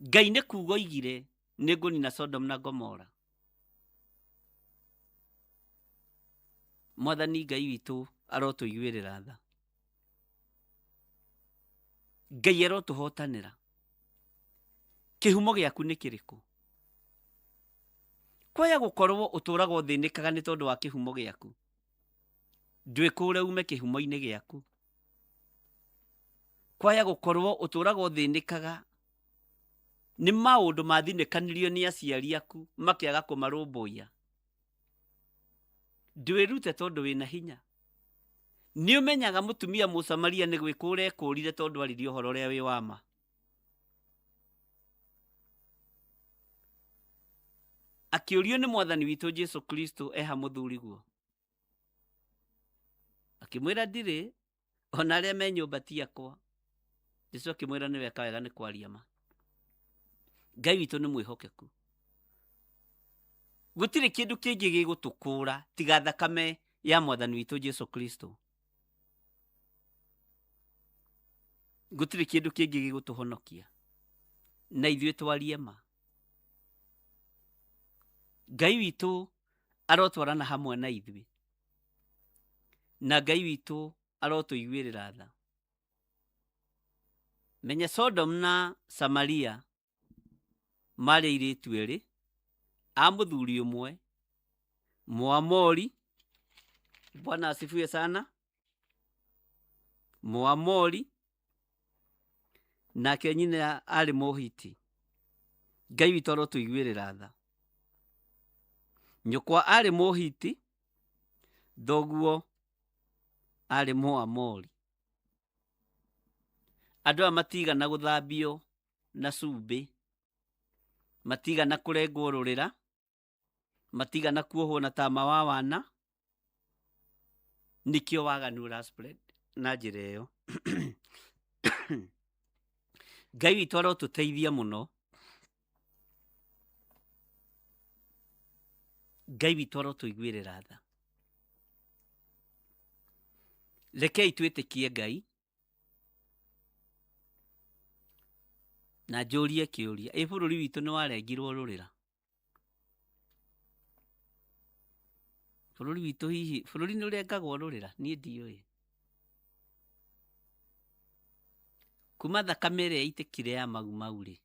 Ngai ni kuuga igire ni ngunina Sodomu na Gomora. Mwathani Ngai witu arotuiguirira tha. Ngai arotuhotanira. Kihumo giaku ni kiriku? Kwaya gukorwo uturaga uthinikaga ni tondu wa kihumo giaku? Ndwikure ume kihumo-ini giaku. Kwaya gukorwo uturaga uthinikaga ni maundu mathinikanirio ni aciari aku makiaga kumarumbuia? Ndwirute tondu wina hinya. Ni umenyaga mutumia Musamaria ni gwikura ekurire tondu aririe uhoro uria wi wama. Akiurio ni Mwathani witu Jesu Kristo eha muthuri guo, akimwira ndiri ona aria me nyumba ti akwa. Jesu akimwira ni weka wega ni kwaria ma. Ngai witu ni mwihokeku. Gutiri kindu kingi gigutukura tiga thakame ya Mwathani witu Jesu Kristo. Gutiri kindu kingi gigutuhonokia na ithuĩ twarie ma. Ngai witu arotwarana hamwe na ithuĩ, na Ngai witu arotuiguirira tha. Menya Sodomu na Samaria mari airitu eri a muthuri umwe Muamori. Bwana asifiwe sana. Muamori nake nyina ari Muhiti. Ngai witu arotuiguirira tha. Nyukwa ari Muhiti, thoguo ari Muamori. Andu aya matigana guthambio na cumbi, matigana kurengwo rurira, matigana kuohwo na tama wa wana. Nikio waganu uraspread na njira iyo. Ngai witu arotuteithia muno. Ngai witu arotuiguirira tha. Rekei twitikie Ngai na njũrie kĩũria, bũrũri witũ nĩ warengirwo rũrĩra? Bũrũri witũ hihi, bũrũri nĩ ũrengagwo rũrĩra? Niĩ ndiũĩ. Kuma thakame ĩrĩa yaitĩkire ya Mau rĩ,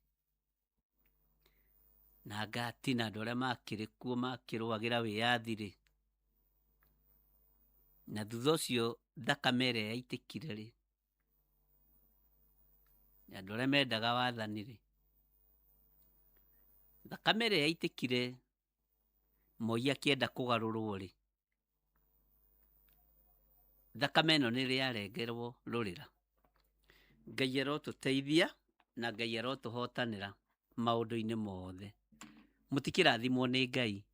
na ngati na andũ arĩa makĩrĩ kuo makĩrũagĩra wĩyathi rĩ, na thutha ũcio thakame ĩrĩa yaitĩkire rĩ, andũ arĩa mendaga wathani rĩ, thakame ĩrĩa yaitĩkire Moi akĩenda kũgarũrwo rĩ, thakame ĩno nĩ yarengerwo rũrĩra. Ngai arotũteithia na Ngai arotũhotanĩra maũndũ-inĩ mothe. Mũtikĩrathimwo nĩ Ngai,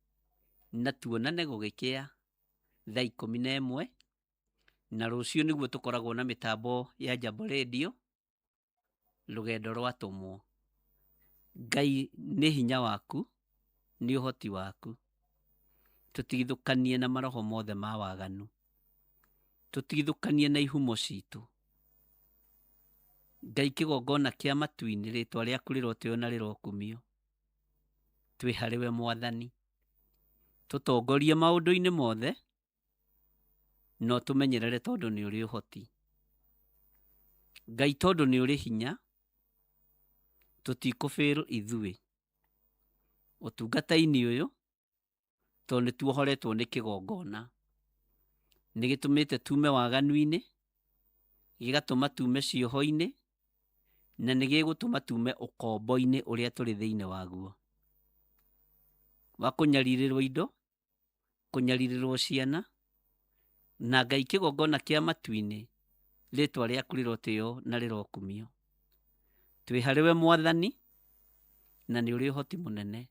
na tuonane gũgĩkĩa thaa 11, na rũciũ nĩguo tũkoragwo na mĩtambo ya Jambo Radio, rũgendo rwatũmwo. Ngai nĩ hinya waku, nĩ ũhoti waku. Tũtigithũkanie na maroho mothe ma waganu, tũtigithũkanie na ihumo citũ. Ngai kĩgongona kĩa matu-inĩ, rĩtwa rĩaku rĩrotĩo na rĩrokumio. Twĩ harĩwe Mwathani, tũtongorie maũndũ-inĩ mothe, no tũmenyerere tondũ nĩ ũrĩ ũhoti. Ngai tondũ nĩ ũrĩ hinya, tũtikũbĩrwo ithuĩ ũtungata-inĩ ũyũ, tondũ nĩ tuohoretwo nĩ kĩgongona. Nĩ gĩtũmĩte tume waganu-inĩ, gĩgatũma tume cioho-inĩ, na nĩ gĩgũtũma tume ũkombo-inĩ ũrĩa tũrĩ thĩinĩ waguo, wa kũnyarirĩrwo indo, kũnyarirĩrwo ciana. Na Ngai kĩgongona kĩa matu-inĩ, rĩtwa rĩaku rĩrotĩo na rĩrokumio. Twĩ harĩwe Mwathani, na nĩ ũrĩ ũhoti mũnene,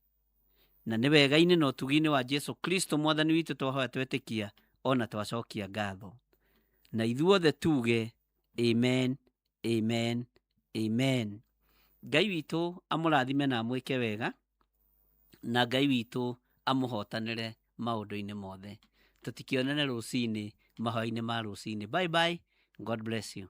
na nĩ wega-inĩ na ũtugi-inĩ wa Jesu Kristo Mwathani witũ twahoya twetĩkia, ona twacokia ngatho. Na ithuothe tuge amen, amen, amen. Ngai witũ amũrathime na amwĩke wega, na Ngai witũ amũhotanĩre maũndũ-inĩ mothe. Tũtikionane rũcinĩ, mahoya-inĩ ma rũcinĩ. Bye bye. God bless you.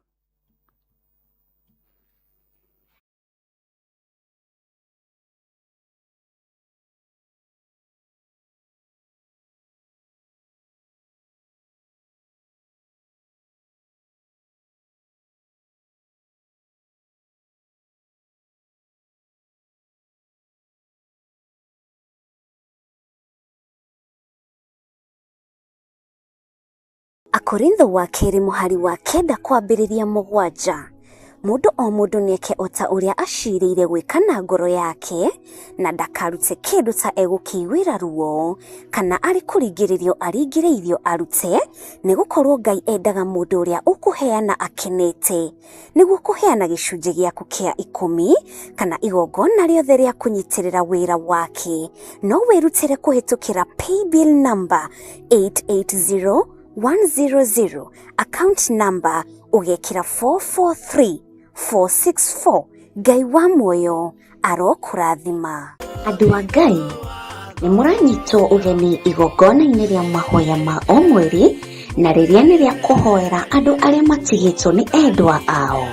Akorintho wa kerĩ mũhari wa 9 kwambĩrĩria 7. Mũndũ o mũndũ nĩeke o ta ũrĩa acirĩire gwĩka na ngoro yake, na ndakarute kĩndũ ta egũkĩiguĩra ruo, kana arĩ kũringĩrĩrio aringĩrĩirio arute, nĩ gũkorwo Ngai endaga mũndũ ũrĩa ũkũheana akenete, nĩguo kũheana gĩcunjĩ gĩaku kĩa 10 kana igongona rĩothe rĩa kũnyitĩrĩra wĩra wake. No wĩrutĩre kũhĩtũkĩra paybill number 880100, account number ugekĩra 443464. Ngai wa muoyo arokũrathima. Andũ a Ngai, nĩ mũranyitwo ũgeni igongona-inĩ rĩa mahoya ma o mweri, na rĩrĩa nĩ rĩa kũhoera andũ arĩa matigĩtwo nĩ endwa ao.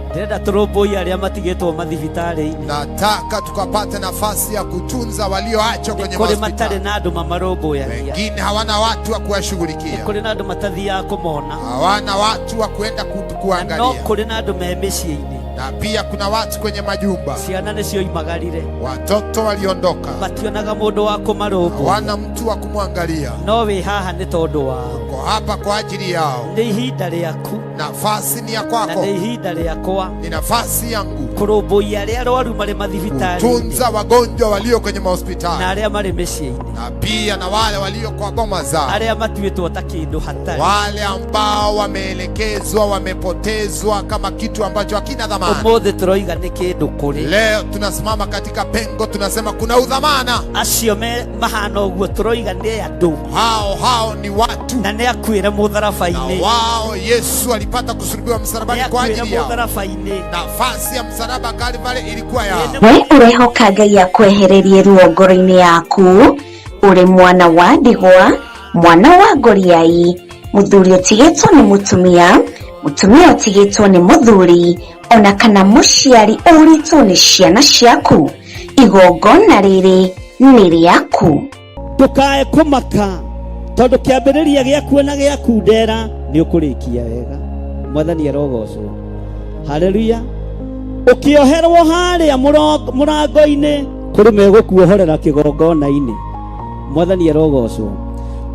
Ndĩrenda tũrũmbũiye arĩa matigĩtwo mathibitarĩ-inĩ. Nataka tukapate nafasi ya kutunza walioachwa kwenye hospitali. Matarĩ na andũ mamarũmbũyagia. Wengine hawana watu wa kuwashughulikia. Kũrĩ na andũ matathiaga kũmona. Hawana watu wa kwenda kuangalia. No kũrĩ na andũ me mĩciĩ-inĩ. Na pia kuna watu kwenye majumba. Ciana nĩcio imagarire. Watoto waliondoka. Mationaga mũndũ wa kũmarũmbũya. Hawana mtu wa kumwangalia. No wĩ haha nĩ tondũ wao. Uko hapa kwa ajili yao. Nĩ ihinda rĩaku. Nafasi ni ya kwako. Na nĩ ihinda rĩakwa. Ni nafasi yangu. Kũrũmbũiya arĩa arwaru marĩ mathibitarĩ. Kutunza wagonjwa walio kwenye mahospitali. Na arĩa marĩ mĩciĩ-inĩ. Na pia na wale walio kwa boma zao. Arĩa matuĩtwo ta kĩndũ hatarĩ. Wale ambao wameelekezwa, wamepotezwa kama kitu ambacho hakina dhamana. Ũmũthĩ tũroiga nĩ kĩndũ kũrĩ. Leo tunasimama katika pengo, tunasema kuna udhamana. Acio mahana ũguo tũroiga nĩ andũ. Hao ni watu. Na nĩ akuĩra mũtharaba-inĩ. Na wao Yesu alipata kusulubiwa msalabani kwa ajili yao. Nafasi ya msalaba Kalvari ilikuwa yao. We ũrehoka Ngai akwehererie ruo ngoro-inĩ yaku, ũrĩ mwana wa ndigwa, mwana wa ngoriai, mũthuri ũtigĩtwo nĩ mũtumia, mũtumia ũtigĩtwo nĩ mũthuri, ona kana mũciari ũritũ nĩ ciana ciaku, igongona rĩrĩ nĩ rĩaku. Ndũkae kũmaka tondũ kĩambĩrĩria gĩaku na gĩaku ndera nĩ ũkũrĩkia wega. Mwathani arogocwo. Haleluya. Ũkĩoherwo harĩa mũrango-inĩ kũrĩ megũkuohorera kĩgongona-inĩ. Mwathani arogocwo.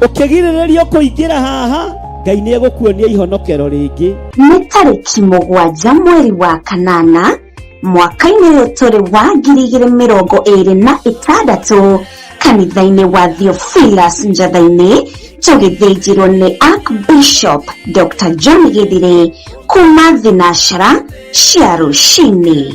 Ũkĩgirĩrĩrio kũingĩra haha, Ngai nĩ egũkuonia ihonokero rĩngĩ. Nĩ tarĩki 7 mweri wa kanana mwaka-inĩ ũyũ tũrĩ wa 2026 kanitha-inĩ wa Theophilus Njatha-inĩ, tũgĩthĩnjĩrwo nĩ Archbishop Dr. John Gĩthire kuma thinacara cia rũcinĩ.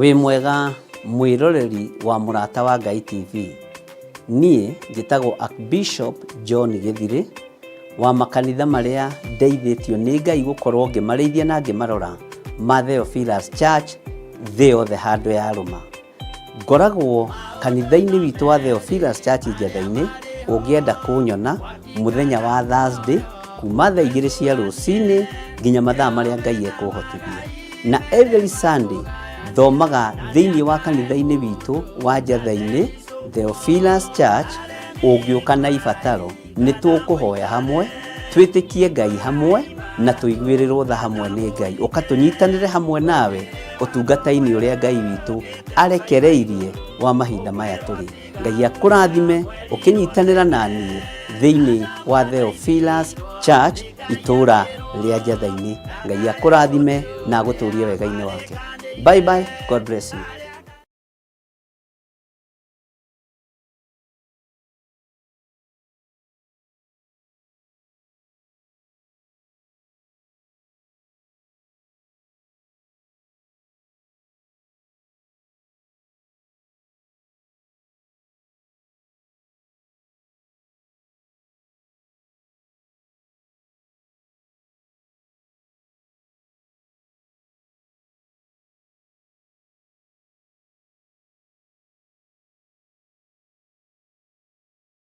Wĩ mwega mwĩroreri wa Mũrata wa Ngai TV. Niĩ njĩtagwo Archbishop John Gĩthire wa makanitha marĩa ndeithĩtio nĩ Ngai gũkorwo ngĩmarĩithia na ngĩmarora ma Theophilus Church thĩ yothe handũ ya rũma. Ngoragwo kanitha-inĩ witũ wa Theophilus Church Njatha-inĩ. Ũngĩenda kũnyona mũthenya wa Thursday kuma thaa 2 cia rũcinĩ nginya mathaa marĩa Ngai ekũhotithia. Na every Sunday thomaga thĩinĩ wa kanitha-inĩ witũ wa Njatha-inĩ Theophilus Church. Ũngĩũka na ibataro nĩ tũkũhoya hamwe, twĩtĩkie Ngai hamwe na tũiguĩrĩrwo tha hamwe nĩ Ngai. Ũkatũnyitanĩre hamwe nawe ũtungata-inĩ ũrĩa Ngai witũ arekereirie wa mahinda maya tũrĩ. Ngai akũrathime ũkĩnyitanĩra na niĩ thĩinĩ wa Theophilus Church itũra rĩa Njatha-inĩ. Ngai akũrathime na agũtũrie wega-inĩ wake. Bye bye. God bless you.